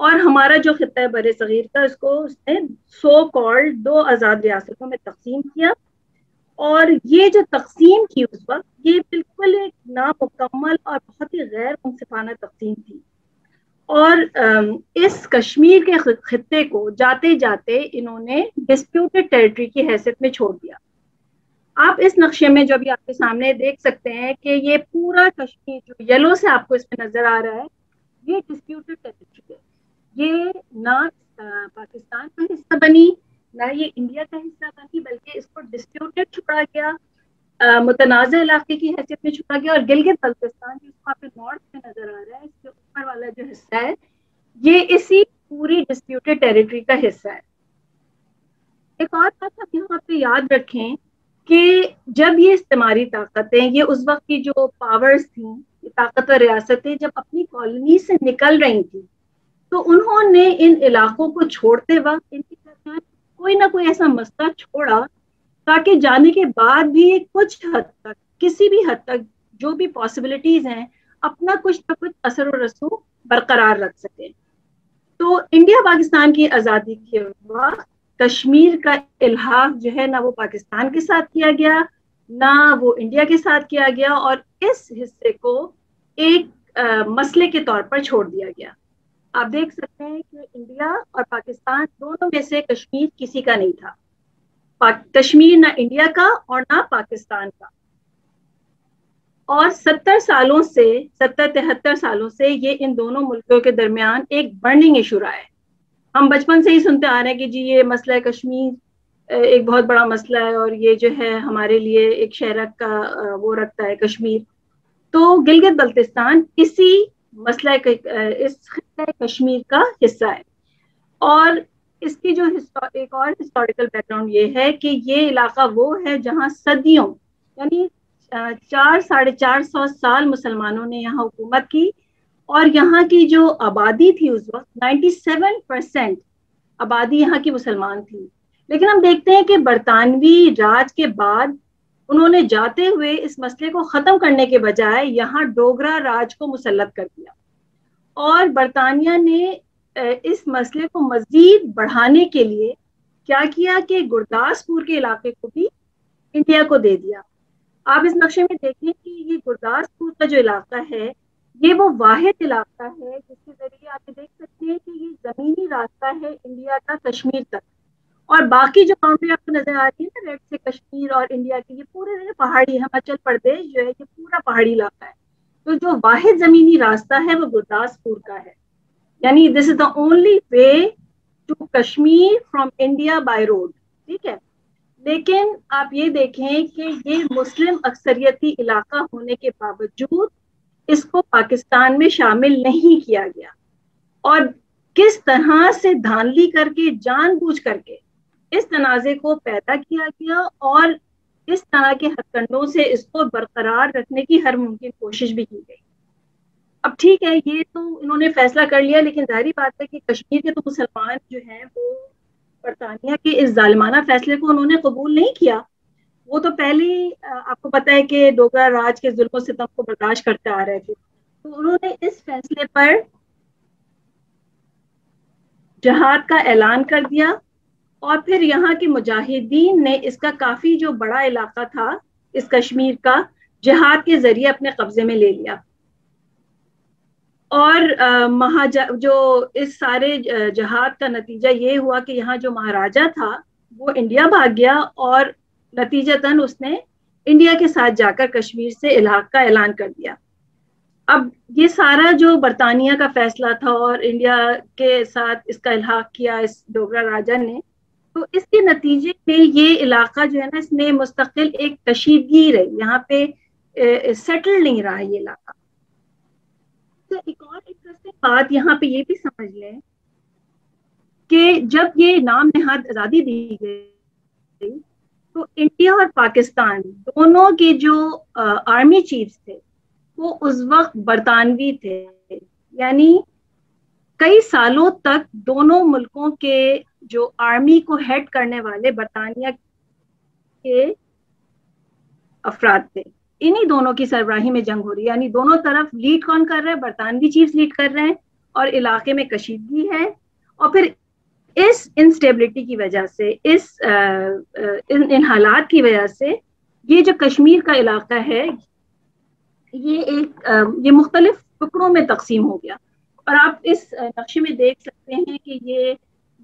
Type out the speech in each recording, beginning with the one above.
اور ہمارا جو خطہ بر صغیر کا اس کو اس نے سو کالڈ 2 آزاد ریاستوں میں تقسیم کیا. اور یہ جو تقسیم کی اس وقت یہ بالکل ایک نامکمل اور بہت ہی غیر منصفانہ تقسیم تھی. اور اس کشمیر کے خطے کو جاتے جاتے انہوں نے ڈسپیوٹڈ ٹیریٹری کی حیثیت میں چھوڑ دیا. آپ اس نقشے میں جو ابھی آپ کے سامنے دیکھ سکتے ہیں کہ یہ پورا کشمیر جو یلو سے آپ کو اس میں نظر آ رہا ہے یہ ڈسپیوٹڈ ٹیریٹری ہے. یہ نہ پاکستان کا حصہ بنی نہ یہ انڈیا کا حصہ بنی, بلکہ اس کو ڈسپیوٹڈ چھوڑا گیا, متنازع علاقے کی حیثیت میں چھوڑا گیا. اور گلگت بلتستان جو آپ کے نارتھ میں نظر آ رہا ہے اس کے اوپر والا جو حصہ ہے یہ اسی پوری ڈسپیوٹڈ ٹیریٹری کا حصہ ہے. ایک اور بات آپ یہاں پہ یاد رکھیں کہ جب یہ استعماری طاقتیں, یہ اس وقت کی جو پاورز تھیں, یہ طاقتور ریاستیں جب اپنی کالونی سے نکل رہی تھیں تو انہوں نے ان علاقوں کو چھوڑتے وقت ان کے درمیان کوئی نہ کوئی ایسا مسئلہ چھوڑا تاکہ جانے کے بعد بھی کچھ حد تک, کسی بھی حد تک جو بھی پاسبلٹیز ہیں اپنا کچھ نہ کچھ اثر و رسوخ برقرار رکھ سکیں. تو انڈیا پاکستان کی آزادی کے وقت کشمیر کا الحاق جو ہے نہ وہ پاکستان کے ساتھ کیا گیا نہ وہ انڈیا کے ساتھ کیا گیا, اور اس حصے کو ایک مسئلے کے طور پر چھوڑ دیا گیا. آپ دیکھ سکتے ہیں کہ انڈیا اور پاکستان دونوں میں سے کشمیر کسی کا نہیں تھا. کشمیر نہ انڈیا کا اور نہ پاکستان کا. اور 73 سالوں سے یہ ان دونوں ملکوں کے درمیان ایک برننگ ایشو رہا ہے. ہم بچپن سے ہی سنتے آ رہے ہیں کہ جی یہ مسئلہ کشمیر ایک بہت بڑا مسئلہ ہے اور یہ جو ہے ہمارے لیے ایک شہرک کا وہ رکھتا ہے کشمیر. تو گلگت بلتستان اسی مسئلہ اس خطہ کشمیر کا حصہ ہے. اور اس کی جو ایک اور ہسٹوریکل بیک گراؤنڈ یہ ہے کہ یہ علاقہ وہ ہے جہاں صدیوں یعنی 400-450 سال مسلمانوں نے یہاں حکومت کی, اور یہاں کی جو آبادی تھی اس وقت 97% آبادی یہاں کی مسلمان تھی. لیکن ہم دیکھتے ہیں کہ برطانوی راج کے بعد انہوں نے جاتے ہوئے اس مسئلے کو ختم کرنے کے بجائے یہاں ڈوگرا راج کو مسلط کر دیا, اور برطانیہ نے اس مسئلے کو مزید بڑھانے کے لیے کیا کیا کہ گرداسپور کے علاقے کو بھی انڈیا کو دے دیا. آپ اس نقشے میں دیکھیں کہ یہ گرداسپور کا جو علاقہ ہے یہ وہ واحد علاقہ ہے جس کے ذریعے آپ دیکھ سکتے ہیں کہ یہ زمینی راستہ ہے انڈیا کا کشمیر تک, اور باقی جو باؤنڈری آپ کو نظر آ رہی ہے نا ریڈ سے کشمیر اور انڈیا کی, یہ پورے پہاڑی, ہماچل پردیش جو ہے یہ پورا پہاڑی علاقہ ہے. تو جو واحد زمینی راستہ ہے وہ گرداسپور کا ہے, یعنی this is the only way to Kashmir from India by road. ٹھیک ہے, لیکن آپ یہ دیکھیں کہ یہ مسلم اکثریتی علاقہ ہونے کے باوجود اس کو پاکستان میں شامل نہیں کیا گیا, اور کس طرح سے دھاندلی کر کے جان بوجھ کر کے اس تنازع کو پیدا کیا گیا, اور اس طرح کے ہتھ کنڈوں سے اس کو برقرار رکھنے کی ہر ممکن کوشش بھی کی گئی. اب ٹھیک ہے, یہ تو انہوں نے فیصلہ کر لیا, لیکن ظاہری بات ہے کہ کشمیر کے تو مسلمان جو ہیں وہ برطانیہ کے اس ظالمانہ فیصلے کو انہوں نے قبول نہیں کیا. وہ تو پہلے آپ کو پتہ ہے کہ ڈوگرا راج کے ظلم و ستم کو برداشت کرتے آ رہے تھے, تو انہوں نے اس فیصلے پر جہاد کا اعلان کر دیا, اور پھر یہاں کے مجاہدین نے اس کا کافی جو بڑا علاقہ تھا اس کشمیر کا جہاد کے ذریعے اپنے قبضے میں لے لیا. اور جو اس سارے جہاد کا نتیجہ یہ ہوا کہ یہاں جو مہاراجہ تھا وہ انڈیا بھاگ گیا, اور نتیجتاً اس نے انڈیا کے ساتھ جا کر کشمیر سے الحاق کا اعلان کر دیا. اب یہ سارا جو برطانیہ کا فیصلہ تھا اور انڈیا کے ساتھ اس کا الحاق کیا اس ڈوگرا راجا نے, تو اس کے نتیجے میں یہ علاقہ جو ہے نا اس میں مستقل ایک کشیدگی رہی, یہاں پہ سیٹل نہیں رہا یہ علاقہ. تو ایک اور انٹرسٹنگ بات یہاں پہ یہ بھی سمجھ لیں کہ جب یہ نام نہاد آزادی دی گئی تو انڈیا اور پاکستان دونوں کے جو آرمی چیفز تھے وہ اس وقت برطانوی تھے, یعنی کئی سالوں تک دونوں ملکوں کے جو آرمی کو ہیڈ کرنے والے برطانیہ کے افراد تھے. انہی دونوں کی سربراہی میں جنگ ہو رہی ہے, یعنی دونوں طرف لیڈ کون کر رہے ہیں, برطانوی چیفز لیڈ کر رہے ہیں, اور علاقے میں کشیدگی ہے، اور پھر اس انسٹیبلٹی کی وجہ سے، ان حالات کی وجہ سے یہ جو کشمیر کا علاقہ ہے یہ مختلف ٹکڑوں میں تقسیم ہو گیا. اور آپ اس نقشے میں دیکھ سکتے ہیں کہ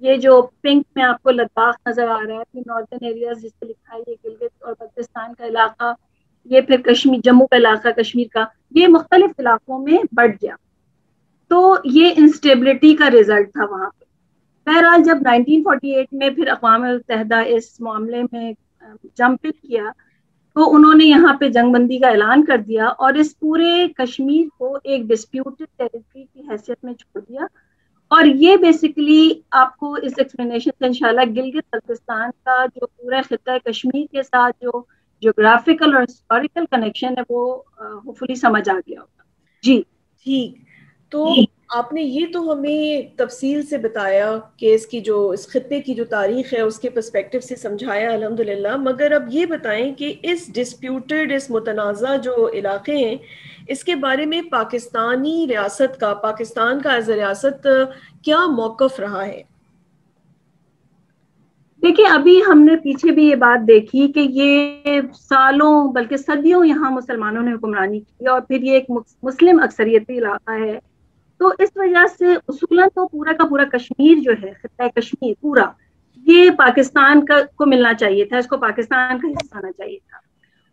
یہ جو پنک میں آپ کو لداخ نظر آ رہا ہے، ناردرن ایریاز جس پہ لکھا ہے یہ گلگت اور بلتستان کا علاقہ، یہ پھر کشمیر، جموں کا علاقہ کشمیر کا، یہ مختلف علاقوں میں بٹ گیا. تو یہ انسٹیبلٹی کا رزلٹ تھا وہاں پہ. بہرحال جب 1948 میں پھر اقوام متحدہ اس معاملے میں جمپ کیا تو انہوں نے یہاں پہ جنگ بندی کا اعلان کر دیا اور اس پورے کشمیر کو ایک ڈسپیوٹڈ ٹیریٹری کی حیثیت میں چھوڑ دیا. اور یہ بیسیکلی آپ کو اس ایکسپلینیشن سے انشاءاللہ گلگت بلتستان کا جو پورا خطہ کشمیر کے ساتھ جو جغرافیکل اور ہسٹوریکل کنیکشن ہے وہ ہوپفلی سمجھ آ گیا ہوگا. جی ٹھیک. تو آپ نے یہ تو ہمیں تفصیل سے بتایا کہ اس خطے کی جو تاریخ ہے اس کے پرسپیکٹو سے سمجھایا الحمدللہ، مگر اب یہ بتائیں کہ اس ڈسپیوٹڈ، اس متنازع جو علاقے ہیں اس کے بارے میں پاکستانی ریاست کا، پاکستان کا ایز اے ریاست کیا موقف رہا ہے؟ دیکھیے ابھی ہم نے پیچھے بھی یہ بات دیکھی کہ یہ سالوں بلکہ صدیوں یہاں مسلمانوں نے حکمرانی کی اور پھر یہ ایک مسلم اکثریتی علاقہ ہے. تو اس وجہ سے اصولاً تو پورا کا پورا کشمیر جو ہے، خطہ کشمیر پورا، یہ پاکستان کو ملنا چاہیے تھا، اس کو پاکستان کا حصہ آنا چاہیے تھا.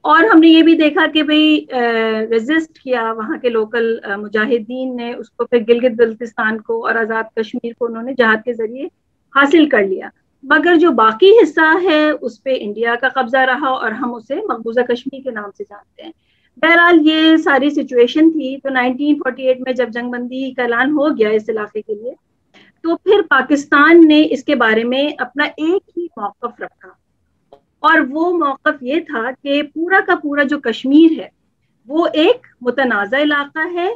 اور ہم نے یہ بھی دیکھا کہ بھئی ریزسٹ کیا وہاں کے لوکل مجاہدین نے اس کو، پھر گلگت بلتستان کو اور آزاد کشمیر کو انہوں نے جہاد کے ذریعے حاصل کر لیا. مگر جو باقی حصہ ہے اس پہ انڈیا کا قبضہ رہا اور ہم اسے مقبوضہ کشمیر کے نام سے جانتے ہیں. بہرحال یہ ساری سچویشن تھی. تو 1948 میں جب جنگ بندی کا اعلان ہو گیا اس علاقے کے لیے، تو پھر پاکستان نے اس کے بارے میں اپنا ایک ہی موقف رکھا، اور وہ موقف یہ تھا کہ پورا کا پورا جو کشمیر ہے وہ ایک متنازع علاقہ ہے،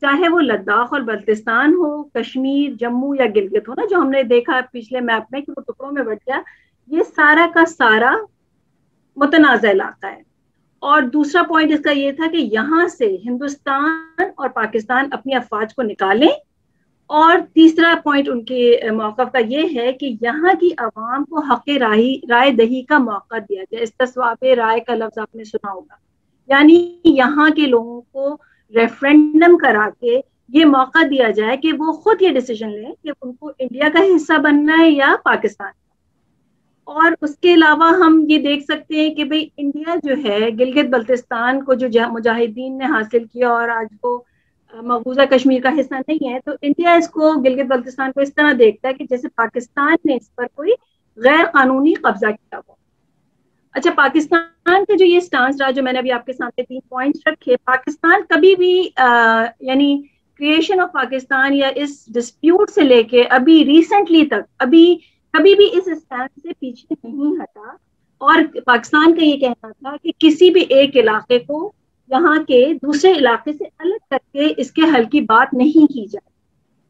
چاہے وہ لداخ اور بلتستان ہو، کشمیر، جموں یا گلگت ہو نا، جو ہم نے دیکھا پچھلے میپ میں کہ وہ ٹکڑوں میں بٹ گیا، یہ سارا کا سارا متنازع علاقہ ہے. اور دوسرا پوائنٹ اس کا یہ تھا کہ یہاں سے ہندوستان اور پاکستان اپنی افواج کو نکالیں. اور تیسرا پوائنٹ ان کے موقف کا یہ ہے کہ یہاں کی عوام کو حق رائے دہی کا موقع دیا جائے. استصواب رائے کا لفظ آپ نے سنا ہوگا، یعنی یہاں کے لوگوں کو ریفرینڈم کرا کے یہ موقع دیا جائے کہ وہ خود یہ ڈیسیژن لیں کہ ان کو انڈیا کا حصہ بننا ہے یا پاکستان. اور اس کے علاوہ ہم یہ دیکھ سکتے ہیں کہ بھئی انڈیا جو ہے گلگت بلتستان کو جو مجاہدین نے حاصل کیا اور آج وہ مقبوضہ کشمیر کا حصہ نہیں ہے، تو انڈیا اس کو، گلگت بلتستان کو اس طرح دیکھتا ہے کہ جیسے پاکستان نے اس پر کوئی غیر قانونی قبضہ کیا ہو. اچھا، پاکستان کا جو یہ سٹانس رہا، جو میں نے ابھی آپ کے سامنے 3 پوائنٹس رکھے، پاکستان کبھی بھی یعنی کریشن آف پاکستان یا اس ڈسپیوٹ سے لے کے ابھی ریسنٹلی تک کبھی بھی اس سٹانس سے پیچھے نہیں ہٹا. اور پاکستان کا یہ کہنا تھا کہ کسی بھی ایک علاقے کو یہاں کے دوسرے علاقے سے الگ کر کے اس کے حل کی بات نہیں کی جائے.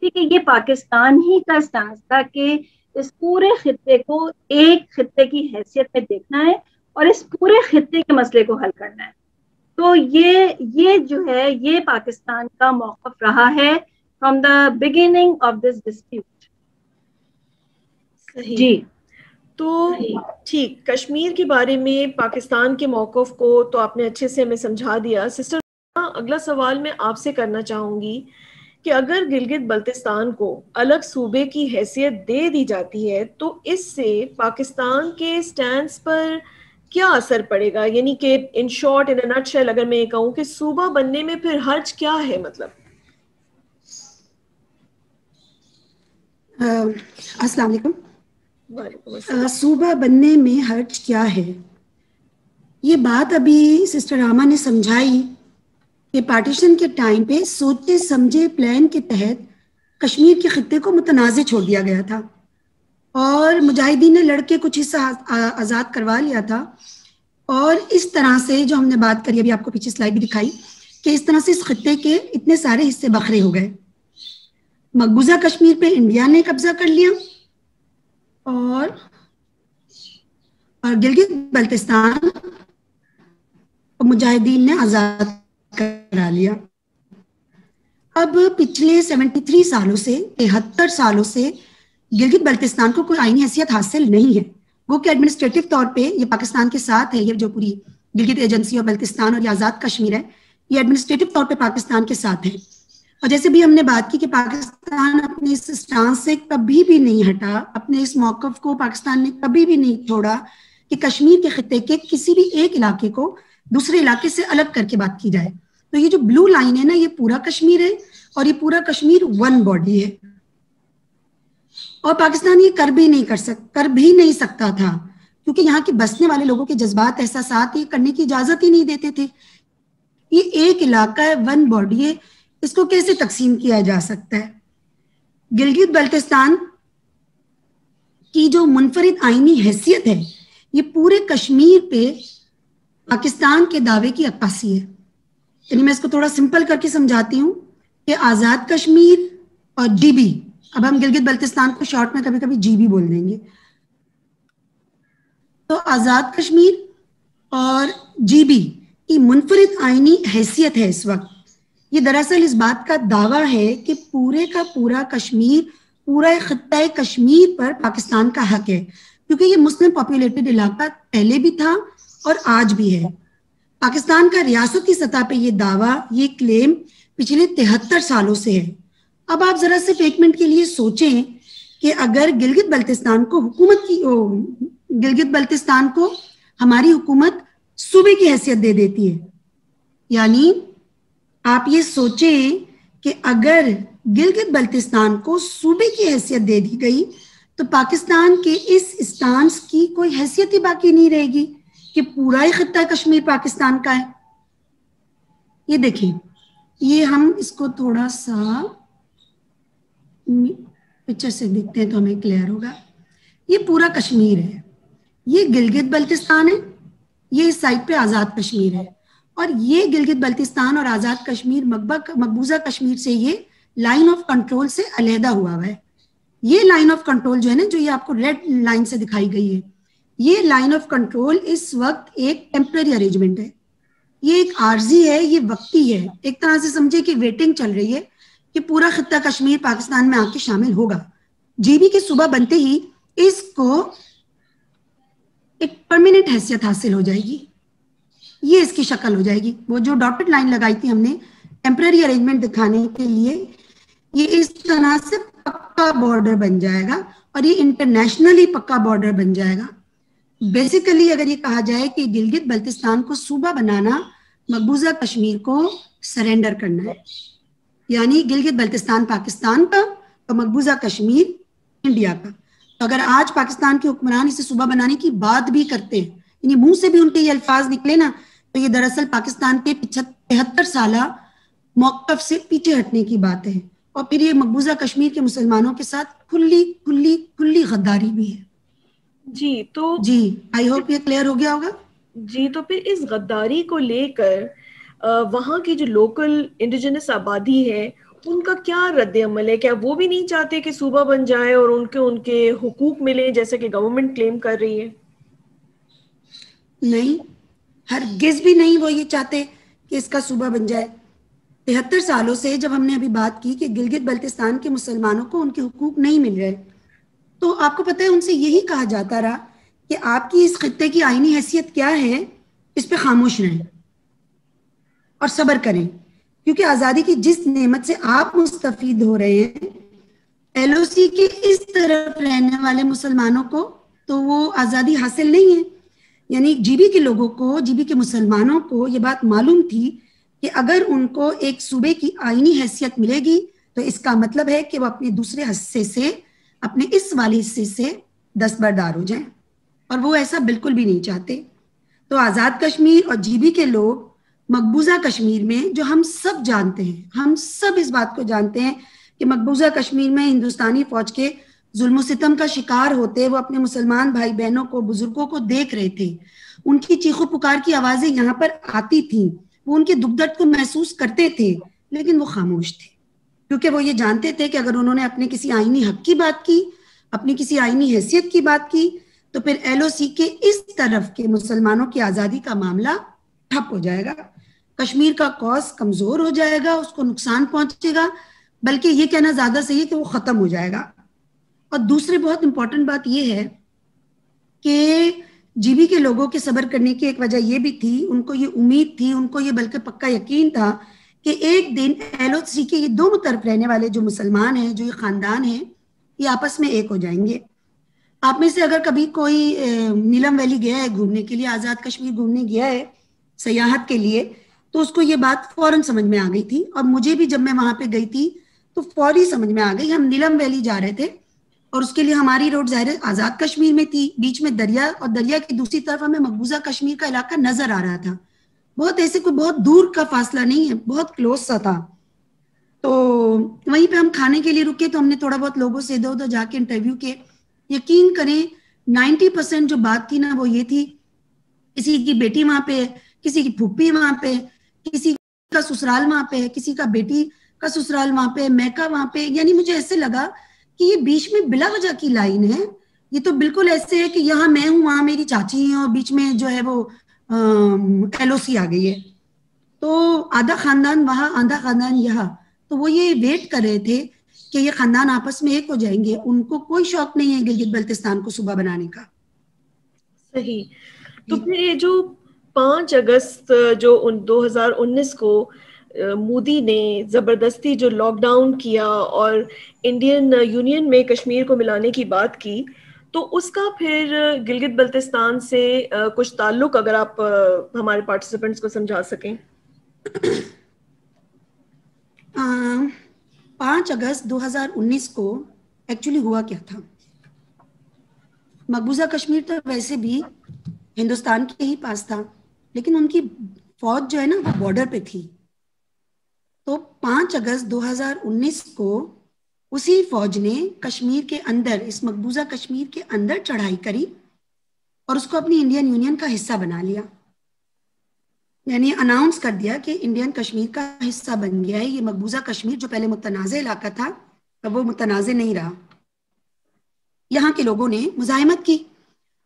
ٹھیک ہے، یہ پاکستان ہی کا سٹانس تھا کہ اس پورے خطے کو ایک خطے کی حیثیت میں دیکھنا ہے اور اس پورے خطے کے مسئلے کو حل کرنا ہے. تو یہ جو ہے یہ پاکستان کا موقف رہا ہے from the beginning of this dispute. صحیح جی. تو ٹھیک، کشمیر کے بارے میں پاکستان کے موقف کو تو آپ نے اچھے سے ہمیں سمجھا دیا. سسٹر، اگلا سوال میں آپ سے کرنا چاہوں گی کہ اگر گلگت بلتستان کو الگ صوبے کی حیثیت دے دی جاتی ہے تو اس سے پاکستان کے سٹینڈز پر کیا اثر پڑے گا؟ یعنی کہ in short, in nut shell, اگر میں یہ کہوں کہ صوبہ بننے میں پھر حرج کیا ہے؟ مطلب السلام علیکم. صوبہ بننے میں حرج کیا ہے؟ یہ بات ابھی سسٹر راما نے سمجھائی کہ پارٹیشن کے ٹائم پہ سوچے سمجھے پلان کے تحت کشمیر کے خطے کو متنازع چھوڑ دیا گیا تھا اور مجاہدین نے لڑ کے کچھ حصہ آزاد کروا لیا تھا. اور اس طرح سے جو ہم نے بات کری، ابھی آپ کو پیچھے سلائڈ بھی دکھائی، کہ اس طرح سے اس خطے کے اتنے سارے حصے بکھرے ہو گئے. مقبوضہ کشمیر پہ انڈیا نے قبضہ کر لیا اور گلگت بلتستان مجاہدین نے آزاد کرا لیا. اب پچھلے 73 سالوں سے 73 سالوں سے گلگت بلتستان کو کوئی آئینی حیثیت حاصل نہیں ہے. وہ کہ ایڈمنسٹریٹو طور پہ یہ پاکستان کے ساتھ ہے، یہ جو پوری گلگت ایجنسی اور بلتستان اور یہ آزاد کشمیر ہے، یہ ایڈمنسٹریٹو طور پہ پاکستان کے ساتھ ہے. اور جیسے بھی ہم نے بات کی کہ پاکستان اپنے اس اسٹانس سے کبھی بھی نہیں ہٹا، اپنے اس موقف کو پاکستان نے کبھی بھی نہیں چھوڑا کہ کشمیر کے خطے کے کسی بھی ایک علاقے کو دوسرے علاقے سے الگ کر کے بات کی جائے. تو یہ جو بلو لائن ہے نا، یہ پورا کشمیر ہے اور یہ پورا کشمیر ون باڈی ہے. اور پاکستان یہ کر بھی نہیں سکتا تھا، کیونکہ یہاں کے بسنے والے لوگوں کے جذبات، احساسات یہ کرنے کی اجازت ہی نہیں دیتے تھے. یہ ایک علاقہ ہے، ون باڈی ہے، اس کو کیسے تقسیم کیا جا سکتا ہے؟ گلگت بلتستان کی جو منفرد آئینی حیثیت ہے، یہ پورے کشمیر پہ پاکستان کے دعوے کی عکاسی ہے. یعنی میں اس کو تھوڑا سمپل کر کے سمجھاتی ہوں کہ آزاد کشمیر اور جی بی، اب ہم گلگت بلتستان کو شارٹ میں کبھی کبھی جی بی بول دیں گے، تو آزاد کشمیر اور جی بی کی منفرد آئینی حیثیت ہے اس وقت. یہ دراصل اس بات کا دعویٰ ہے کہ پورے کا پورا کشمیر، پورا خطہ کشمیر پر پاکستان کا حق ہے، کیونکہ یہ مسلم پاپولیٹڈ علاقہ پہلے بھی تھا اور آج بھی ہے. پاکستان کا ریاستی سطح پہ یہ دعویٰ، یہ کلیم پچھلے 73 سالوں سے ہے. اب آپ ذرا صرف ایک منٹ کے لیے سوچیں کہ اگر گلگت بلتستان کو گلگت بلتستان کو ہماری حکومت صوبے کی حیثیت دے دیتی ہے، یعنی آپ یہ سوچیں کہ اگر گلگت بلتستان کو صوبے کی حیثیت دے دی گئی تو پاکستان کے اس اسٹانس کی کوئی حیثیت ہی باقی نہیں رہے گی کہ پورا ہی خطہ کشمیر پاکستان کا ہے. یہ دیکھیں، یہ ہم اس کو تھوڑا سا پکچر سے دیکھتے ہیں تو ہمیں کلیئر ہوگا. یہ پورا کشمیر ہے، یہ گلگت بلتستان ہے، یہ اس سائڈ پہ آزاد کشمیر ہے، اور یہ گلگت بلتستان اور آزاد کشمیر مقبوضہ کشمیر سے یہ لائن آف کنٹرول سے علیحدہ ہوا ہے. یہ لائن آف کنٹرول جو ہے نا، جو یہ آپ کو ریڈ لائن سے دکھائی گئی ہے، یہ لائن آف کنٹرول اس وقت ایک ٹیمپرری ارینجمنٹ ہے، یہ ایک عارضی ہے، یہ وقتی ہے. ایک طرح سے سمجھے کہ ویٹنگ چل رہی ہے کہ پورا خطہ کشمیر پاکستان میں آ کے شامل ہوگا. جی بی کے صوبہ بنتے ہی اس کو ایک پرماننٹ حیثیت حاصل ہو جائے گی، یہ اس کی شکل ہو جائے گی. وہ جو ڈاٹڈ لائن لگائی تھی ہم نے ٹیمپرری ارینجمنٹ دکھانے کے لیے، یہ اس طرح سے پکا بارڈر بن جائے گا اور یہ انٹرنیشنلی پکا بارڈر بن جائے گا. بیسیکلی اگر یہ کہا جائے کہ گلگت بلتستان کو صوبہ بنانا مقبوضہ کشمیر کو سرنڈر کرنا ہے، یعنی گلگت بلتستان پاکستان کا اور مقبوضہ کشمیر انڈیا کا. اگر آج پاکستان کے حکمران اسے صوبہ بنانے کی بات بھی کرتے ہیں، یعنی منہ سے بھی ان کے یہ الفاظ نکلے نا، تو یہ دراصل پاکستان کے 73 سالہ موقف سے پیچھے ہٹنے کی بات ہے. اور پھر یہ مقبوضہ کشمیر کے مسلمانوں کے ساتھ کھلی غداری بھی ہے. جی آئی ہوپ یہ کلیئر ہو گیا ہوگا. جی تو پھر اس غداری کو لے کر وہاں کی جو لوکل انڈیجنس آبادی ہے ان کا کیا رد عمل ہے؟ کیا وہ بھی نہیں چاہتے کہ صوبہ بن جائے اور ان کے حقوق ملیں جیسے کہ گورنمنٹ کلیم کر رہی ہے؟ نہیں، ہرگز بھی نہیں وہ یہ چاہتے کہ اس کا صوبہ بن جائے. 73 سالوں سے جب ہم نے ابھی بات کی کہ گلگت بلتستان کے مسلمانوں کو ان کے حقوق نہیں مل رہے، تو آپ کو پتہ ہے ان سے یہی کہا جاتا رہا کہ آپ کی اس خطے کی آئینی حیثیت کیا ہے، اس پہ خاموش رہیں اور صبر کریں، کیونکہ آزادی کی جس نعمت سے آپ مستفید ہو رہے ہیں، ایل او سی کے اس طرف رہنے والے مسلمانوں کو تو وہ آزادی حاصل نہیں ہے. یعنی جی بی کے لوگوں کو، جی بی کے مسلمانوں کو یہ بات معلوم تھی کہ اگر ان کو ایک صوبے کی آئینی حیثیت ملے گی تو اس کا مطلب ہے کہ وہ اپنے دوسرے حصے سے، اپنے اس والے حصے سے دستبردار ہو جائیں، اور وہ ایسا بالکل بھی نہیں چاہتے. تو آزاد کشمیر اور جی بی کے لوگ مقبوضہ کشمیر میں، جو ہم سب جانتے ہیں، ہم سب اس بات کو جانتے ہیں کہ مقبوضہ کشمیر میں ہندوستانی فوج کے ظلم و ستم کا شکار ہوتے وہ اپنے مسلمان بھائی بہنوں کو، بزرگوں کو دیکھ رہے تھے. ان کی چیخ و پکار کی آوازیں یہاں پر آتی تھیں، وہ ان کے دکھ درد کو محسوس کرتے تھے، لیکن وہ خاموش تھے، کیونکہ وہ یہ جانتے تھے کہ اگر انہوں نے اپنے کسی آئینی حق کی بات کی، اپنی کسی آئینی حیثیت کی بات کی، تو پھر ایل او سی کے اس طرف کے مسلمانوں کی آزادی کا معاملہ ٹھپ ہو جائے گا. کشمیر کا کاز کمزور ہو جائے گا, اس کو نقصان پہنچے گا, بلکہ یہ کہنا زیادہ صحیح ہے کہ وہ ختم ہو جائے گا. اور دوسری بہت امپورٹنٹ بات یہ ہے کہ جی بی کے لوگوں کے صبر کرنے کی ایک وجہ یہ بھی تھی, ان کو یہ امید تھی, ان کو یہ بلکہ پکا یقین تھا کہ ایک دن LOC کے یہ دونوں طرف رہنے والے جو مسلمان ہیں, جو یہ خاندان ہیں, یہ آپس میں ایک ہو جائیں گے. آپ میں سے اگر کبھی کوئی نیلم ویلی گیا ہے گھومنے کے لیے, آزاد کشمیر گھومنے گیا ہے سیاحت کے لیے, تو اس کو یہ بات فوراً سمجھ میں آ گئی تھی. اور مجھے بھی جب میں وہاں پہ گئی تھی تو فوری سمجھ میں آ گئی. ہم نیلم ویلی جا رہے تھے اور اس کے لیے ہماری روڈ ظاہر آزاد کشمیر میں تھی, بیچ میں دریا, اور دریا کی دوسری طرف ہمیں مقبوضہ کشمیر کا علاقہ نظر آ رہا تھا. بہت ایسے کوئی بہت دور کا فاصلہ نہیں ہے, بہت کلوز سا تھا. تو وہیں پہ ہم کھانے کے لیے رکے, تو ہم نے تھوڑا بہت لوگوں سے ادھر ادھر جا کے انٹرویو کیے. یقین کریں 90% جو بات تھی نا وہ یہ تھی, کسی کی بیٹی وہاں پہ ہے, کسی کی پھوپھی وہاں پہ, کسی کا سسرال وہاں پہ ہے, کسی کا بیٹی کا سسرال وہاں پہ, میکا وہاں پہ. یعنی مجھے ایسے لگا کہ یہ بیچ میں بلا وجہ کی لائن ہے. یہ تو بالکل ایسے ہے کہ یہاں میں ہوں, وہاں میری چاچی ہیں, اور بیچ میں جو ہے وہ LOC آ گئی ہے. تو آدھا خاندان وہاں, آدھا خاندان یہاں. تو وہ یہ ویٹ کر رہے تھے کہ یہ خاندان آپس میں ایک ہو جائیں گے. ان کو کوئی شوق نہیں ہے گلگت بلتستان کو صوبہ بنانے کا. صحیح. تو پھر یہ جو 5 اگست جو 2019 کو مودی نے زبردستی جو لاک ڈاؤن کیا اور انڈین یونین میں کشمیر کو ملانے کی بات کی, تو اس کا پھر گلگت بلتستان سے کچھ تعلق اگر آپ ہمارے پارٹیسپینٹس کو سمجھا سکیں. 5 اگست 2019 کو ایکچولی ہوا کیا تھا. مقبوضہ کشمیر تو ویسے بھی ہندوستان کے ہی پاس تھا, لیکن ان کی فوج جو ہے نا وہ بارڈر پہ تھی. تو 5 اگست 2019 کو اسی فوج نے کشمیر کے اندر, اس مقبوضہ کشمیر کے اندر چڑھائی کری اور اس کو اپنی انڈین یونین کا حصہ بنا لیا. یعنی اناؤنس کر دیا کہ انڈین کشمیر کا حصہ بن گیا ہے یہ مقبوضہ کشمیر, جو پہلے متنازع علاقہ تھا اب وہ متنازع نہیں رہا. یہاں کے لوگوں نے مزاحمت کی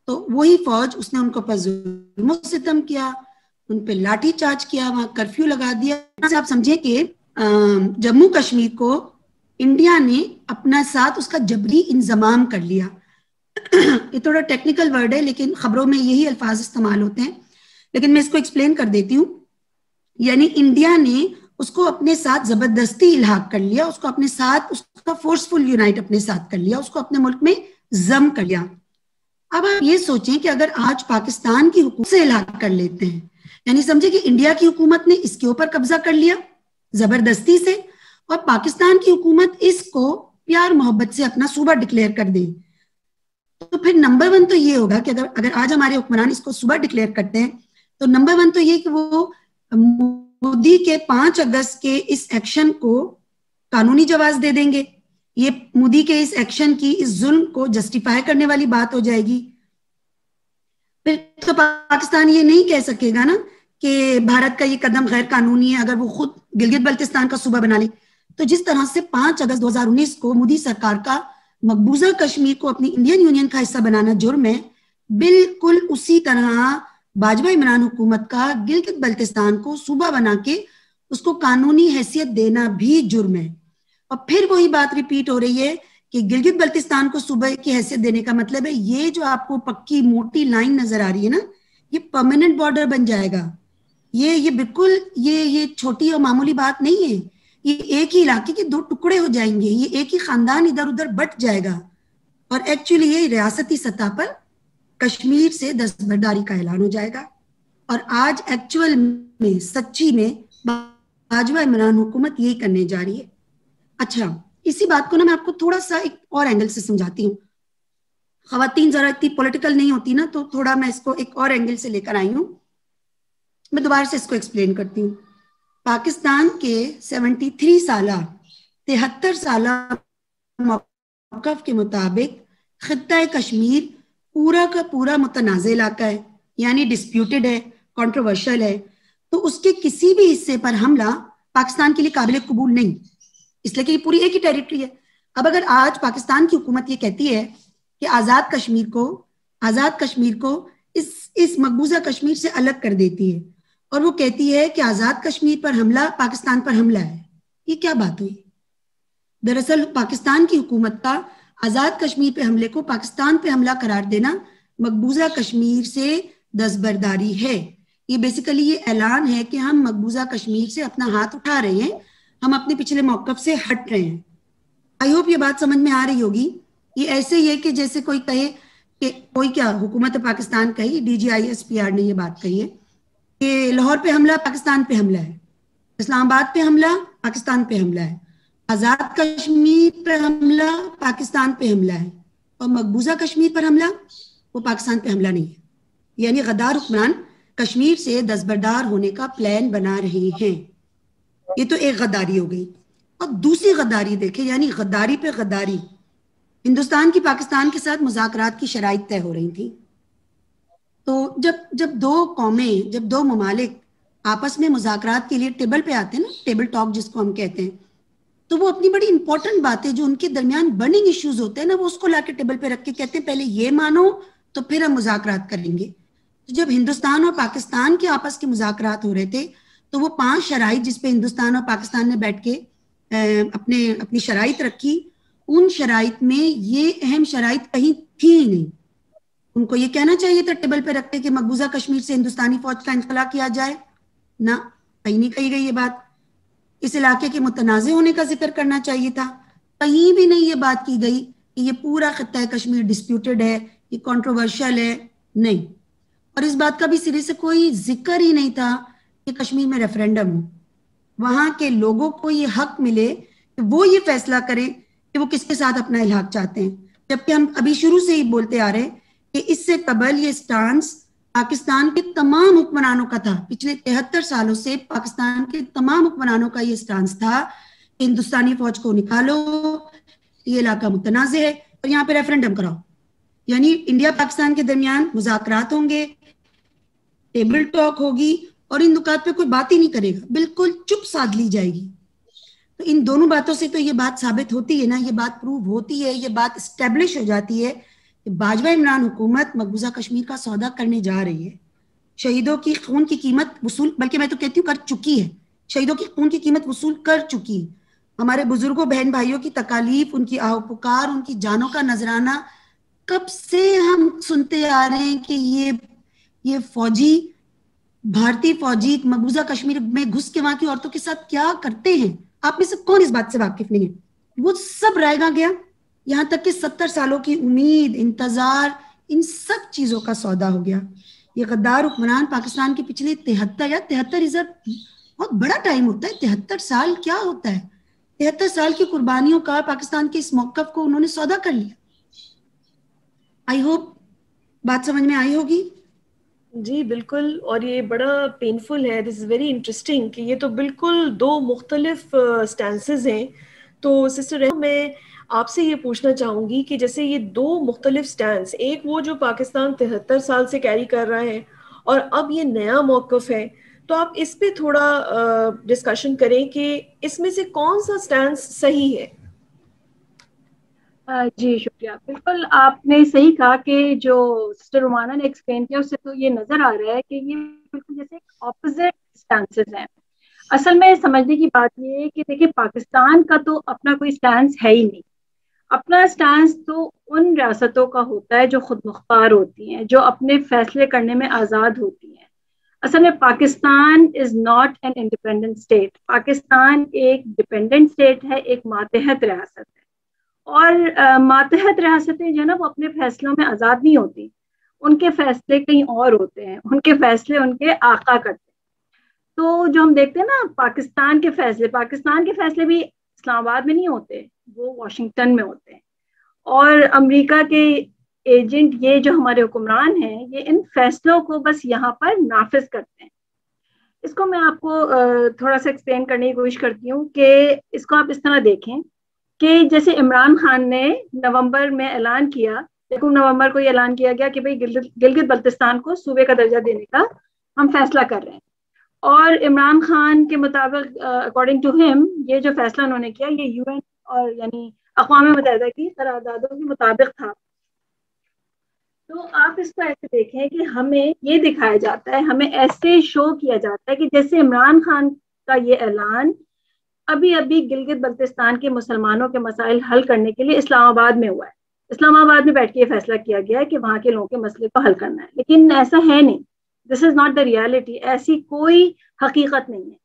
تو وہی فوج, اس نے ان کو پر ظلم و ستم کیا, ان پہ لاٹھی چارج کیا, وہاں کرفیو لگا دیا. آپ سمجھیں کہ جموں کشمیر کو انڈیا نے اپنا ساتھ اس کا جبری انضمام کر لیا. یہ تھوڑا ٹیکنیکل ورڈ ہے لیکن خبروں میں یہی الفاظ استعمال ہوتے ہیں, لیکن میں اس کو ایکسپلین کر دیتی ہوں. یعنی انڈیا نے اس کو اپنے ساتھ زبردستی الحاق کر لیا, اس کو اپنے ساتھ, اس کا فورسفل یونائٹ اپنے ساتھ کر لیا, اس کو اپنے ملک میں ضم کر لیا. اب آپ یہ سوچیں کہ اگر آج پاکستان کی حکومت سے الحاق کر لیتے ہیں, یعنی سمجھے کہ انڈیا کی حکومت نے اس کے اوپر قبضہ کر لیا زبردستی سے, اور پاکستان کی حکومت اس کو پیار محبت سے اپنا صوبہ ڈکلیئر کر دے, تو پھر نمبر 1 تو یہ ہوگا کہ اگر آج ہمارے حکمران اس کو صوبہ ڈکلیئر کرتے ہیں تو نمبر 1 تو یہ کہ وہ مودی کے 5 اگست کے اس ایکشن کو قانونی جواز دے دیں گے. یہ مودی کے اس ایکشن کی, اس ظلم کو جسٹیفائی کرنے والی بات ہو جائے گی. پھر تو پاکستان یہ نہیں کہہ سکے گا نا کہ بھارت کا یہ قدم غیر قانونی ہے اگر وہ خود گلگت بلتستان کا صوبہ بنا لے. تو جس طرح سے 5 اگست 2019 کو مودی سرکار کا مقبوضہ کشمیر کو اپنی انڈین یونین کا حصہ بنانا جرم ہے, بالکل اسی طرح باجوہ عمران حکومت کا گلگت بلتستان کو صوبہ بنا کے اس کو قانونی حیثیت دینا بھی جرم ہے. اور پھر وہی بات ریپیٹ ہو رہی ہے کہ گلگت بلتستان کو صوبہ کی حیثیت دینے کا مطلب ہے یہ جو آپ کو پکی موٹی لائن نظر آ رہی ہے نا, یہ پرماننٹ بارڈر بن جائے گا. یہ بالکل یہ چھوٹی اور معمولی بات نہیں ہے. یہ ایک ہی علاقے کے 2 ٹکڑے ہو جائیں گے, یہ ایک ہی خاندان ادھر ادھر بٹ جائے گا, اور ایکچولی یہ ریاستی سطح پر کشمیر سے دستبرداری کا اعلان ہو جائے گا. اور آج ایکچوئل میں سچی میں باجوہ عمران حکومت یہی کرنے جا رہی ہے. اچھا, اسی بات کو نا میں آپ کو تھوڑا سا ایک اور اینگل سے سمجھاتی ہوں. خواتین ذرا اتنی پولیٹیکل نہیں ہوتی نا, تو تھوڑا میں اس کو ایک اور اینگل سے لے کر آئی ہوں. میں دوبارہ سے اس کو ایکسپلین کرتی ہوں. پاکستان کے 73 سالہ 73 سالہ موقف کے مطابق خطہ کشمیر پورا کا پورا متنازع علاقہ ہے, یعنی ڈسپیوٹڈ ہے, کنٹروورشل ہے. تو اس کے کسی بھی حصے پر حملہ پاکستان کے لیے قابل قبول نہیں, اس لیے کہ یہ پوری ایک ہی ٹیریٹری ہے. اب اگر آج پاکستان کی حکومت یہ کہتی ہے کہ آزاد کشمیر کو اس مقبوضہ کشمیر سے الگ کر دیتی ہے, اور وہ کہتی ہے کہ آزاد کشمیر پر حملہ پاکستان پر حملہ ہے. یہ کیا بات ہوئی؟ دراصل پاکستان کی حکومت کا آزاد کشمیر پہ حملے کو پاکستان پہ حملہ قرار دینا مقبوضہ کشمیر سے دستبرداری ہے. یہ بیسیکلی یہ اعلان ہے کہ ہم مقبوضہ کشمیر سے اپنا ہاتھ اٹھا رہے ہیں, ہم اپنے پچھلے موقف سے ہٹ رہے ہیں. آئی ہوپ یہ بات سمجھ میں آ رہی ہوگی. یہ ایسے ہی ہے کہ جیسے کوئی کہے کہ کوئی کیا حکومت پاکستان کہی, DGISPR نے یہ بات کہی ہے کہ لاہور پہ حملہ پاکستان پہ حملہ ہے, اسلام آباد پہ حملہ پاکستان پہ حملہ ہے, آزاد کشمیر پہ حملہ پاکستان پہ حملہ ہے, اور مقبوضہ کشمیر پر حملہ وہ پاکستان پہ حملہ نہیں ہے. یعنی غدار حکمران کشمیر سے دستبردار ہونے کا پلان بنا رہے ہیں. یہ تو ایک غداری ہو گئی. اور دوسری غداری دیکھیں, یعنی غداری پہ غداری. ہندوستان کی پاکستان کے ساتھ مذاکرات کی شرائط طے ہو رہی تھی. تو جب دو قومیں, جب دو ممالک آپس میں مذاکرات کے لیے ٹیبل پہ آتے ہیں نا, ٹیبل ٹاک جس کو ہم کہتے ہیں, تو وہ اپنی بڑی امپورٹنٹ باتیں جو ان کے درمیان برننگ ایشوز ہوتے ہیں نا, وہ اس کو لا کے ٹیبل پہ رکھ کے کہتے ہیں پہلے یہ مانو تو پھر ہم مذاکرات کریں گے. جب ہندوستان اور پاکستان کے آپس کے مذاکرات ہو رہے تھے تو وہ 5 شرائط جس پہ ہندوستان اور پاکستان نے بیٹھ کے اپنی شرائط رکھی, ان شرائط میں یہ اہم شرائط کہیں تھی ہی نہیں. ان کو یہ کہنا چاہیے تھا ٹیبل پہ رکھتے کہ مقبوضہ کشمیر سے ہندوستانی فوج کا انخلا کیا جائے. نہ, کہیں نہیں کہی گئی یہ بات. اس علاقے کے متنازع ہونے کا ذکر کرنا چاہیے تھا, کہیں بھی نہیں یہ بات کی گئی کہ یہ پورا خطہ کشمیر ڈسپیوٹڈ ہے, یہ کنٹروورشل ہے. نہیں. اور اس بات کا بھی سرے سے کوئی ذکر ہی نہیں تھا کہ کشمیر میں ریفرینڈم ہو, وہاں کے لوگوں کو یہ حق ملے کہ وہ یہ فیصلہ کریں کہ وہ کس کے ساتھ اپنا الحاق چاہتے ہیں. جبکہ ہم ابھی شروع سے ہی بولتے آ رہے ہیں کہ اس سے قبل یہ سٹانس پاکستان کے تمام حکمرانوں کا تھا. پچھلے 73 سالوں سے پاکستان کے تمام حکمرانوں کا یہ سٹانس تھا کہ ہندوستانی فوج کو نکالو, یہ علاقہ متنازع ہے اور یہاں پہ ریفرینڈم کراؤ. یعنی انڈیا پاکستان کے درمیان مذاکرات ہوں گے, ٹیبل ٹاک ہوگی, اور ان نکات پہ کوئی بات ہی نہیں کرے گا, بالکل چپ سادھ لی جائے گی. تو ان دونوں باتوں سے تو یہ بات ثابت ہوتی ہے نا, یہ بات پروو ہوتی ہے, یہ بات اسٹیبلش ہو جاتی ہے کہ باجوہ عمران حکومت مقبوضہ کشمیر کا سودا کرنے جا رہی ہے. شہیدوں کی خون کی قیمت وصول, بلکہ میں تو کہتی ہوں کر چکی ہے. شہیدوں کی خون کی قیمت وصول کر چکی. ہمارے بزرگوں بہن بھائیوں کی تکالیف, ان کی آہ پکار, ان کی جانوں کا نذرانہ, کب سے ہم سنتے آ رہے ہیں کہ یہ فوجی, بھارتی فوجی مقبوضہ کشمیر میں گھس کے وہاں کی عورتوں کے ساتھ کیا کرتے ہیں. آپ میں سے کون اس بات سے واقف نہیں ہے؟ وہ سب رائے گا گیا, یہاں تک کہ 70 سالوں کی امید, انتظار, ان سب چیزوں کا سودا ہو گیا. یہ غدار حکمران پاکستان کے پچھلے 73 بہت بڑا ٹائم ہوتا ہے. 73 سال کیا ہوتا ہے؟ 73 سال کی قربانیوں کا پاکستان کے اس موقف کو انہوں نے سودا کر لیا. آئی ہوپ بات سمجھ میں آئی ہوگی. جی بالکل, اور یہ بڑا پینفل ہے. دس از ویری انٹرسٹنگ کہ یہ تو بالکل 2 مختلف سٹینسز ہیں. تو سسٹر میں آپ سے یہ پوچھنا چاہوں گی کہ جیسے یہ 2 مختلف سٹینس, ایک وہ جو پاکستان 73 سال سے کیری کر رہا ہے اور اب یہ نیا موقف ہے, تو آپ اس پہ تھوڑا ڈسکشن کریں کہ اس میں سے کون سا سٹینس صحیح ہے. جی شکریہ. بالکل آپ نے صحیح کہا کہ جو سسٹر رومانہ نے ایکسپلین کیا اس سے تو یہ نظر آ رہا ہے کہ یہ بالکل جیسے اپوزٹ سٹانسز ہیں. اصل میں سمجھنے کی بات یہ ہے کہ دیکھیں پاکستان کا تو اپنا کوئی سٹانس ہے ہی نہیں. اپنا سٹانس تو ان ریاستوں کا ہوتا ہے جو خود مختار ہوتی ہیں, جو اپنے فیصلے کرنے میں آزاد ہوتی ہیں. اصل میں پاکستان از not an independent state. Pakistan ایک ڈیپینڈنٹ اسٹیٹ ہے, ایک ماتحت ریاست ہے. اور ماتحت ریاستیں جو ہے نا وہ اپنے فیصلوں میں آزاد نہیں ہوتی, ان کے فیصلے کہیں اور ہوتے ہیں, ان کے فیصلے ان کے آقا کرتے ہیں. تو جو ہم دیکھتے ہیں نا پاکستان کے فیصلے بھی اسلام آباد میں نہیں ہوتے, وہ واشنگٹن میں ہوتے ہیں. اور امریکہ کے ایجنٹ یہ جو ہمارے حکمران ہیں یہ ان فیصلوں کو بس یہاں پر نافذ کرتے ہیں. اس کو میں آپ کو تھوڑا سا ایکسپلین کرنے کی کوشش کرتی ہوں کہ اس کو آپ اس طرح دیکھیں کہ جیسے عمران خان نے نومبر میں اعلان کیا, دیکھو نومبر کو یہ اعلان کیا گیا کہ بھئی گلگت بلتستان کو صوبے کا درجہ دینے کا ہم فیصلہ کر رہے ہیں. اور عمران خان کے مطابق اکارڈنگ ٹو ہم یہ جو فیصلہ انہوں نے کیا یہ یو این اور یعنی اقوام متحدہ کی قراردادوں کے مطابق تھا. تو آپ اس کو ایسے دیکھیں کہ ہمیں یہ دکھایا جاتا ہے, ہمیں ایسے شو کیا جاتا ہے کہ جیسے عمران خان کا یہ اعلان ابھی ابھی گلگت بلتستان کے مسلمانوں کے مسائل حل کرنے کے لیے اسلام آباد میں ہوا ہے. اسلام آباد میں بیٹھ کے یہ فیصلہ کیا گیا ہے کہ وہاں کے لوگوں کے مسئلے کو حل کرنا ہے, لیکن ایسا ہے نہیں. دس از ناٹ دا ریالٹی. ایسی کوئی حقیقت نہیں ہے.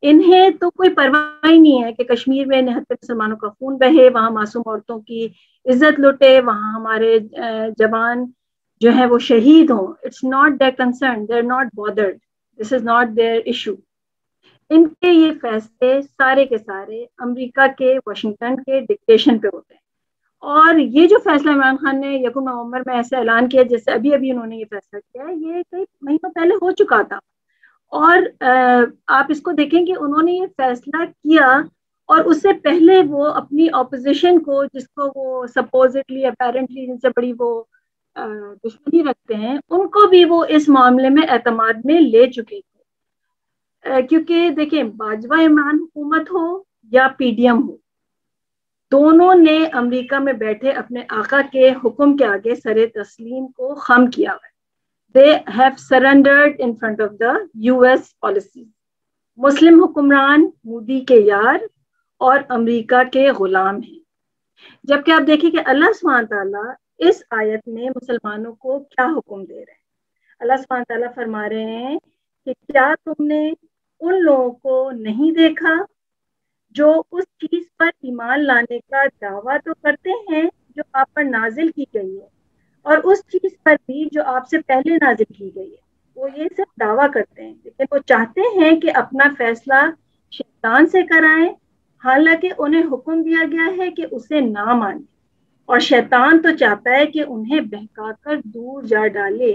انہیں تو کوئی پرواہ ہی نہیں ہے کہ کشمیر میں 79 مسلمانوں کا خون بہے, وہاں معصوم عورتوں کی عزت لٹے, وہاں ہمارے جوان جو ہے وہ شہید ہوں. It's not their concern, they are not bothered, this is not their issue. ان کے یہ فیصلے سارے کے سارے امریکہ کے واشنگٹن کے ڈکٹیشن پہ ہوتے ہیں. اور یہ جو فیصلہ عمران خان نے 1 نومبر میں ایسے اعلان کیا, جیسے ابھی ابھی انہوں نے یہ فیصلہ کیا ہے, یہ کئی مہینوں پہلے ہو چکا تھا. اور آپ اس کو دیکھیں کہ انہوں نے یہ فیصلہ کیا اور اس سے پہلے وہ اپنی اپوزیشن کو, جس کو وہ سپوزٹلی اپیرنٹلی جن سے بڑی وہ دشمنی رکھتے ہیں, ان کو بھی وہ اس معاملے میں اعتماد میں لے چکے تھے. کیونکہ دیکھیں, باجوہ عمران حکومت ہو یا پی ڈی ایم ہو, دونوں نے امریکہ میں بیٹھے اپنے آقا کے حکم کے آگے سر تسلیم کو خم کیا ہے. They have surrendered in front of the US policy. مسلم حکمران مودی کے یار اور امریکہ کے غلام ہیں. جبکہ آپ دیکھیں کہ اللہ سبحانہ تعالیٰ اس آیت میں مسلمانوں کو کیا حکم دے رہے ہیں. اللہ سبحانہ تعالیٰ فرما رہے ہیں کہ کیا تم نے ان لوگوں کو نہیں دیکھا جو اس چیز پر ایمان لانے کا دعویٰ تو کرتے ہیں جو آپ پر نازل کی گئی ہے, اور اس چیز پر بھی جو آپ سے پہلے نازل کی گئی ہے. وہ یہ صرف دعویٰ کرتے ہیں, لیکن وہ چاہتے ہیں کہ اپنا فیصلہ شیطان سے کرائیں, حالانکہ انہیں حکم دیا گیا ہے کہ اسے نہ مانیں, اور شیطان تو چاہتا ہے کہ انہیں بہکا کر دور جا ڈالے.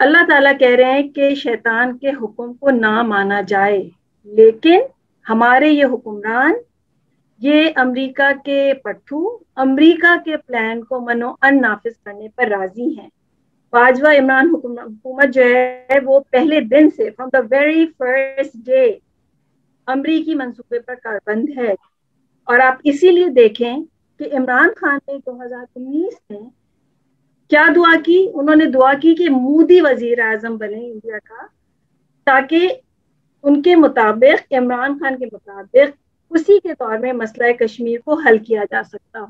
اللہ تعالیٰ کہہ رہے ہیں کہ شیطان کے حکم کو نہ مانا جائے, لیکن ہمارے یہ حکمران, یہ امریکہ کے پٹھو, امریکہ کے پلان کو منو ان نافذ کرنے پر راضی ہیں. باجوہ عمران حکومت جو ہے وہ پہلے دن سے, from the very first day, امریکی منصوبے پر کاربند ہے. اور آپ اسی لیے دیکھیں کہ عمران خان نے 2019 میں کیا دعا کی. انہوں نے دعا کی کہ مودی وزیر اعظم بنے انڈیا کا, تاکہ ان کے مطابق, عمران خان کے مطابق, اسی کے دور میں مسئلہ کشمیر کو حل کیا جا سکتا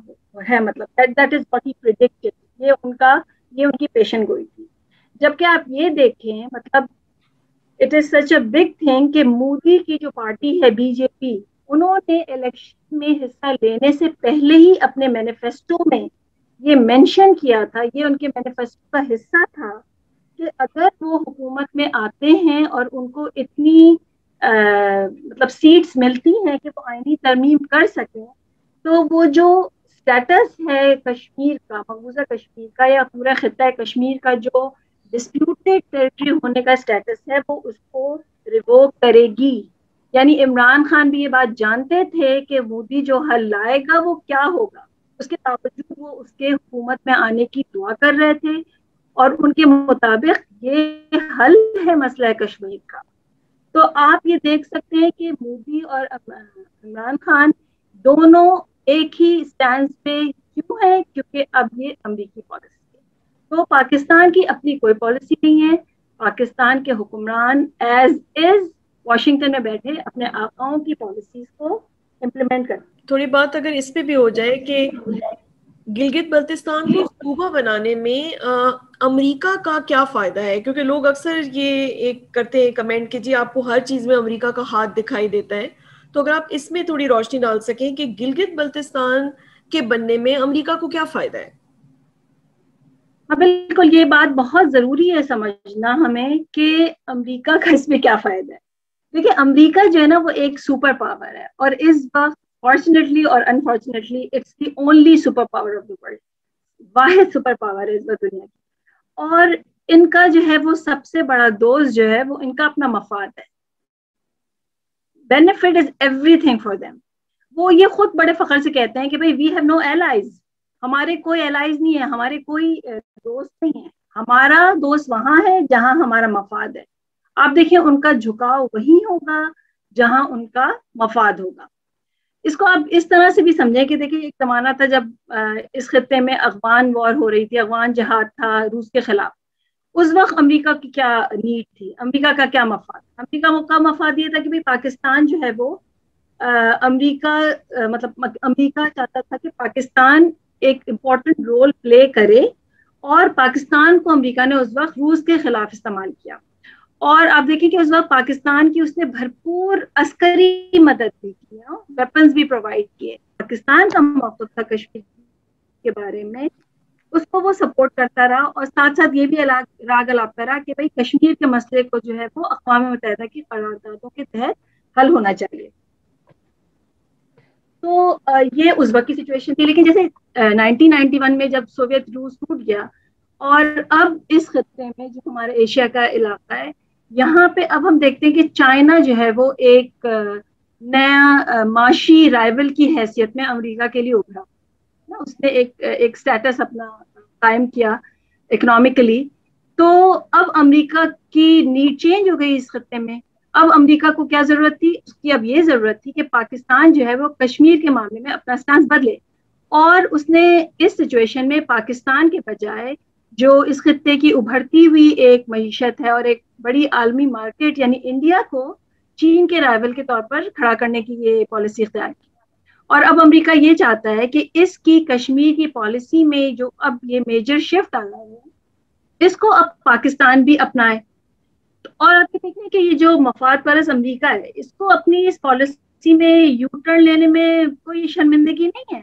ہے. مطلب that is what he predicted. یہ ان کی پیشن گوئی تھی. جبکہ آپ یہ دیکھیں, مطلب it is such a big thing کہ مودی کی جو پارٹی ہے بی جے پی, انہوں نے الیکشن میں حصہ لینے سے پہلے ہی اپنے مینیفیسٹو میں یہ مینشن کیا تھا, یہ ان کے مینیفیسٹو کا حصہ تھا کہ اگر وہ حکومت میں آتے ہیں اور ان کو اتنی مطلب سیٹس ملتی ہیں کہ وہ آئینی ترمیم کر سکیں, تو وہ جو سٹیٹس ہے کشمیر کا, مقبوضہ کشمیر کا یا پورا خطہ کشمیر کا جو ڈسپیوٹیڈ ٹیریٹری ہونے کا سٹیٹس ہے, وہ اس کو ریووک کرے گی. یعنی عمران خان بھی یہ بات جانتے تھے کہ مودی جو حل لائے گا وہ کیا ہوگا, اس کے باوجود وہ اس کے حکومت میں آنے کی دعا کر رہے تھے, اور ان کے مطابق یہ حل ہے مسئلہ کشمیر کا. تو آپ یہ دیکھ سکتے ہیں کہ مودی اور عمران خان دونوں ایک ہی سٹینڈ پہ کیوں ہیں, کیونکہ اب یہ امریکی پالیسی ہے. تو پاکستان کی اپنی کوئی پالیسی نہیں ہے. پاکستان کے حکمران ایز از واشنگٹن میں بیٹھے اپنے آقاؤں کی پالیسیز کو امپلیمنٹ کرتے ہیں. تھوڑی بات اگر اس پہ بھی ہو جائے کہ گلگت بلتستان کو صوبہ بنانے میں امریکہ کا کیا فائدہ ہے, کیونکہ لوگ اکثر یہ ایک کرتے ہیں کمنٹ کہ جی آپ کو ہر چیز میں امریکہ کا ہاتھ دکھائی دیتا ہے. تو اگر آپ اس میں تھوڑی روشنی ڈال سکیں کہ گلگت بلتستان کے بننے میں امریکہ کو کیا فائدہ ہے. ہاں بالکل, یہ بات بہت ضروری ہے سمجھنا ہمیں کہ امریکہ کا اس میں کیا فائدہ ہے. دیکھیے, امریکہ جو ہے نا وہ ایک سپر پاور ہے, اور اس وقت فارچونیٹلی اور unfortunately it's the only super power of the world, واحد سپر پاور ہے اس وقت دنیا کی. اور ان کا جو ہے وہ سب سے بڑا دوست جو ہے وہ ان کا اپنا مفاد ہے. Benefit is every thing for them. وہ یہ خود بڑے فخر سے کہتے ہیں کہ بھائی وی ہیو نو ایلائز, ہمارے کوئی ایلائز نہیں ہے, ہمارے کوئی دوست نہیں ہے, ہمارا دوست وہاں ہے جہاں ہمارا مفاد ہے. آپ دیکھیں ان کا جھکاؤ وہی ہوگا جہاں ان کا مفاد ہوگا. اس کو آپ اس طرح سے بھی سمجھیں کہ دیکھیں ایک زمانہ تھا جب اس خطے میں افغان وار ہو رہی تھی، افغان جہاد تھا روس کے خلاف. اس وقت امریکہ کی کیا نیڈ تھی، امریکہ کا کیا مفاد؟ امریکہ کا مفاد یہ تھا کہ پاکستان جو ہے وہ امریکہ چاہتا تھا کہ پاکستان ایک امپورٹنٹ رول پلے کرے، اور پاکستان کو امریکہ نے اس وقت روس کے خلاف استعمال کیا. اور آپ دیکھیں کہ اس وقت پاکستان کی اس نے بھرپور عسکری مدد بھی کی، ویپنز بھی پرووائڈ کیے. پاکستان کا موقف تھا کشمیر کے بارے میں، اس کو وہ سپورٹ کرتا رہا، اور ساتھ ساتھ یہ بھی راگ الاپتا رہا کہ بھائی کشمیر کے مسئلے کو جو ہے وہ اقوام متحدہ کی قراردادوں کے تحت حل ہونا چاہیے. تو یہ اس وقت کی سچویشن تھی. لیکن جیسے 1991 میں جب سوویت روس ٹوٹ گیا، اور اب اس خطے میں جو ہمارے ایشیا کا علاقہ ہے، یہاں پہ اب ہم دیکھتے ہیں کہ چائنا جو ہے وہ ایک نیا معاشی رائول کی حیثیت میں امریکہ کے لیے ابھرا. اس نے ایک سٹیٹس اپنا قائم کیا اکنامکلی. تو اب امریکہ کی نیڈ چینج ہو گئی اس خطے میں. اب امریکہ کو کیا ضرورت تھی؟ اس کی اب یہ ضرورت تھی کہ پاکستان جو ہے وہ کشمیر کے معاملے میں اپنا سٹانس بدلے. اور اس نے اس سچویشن میں پاکستان کے بجائے جو اس خطے کی ابھرتی ہوئی ایک معیشت ہے اور ایک بڑی عالمی مارکیٹ یعنی انڈیا کو چین کے رائول کے طور پر کھڑا کرنے کی یہ پالیسی اختیار کی. اور اب امریکہ یہ چاہتا ہے کہ اس کی کشمیر کی پالیسی میں جو اب یہ میجر شفٹ آ رہا ہے، اس کو اب پاکستان بھی اپنائے. اور آپ دیکھیں کہ یہ جو مفاد پرست امریکہ ہے، اس کو اپنی اس پالیسی میں یو ٹرن لینے میں کوئی شرمندگی نہیں ہے،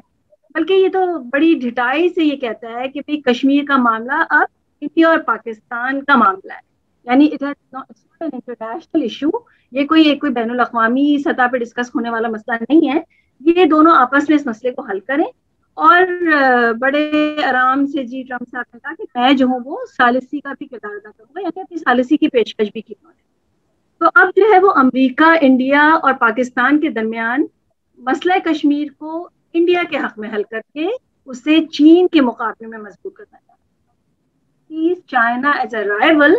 بلکہ یہ تو بڑی ڈھٹائی سے یہ کہتا ہے کہ بھئی کشمیر کا معاملہ اب انڈیا اور پاکستان کا معاملہ ہے. یعنی انٹرنیشنل ایشو، یہ کوئی بین الاقوامی سطح پہ ڈسکس ہونے والا مسئلہ نہیں ہے. یہ دونوں آپس میں اس مسئلے کو حل کریں. اور بڑے آرام سے جی ٹرمپ صاحب نے کہا کہ میں جو ہوں وہ ثالثی کا بھی کردار ادا کروں گا، یعنی اپنی ثالثی کی پیشکش بھی کی انہوں نے. تو اب جو ہے وہ امریکہ، انڈیا اور پاکستان کے درمیان مسئلہ کشمیر کو انڈیا کے حق میں حل کر کے اسے چین کے مقابلے میں مضبوط کرنا چاہتا ہے. China as a rival,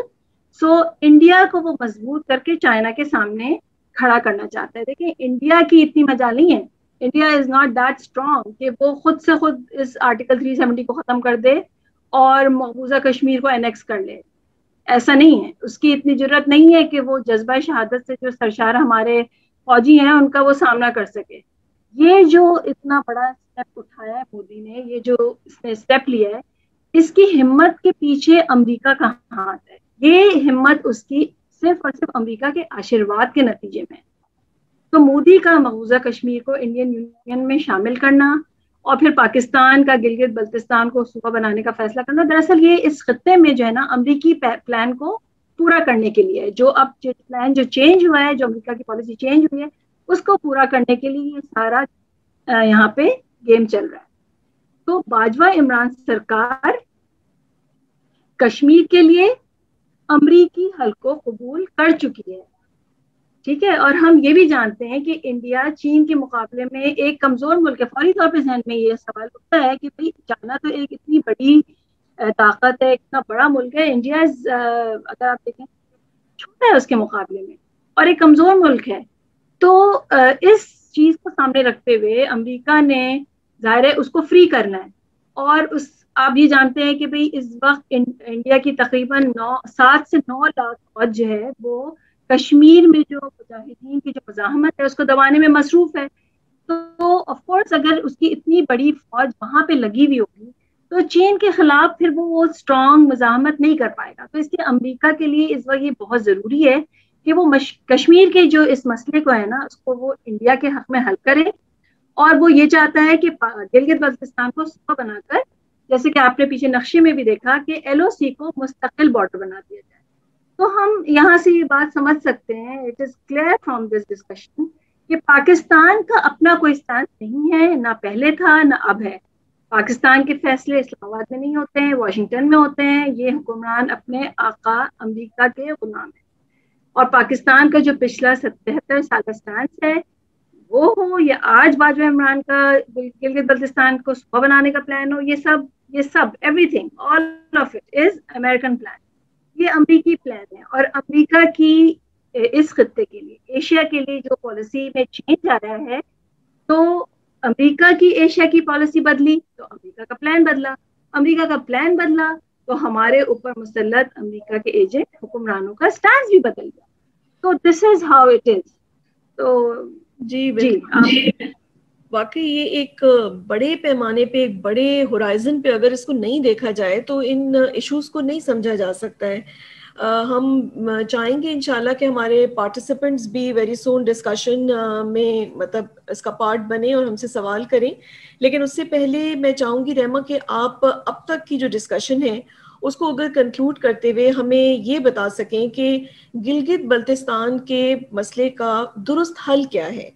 so India کو وہ مضبوط کر کے چائنا کے سامنے کھڑا کرنا چاہتا ہے. دیکھیں انڈیا کی اتنی مجال نہیں ہے، India is not that strong کہ وہ خود سے خود اس آرٹیکل 370 کو ختم کر دے اور مقبوضہ کشمیر کو انیکس کر لے. ایسا نہیں ہے، اس کی اتنی ضرورت نہیں ہے کہ وہ جذبہ شہادت سے جو سرشار ہمارے فوجی ہیں ان کا وہ سامنا کر سکے. یہ جو اتنا بڑا اسٹیپ اٹھایا ہے مودی نے، یہ جو اس نے اسٹیپ لیا ہے، اس کی ہمت کے پیچھے امریکہ کا ہاتھ ہے. یہ ہمت اس کی صرف اور صرف امریکہ کے آشیرواد کے نتیجے میں. تو مودی کا مقبوضہ کشمیر کو انڈین یونین میں شامل کرنا اور پھر پاکستان کا گلگت بلتستان کو صوبہ بنانے کا فیصلہ کرنا، دراصل یہ اس خطے میں جو ہے نا امریکی پلان کو پورا کرنے کے لیے، جو اب پلان جو چینج ہوا ہے، جو امریکہ کی پالیسی چینج ہوئی ہے، اس کو پورا کرنے کے لیے یہ سارا یہاں پہ گیم چل رہا ہے. تو باجوہ عمران سرکار کشمیر کے لیے امریکی حل کو قبول کر چکی ہے، ٹھیک ہے. اور ہم یہ بھی جانتے ہیں کہ انڈیا چین کے مقابلے میں ایک کمزور ملک ہے. فوری طور پہ ذہن میں یہ سوال اٹھتا ہے کہ بھائی چائنا تو ایک اتنی بڑی طاقت ہے، اتنا بڑا ملک ہے، انڈیا اگر آپ دیکھیں چھوٹا ہے اس کے مقابلے میں اور ایک کمزور ملک ہے. تو اس چیز کو سامنے رکھتے ہوئے امریکہ نے ظاہر ہے اس کو فری کرنا ہے. اور آپ یہ جانتے ہیں کہ بھئی اس وقت انڈیا کی تقریباً 7 سے 9 لاکھ فوج جو ہے وہ کشمیر میں جو مجاہدین کی جو مزاحمت ہے اس کو دبانے میں مصروف ہے. تو آف کورس اگر اس کی اتنی بڑی فوج وہاں پہ لگی ہوئی ہوگی تو چین کے خلاف پھر وہ اسٹرانگ مزاحمت نہیں کر پائے گا. تو اس لیے امریکہ کے لیے اس وقت یہ بہت ضروری ہے کہ وہ کشمیر کے جو اس مسئلے کو ہے نا اس کو وہ انڈیا کے حق میں حل کرے. اور وہ یہ چاہتا ہے کہ گلگت بلتستان کو صوبہ بنا کر، جیسے کہ آپ نے پیچھے نقشے میں بھی دیکھا کہ LOC کو مستقل بارڈر بنا دیا جائے. تو ہم یہاں سے یہ بات سمجھ سکتے ہیں، it is clear from this discussion کہ پاکستان کا اپنا کوئی اسٹینڈ نہیں ہے، نہ پہلے تھا نہ اب ہے. پاکستان کے فیصلے اسلام آباد میں نہیں ہوتے ہیں، واشنگٹن میں ہوتے ہیں. یہ حکمران اپنے آقا امریکہ کے غلام ہیں. اور پاکستان کا جو پچھلا 77 سال کا اسٹینڈ ہے، وہ ہو یا آج باجوہ عمران کا گلگت بلتستان کو صوبہ بنانے کا پلان ہو، یہ سب everything all of it is American plan. یہ امریکی پلان ہے. اور امریکہ کی اس خطے کے لیے، ایشیا کے لیے جو پالیسی میں چینج آ رہا ہے، تو امریکہ کی ایشیا کی پالیسی بدلی تو امریکہ کا پلان بدلا, امریکہ کا پلان بدلا تو ہمارے اوپر مسلط امریکہ کے ایجنٹ حکمرانوں کا سٹانس بھی بدل گیا. تو this is how it is. تو جی واقعی یہ ایک بڑے پیمانے پہ, ایک بڑے ہورائزن پہ اگر اس کو نہیں دیکھا جائے تو ان ایشوز کو نہیں سمجھا جا سکتا ہے. ہم چاہیں گے انشاءاللہ کہ ہمارے پارٹیسپینٹس بھی ویری سون ڈسکشن میں مطلب اس کا پارٹ بنے اور ہم سے سوال کریں, لیکن اس سے پہلے میں چاہوں گی رحمہ کہ آپ اب تک کی جو ڈسکشن ہے اس کو اگر کنکلوڈ کرتے ہوئے ہمیں یہ بتا سکیں کہ گلگت بلتستان کے مسئلے کا درست حل کیا ہے.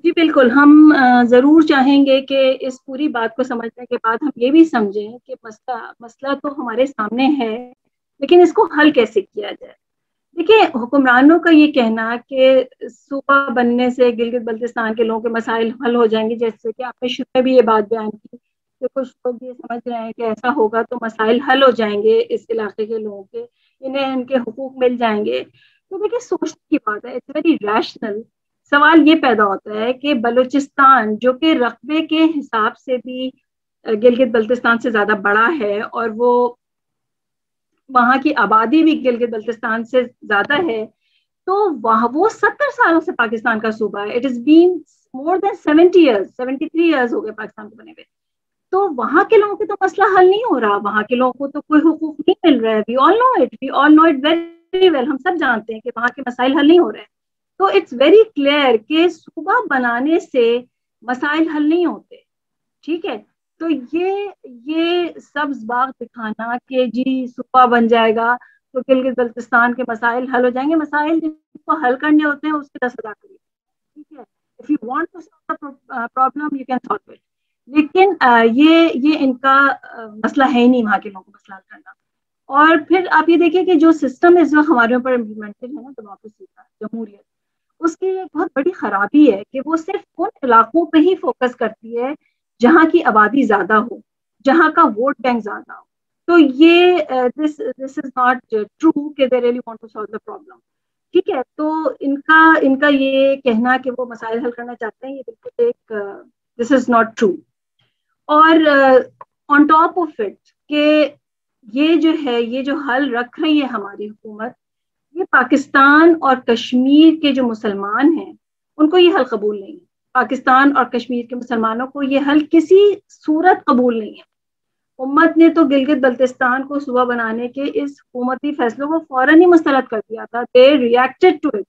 جی بالکل, ہم ضرور چاہیں گے کہ اس پوری بات کو سمجھنے کے بعد ہم یہ بھی سمجھیں کہ مسئلہ تو ہمارے سامنے ہے, لیکن اس کو حل کیسے کیا جائے. دیکھیں, حکمرانوں کا یہ کہنا کہ صوبہ بننے سے گلگت بلتستان کے لوگوں کے مسائل حل ہو جائیں گے, جیسے کہ آپ نے شروع میں بھی یہ بات بیان کی کہ کچھ لوگ یہ سمجھ رہے ہیں کہ ایسا ہوگا تو مسائل حل ہو جائیں گے اس علاقے کے لوگوں کے, انہیں ان کے حقوق مل جائیں گے. تو دیکھیں, سوچنے کی بات ہے, اٹس ویری ریشنل. سوال یہ پیدا ہوتا ہے کہ بلوچستان جو کہ رقبے کے حساب سے بھی گلگت بلتستان سے زیادہ بڑا ہے اور وہ وہاں کی آبادی بھی گلگت بلتستان سے زیادہ ہے, تو وہ 70 سالوں سے پاکستان کا صوبہ ہے. It has been more than 70 years, 73 years ہو گئے پاکستان کو بنے ہوئے. تو وہاں کے لوگوں کو تو مسئلہ حل نہیں ہو رہا, وہاں کے لوگوں کو تو کوئی حقوق نہیں مل رہا ہے. we all know it very well. ہم سب جانتے ہیں کہ وہاں کے مسائل حل نہیں ہو رہے ہیں. تو اٹس ویری کلیئر کہ صوبہ بنانے سے مسائل حل نہیں ہوتے. ٹھیک ہے, تو یہ سبز باغ دکھانا کہ جی صوبہ بن جائے گا تو گلگت بلتستان کے مسائل حل ہو جائیں گے, مسائل جن کو حل کرنے ہوتے ہیں اس کے 10,000 کریے. ٹھیک ہے, if you want to solve the problem you can solve it. لیکن یہ ان کا مسئلہ ہے ہی نہیں وہاں کے لوگوں کو مسئلہ حل کرنا. اور پھر آپ یہ دیکھیں کہ جو سسٹم اس وقت ہمارے اوپر امپلیمنٹڈ ہے نا, ڈیموکریسی کا, جمہوریت, اس کی ایک بہت بڑی خرابی ہے کہ وہ صرف ان علاقوں پہ ہی فوکس کرتی ہے جہاں کی آبادی زیادہ ہو, جہاں کا ووٹ بینک زیادہ ہو. تو یہ دس از ناٹ ٹرو کہ they really want to solve the problem. ٹھیک ہے, تو ان کا یہ کہنا کہ وہ مسائل حل کرنا چاہتے ہیں, یہ بالکل ایک دس از ناٹ ٹرو. اور آن ٹاپ آف اٹ کہ یہ جو حل رکھ رہی ہے ہماری حکومت, یہ پاکستان اور کشمیر کے جو مسلمان ہیں ان کو یہ حل قبول نہیں ہے. پاکستان اور کشمیر کے مسلمانوں کو یہ حل کسی صورت قبول نہیں ہے. امت نے تو گلگت بلتستان کو صوبہ بنانے کے اس حکومتی فیصلوں کو فوراً ہی مسترد کر دیا تھا. they reacted to it.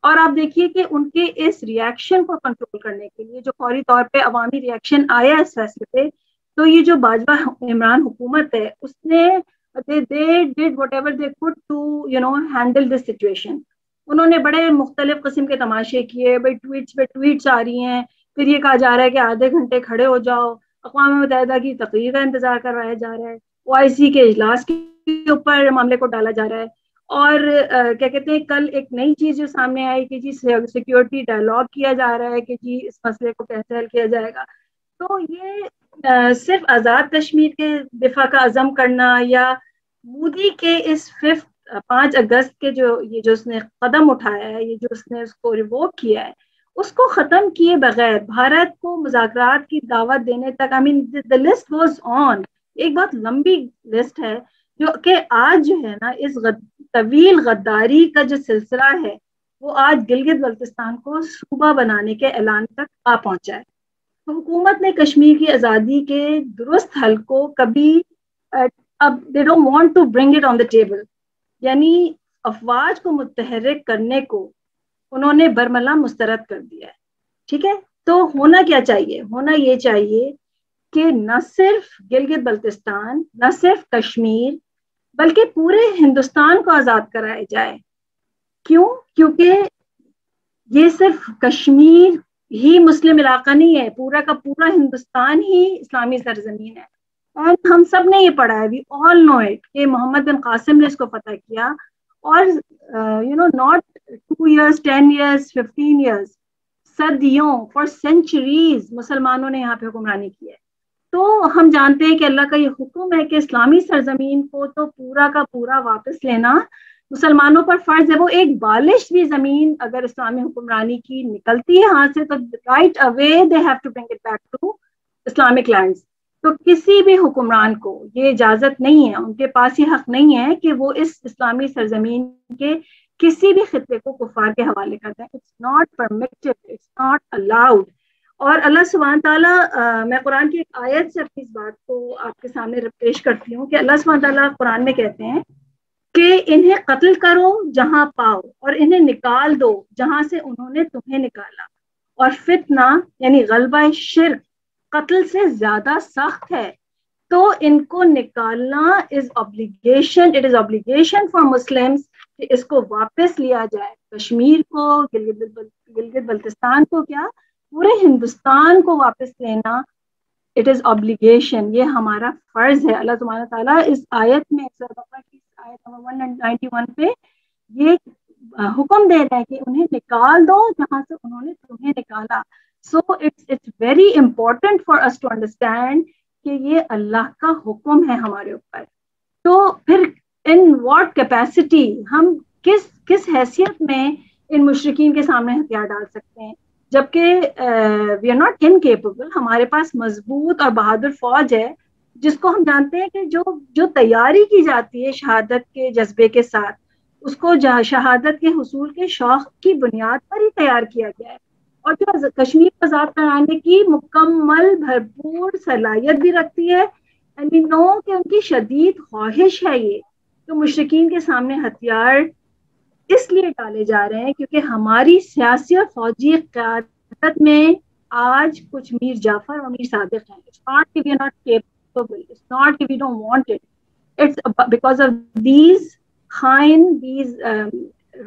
اور آپ دیکھیے کہ ان کے اس ریئیکشن کو کنٹرول کرنے کے لیے جو فوری طور پہ عوامی ریئیکشن آیا اس فیصلے پہ, تو یہ جو باجوہ عمران حکومت ہے اس نے they did whatever they could to handle this situation. انہوں نے بڑے مختلف قسم کے تماشے کیے, بھائی ٹویٹس پہ ٹویٹس آ رہی ہیں, پھر یہ کہا جا رہا ہے کہ آدھے گھنٹے کھڑے ہو جاؤ, اقوام متحدہ کی تقریر کا انتظار کروایا جا رہا ہے, OIC کے اجلاس کے اوپر معاملے کو ڈالا جا رہا ہے. اور کیا کہتے ہیں, کل ایک نئی چیز جو سامنے آئی کہ جی سیکیورٹی ڈائلاگ کیا جا رہا ہے کہ جی اس مسئلے کو کیسے حل کیا جائے گا. تو یہ صرف آزاد کشمیر کے دفاع کا عزم کرنا یا مودی کے اس 5 اگست کے جو اس نے قدم اٹھایا ہے, یہ جو اس نے اس کو ریووک کیا ہے, اس کو ختم کیے بغیر بھارت کو مذاکرات کی دعوت دینے تک, I mean the list goes on. ایک بہت لمبی لسٹ ہے جو کہ آج جو ہے نا اس طویل غداری کا جو سلسلہ ہے وہ آج گلگت بلتستان کو صوبہ بنانے کے اعلان تک آ پہنچا ہے. تو حکومت نے کشمیر کی آزادی کے درست حل کو کبھی اب they don't want to bring it on the table, یعنی افواج کو متحرک کرنے کو انہوں نے برملا مسترد کر دیا ہے. ٹھیک ہے, تو ہونا کیا چاہیے, ہونا یہ چاہیے کہ نہ صرف گلگت بلتستان, نہ صرف کشمیر, بلکہ پورے ہندوستان کو آزاد کرایا جائے. کیوں؟ کیونکہ یہ صرف کشمیر ہی مسلم علاقہ نہیں ہے, پورا کا پورا ہندوستان ہی اسلامی سرزمین ہے. اور ہم سب نے یہ پڑھا ہے, we all know it, کہ محمد بن قاسم نے اس کو فتح کیا, اور not 2 years, 10 years, 15 years, صدیوں, for centuries مسلمانوں نے یہاں پہ حکمرانی کی ہے. تو ہم جانتے ہیں کہ اللہ کا یہ حکم ہے کہ اسلامی سرزمین کو تو پورا کا پورا واپس لینا مسلمانوں پر فرض ہے وہ ایک بالش بھی زمین اگر اسلامی حکمرانی کی نکلتی ہے ہاتھ سے تو right away they have to bring it back to Islamic lands. تو کسی بھی حکمران کو یہ اجازت نہیں ہے, ان کے پاس یہ حق نہیں ہے کہ وہ اس اسلامی سرزمین کے کسی بھی خطے کو کفار کے حوالے کرتے ہیں. It's not permitted, it's not allowed. اور اللہ سبحانہ تعالیٰ, میں قرآن کی ایک آیت سے اپنی اس بات کو آپ کے سامنے پیش کرتی ہوں کہ اللہ سبحانہ تعالیٰ قرآن میں کہتے ہیں کہ انہیں قتل کرو جہاں پاؤ اور انہیں نکال دو جہاں سے انہوں نے تمہیں نکالا, اور فتنہ یعنی غلبہ شرک قتل سے زیادہ سخت ہے, تو ان کو نکالنا از obligation, it is obligation for Muslims کہ اس کو واپس لیا جائے. کشمیر کو, گلگت بلتستان کو, کیا پورے ہندوستان کو واپس لینا اٹ از obligation, یہ ہمارا فرض ہے. اللہ سبحانہ تعالیٰ اس آیت میں آیت نمبر 191 پہ یہ حکم دے رہا ہے کہ انہیں نکال دو جہاں سے انہوں نے تمہیں نکالا. So it's very important for us to understand کہ یہ اللہ کا حکم ہے ہمارے اوپر. تو پھر in what capacity ہم کس حیثیت میں ان مشرکین کے سامنے ہتھیار ڈال سکتے ہیں, جبکہ we are not incapable. ہمارے پاس مضبوط اور بہادر فوج ہے جس کو ہم جانتے ہیں کہ جو تیاری کی جاتی ہے شہادت کے جذبے کے ساتھ, اس کو شہادت کے حصول کے شوق کی بنیاد پر ہی تیار کیا گیا ہے, اور جو کشمیر کو آزاد کرانے کی مکمل بھرپور صلاحیت بھی رکھتی ہے. اینڈ وی نو کہ ان کی شدید خواہش ہے یہ تو مشرکین کے سامنے ہتھیار اس لیے ڈالے جا رہے ہیں کیونکہ ہماری سیاسی اور فوجی قیادت میں آج کچھ میر جعفر اور میر صادق ہیں. It's not that we are not capable, it's not that we don't want it, it's because of these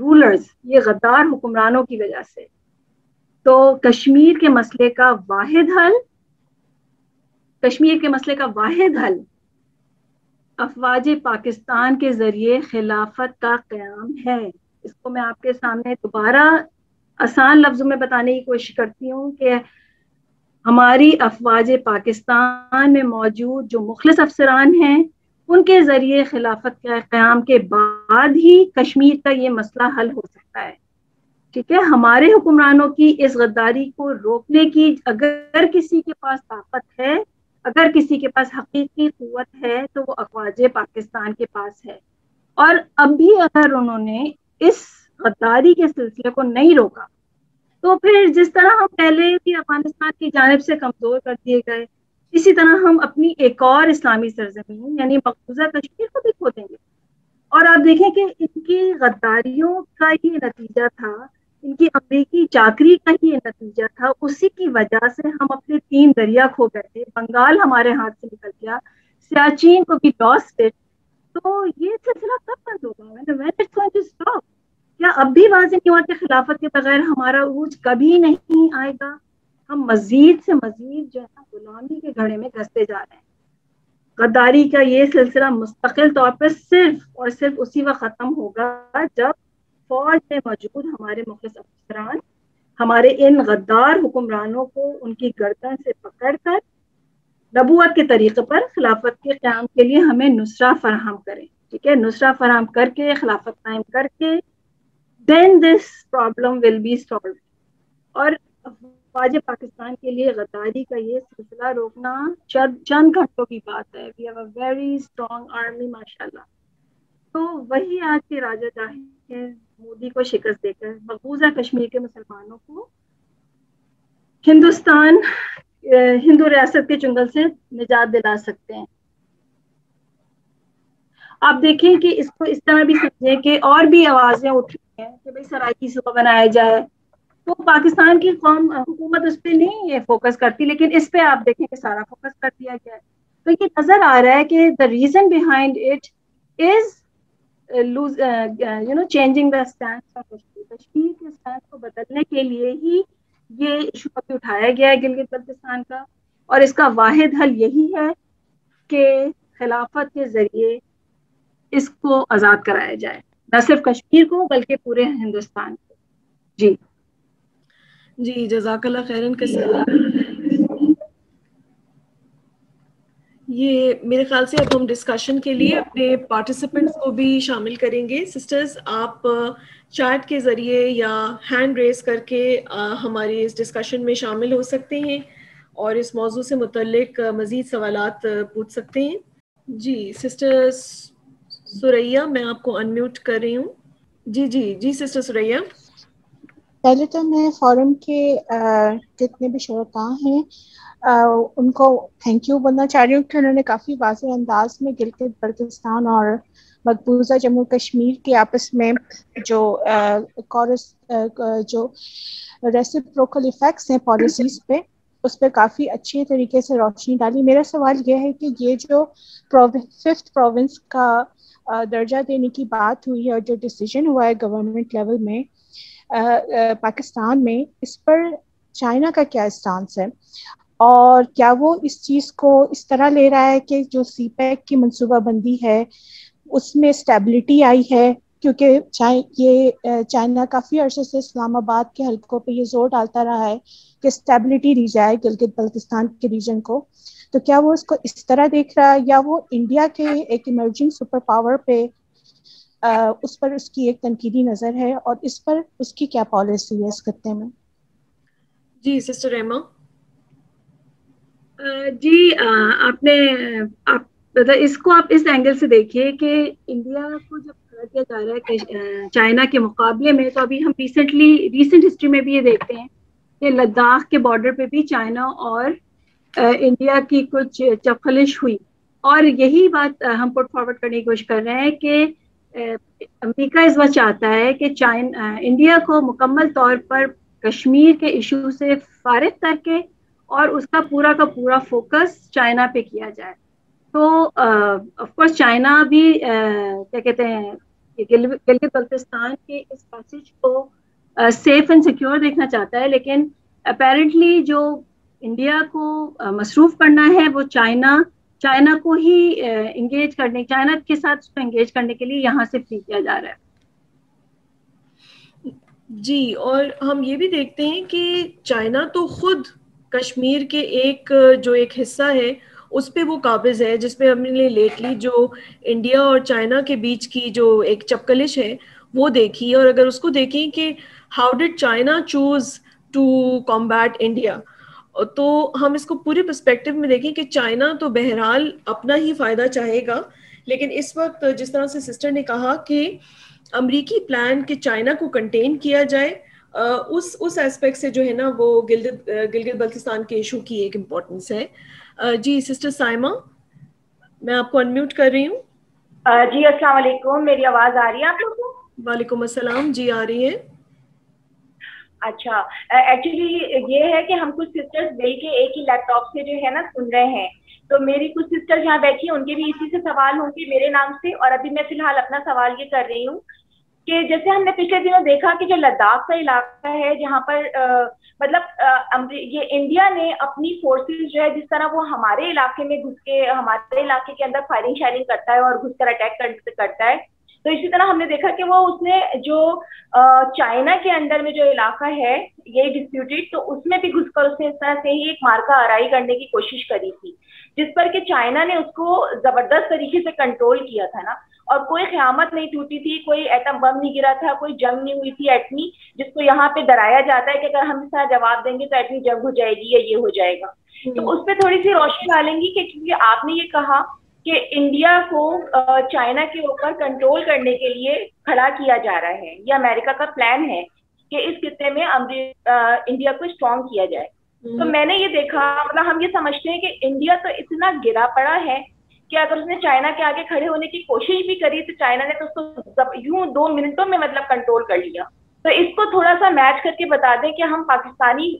rulers, یہ غدار حکمرانوں کی وجہ سے. تو کشمیر کے مسئلے کا واحد حل افواج پاکستان کے ذریعے خلافت کا قیام ہے. اس کو میں آپ کے سامنے دوبارہ آسان لفظوں میں بتانے کی کوشش کرتی ہوں کہ ہماری افواج پاکستان میں موجود جو مخلص افسران ہیں ان کے ذریعے خلافت کے قیام کے بعد ہی کشمیر کا یہ مسئلہ حل ہو سکتا ہے. ٹھیک ہے, ہمارے حکمرانوں کی اس غداری کو روکنے کی اگر کسی کے پاس طاقت ہے, اگر کسی کے پاس حقیقی قوت ہے تو وہ افواج پاکستان کے پاس ہے. اور اب بھی اگر انہوں نے اس غداری کے سلسلے کو نہیں روکا تو پھر جس طرح ہم پہلے بھی افغانستان کی جانب سے کمزور کر دیے گئے, اسی طرح ہم اپنی ایک اور اسلامی سرزمین یعنی مقبوضہ کشمیر کو بھی کھو دیں گے. اور آپ دیکھیں کہ ان کی غداریوں کا یہ نتیجہ تھا, ان کی امریکی چاکری کا ہی نتیجہ تھا, اسی کی وجہ سے ہم اپنے 3 دریا کھو گئے تھے, بنگال ہمارے ہاتھ سے نکل گیا, سیاچین کو بھی لاس اٹ. تو یہ سلسلہ کب بند ہوگا؟ کیا اب بھی واضح نہیں ہوا کہ خلافت کے بغیر ہمارا عروج کبھی نہیں آئے گا؟ ہم مزید سے مزید جو ہے غلامی کے گھڑے میں گھستے جا رہے ہیں. غداری کا یہ سلسلہ مستقل طور پر صرف اور صرف اسی وقت ختم ہوگا جب فوج میں موجود ہمارے مخلص افسران ہمارے ان غدار حکمرانوں کو ان کی گردن سے پکڑ کر نبوت کے طریقے پر خلافت کے قیام کے لیے ہمیں نصرہ فراہم کریں. ٹھیک ہے, نصرہ فراہم کر کے خلافت قائم کر کے then this problem will be solved. اور افواج پاکستان کے لیے غداری کا یہ سلسلہ روکنا چند گھنٹوں کی بات ہے. we have a very strong army ماشاءاللہ. تو وہی آج کے راجہ جاہی مودی کو شکست دے کر مقبوضہ کشمیر کے مسلمانوں کو ہندو ریاست کے چنگل سے نجات دلا سکتے ہیں. آپ دیکھیں کہ اس کو اس طرح بھی سمجھیں کہ اور بھی آوازیں اٹھ رہی ہیں کہ بھئی سرائیکی صوبہ بنایا جائے, تو پاکستان کی قوم حکومت اس پہ نہیں یہ فوکس کرتی, لیکن اس پہ آپ دیکھیں کہ سارا فوکس کر دیا گیا ہے. تو یہ نظر آ رہا ہے کہ the reason behind it is changing the stance of Kashmir کے stance کو بدلنے کے لیے ہی یہ ایشو ابھی اٹھایا گیا ہے گلگت بلتستان کا, اور اس کا واحد حل یہی ہے کہ خلافت کے ذریعے اس کو آزاد کرایا جائے, نہ صرف کشمیر کو بلکہ پورے ہندوستان کو. جی جزاک اللہ خیرن کثیر. یہ میرے خیال سے اب ہم ڈسکشن کے لیے اپنے پارٹیسپینٹس کو بھی شامل کریں گے. سسٹرز آپ چیٹ کے ذریعے یا ہینڈ ریز کر کے ہماری اس ڈسکشن میں شامل ہو سکتے ہیں اور اس موضوع سے متعلق مزید سوالات پوچھ سکتے ہیں. جی سسٹر سریا میں آپ کو انمیوٹ کر رہی ہوں. جی سسٹر سریا. پہلے تو میں فورم کے جتنے بھی شرکاء ہیں ان کو تھینک یو بولنا چاہ رہی ہوں کہ انہوں نے کافی واضح انداز میں گلگت بلتستان اور مقبوضہ جموں کشمیر کے آپس میں جو ریسیپروکل ایفیکٹس ہیں پالیسیز پہ اس پہ کافی اچھے طریقے سے روشنی ڈالی. میرا سوال یہ ہے کہ یہ جو 5th پروونس کا درجہ دینے کی بات ہوئی ہے اور جو ڈیسیجن ہوا ہے گورنمنٹ لیول میں پاکستان میں, اس پر چائنا کا کیا اسٹانس ہے اور کیا وہ اس چیز کو اس طرح لے رہا ہے کہ جو سی پیک کی منصوبہ بندی ہے اس میں اسٹیبلٹی آئی ہے, کیونکہ یہ چائنا کافی عرصے سے اسلام آباد کے حلقوں پہ یہ زور ڈالتا رہا ہے کہ اسٹیبلٹی دی جائے گلگت بلتستان کے ریجن کو, تو کیا وہ اس کو اس طرح دیکھ رہا ہے یا وہ انڈیا کے ایک ایمرجنگ سپر پاور پہ اس پر اس کی ایک تنقیدی نظر ہے اور اس پر اس کی کیا پالیسی ہے اس خطے میں؟ جی سسٹر ریما. جی آپ اس کو آپ اس اینگل سے دیکھیے کہ انڈیا کو جب کھڑا کیا جا رہا ہے کہ چائنا کے مقابلے میں, تو ابھی ہم ریسنٹ ہسٹری میں بھی یہ دیکھتے ہیں کہ لداخ کے بارڈر پہ بھی چائنا اور انڈیا کی کچھ چپخلش ہوئی, اور یہی بات ہم پٹ فارورڈ کرنے کی کوشش کر رہے ہیں کہ امریکہ اس وقت چاہتا ہے کہ انڈیا کو مکمل طور پر کشمیر کے ایشو سے فارغ کر کے اور اس کا پورا فوکس چائنا پہ کیا جائے. تو آف کورس چائنا بھی کیا کہتے ہیں گلگت بلتستان کے اس پیسج کو سیف اینڈ سیکیور دیکھنا چاہتا ہے, لیکن اپیرنٹلی جو انڈیا کو مصروف کرنا ہے وہ چائنا کو ہی چائنا کے ساتھ اس کو انگیج کرنے کے لیے یہاں سے فری کیا جا رہا ہے. جی, اور ہم یہ بھی دیکھتے ہیں کہ چائنا تو خود کشمیر کے ایک حصہ ہے اس پہ وہ قابض ہے, جس پہ ہم نے لیٹلی جو انڈیا اور چائنا کے بیچ کی جو ایک چپکلش ہے وہ دیکھی, اور اگر اس کو دیکھیں کہ how did China choose to combat India, تو ہم اس کو پورے پرسپیکٹو میں دیکھیں کہ چائنا تو بہرحال اپنا ہی فائدہ چاہے گا, لیکن اس وقت جس طرح سے سسٹر نے کہا کہ امریکی پلان کہ چائنا کو کنٹین کیا جائے, اس ایسپیکٹ سے جو ہے نا وہ گلگت بلتستان کے ایشو کی ایک امپورٹنس ہے. جی سسٹر سائمہ میں آپ کو انمیوٹ کر رہی ہوں. جی السلام علیکم, میری آواز آ رہی ہے آپ لوگوں کو؟ وعلیکم السلام, جی آ رہی ہے. اچھا, ایکچولی یہ ہے کہ ہم کچھ سسٹرز مل کے ایک ہی لیپ ٹاپ سے جو ہے نا سن رہے ہیں, تو میری کچھ سسٹر یہاں بیٹھی ہیں ان کے بھی اسی سے سوال ہوں گے میرے نام سے, اور ابھی میں فی الحال اپنا سوال یہ کر رہی ہوں کہ جیسے ہم نے پچھلے دنوں دیکھا کہ جو لداخ کا علاقہ ہے جہاں پر مطلب یہ انڈیا نے اپنی فورسز جو ہے جس طرح وہ ہمارے علاقے میں گھس کے ہمارے علاقے کے اندر فائرنگ شائرنگ کرتا ہے اور گھس کر اٹیک کرتا ہے, تو اسی طرح ہم نے دیکھا کہ وہ اس نے جو چائنا کے اندر میں جو علاقہ ہے یہ ڈسپیوٹیڈ, تو اس میں بھی گھس کر اس نے اس طرح سے ہی ایک مارکا آرائی کرنے کی کوشش کری تھی, جس پر کہ چائنا نے اس کو زبردست طریقے سے کنٹرول کیا تھا نا, اور کوئی قیامت نہیں ٹوٹی تھی, کوئی ایٹم بم نہیں گرا تھا, کوئی جنگ نہیں ہوئی تھی ایٹمی, جس کو یہاں پہ ڈرایا جاتا ہے کہ اگر ہم اس طرح جواب دیں گے تو ایٹمی جنگ ہو جائے گی یا یہ ہو جائے گا. تو اس پہ تھوڑی سی روشنی ڈالیں گی کہ کیونکہ آپ نے یہ کہا کہ انڈیا کو چائنا کے اوپر کنٹرول کرنے کے لیے کھڑا کیا جا رہا ہے, یہ امریکہ کا پلان ہے کہ اس خطے میں انڈیا کو اسٹرانگ کیا جائے. تو میں نے یہ دیکھا, مطلب ہم یہ سمجھتے ہیں کہ انڈیا تو اتنا گرا پڑا ہے کہ اگر اس نے چائنا کے آگے کھڑے ہونے کی کوشش بھی کری تو چائنا نے تو اس کو یوں 2 منٹوں میں مطلب کنٹرول کر لیا. تو اس کو تھوڑا سا میچ کر کے بتا دیں کہ ہم پاکستانی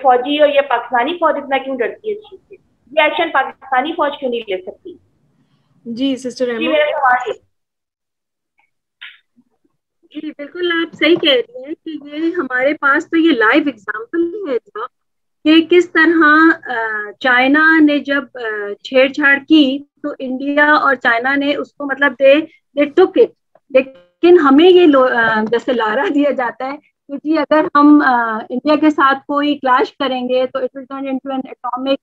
فوجی اور یہ پاکستانی فوج اتنا کیوں ڈرتی ہے اس چیز سے, یہ ایکشن پاکستانی فوج کیوں نہیں لے سکتی. جی سسٹر جی میرا سوال ہے. جی بالکل آپ صحیح کہہ رہی ہیں کہ یہ ہمارے پاس تو یہ لائیو ایگزامپل ہے کہ کس طرح چائنا نے جب چھیڑ چھاڑ کی تو انڈیا اور چائنا نے اس کو مطلب دے ٹک اٹ, لیکن ہمیں یہ جیسے لارا دیا جاتا ہے کہ جی اگر ہم انڈیا کے ساتھ کوئی کلاش کریں گے تو it will turn into an atomic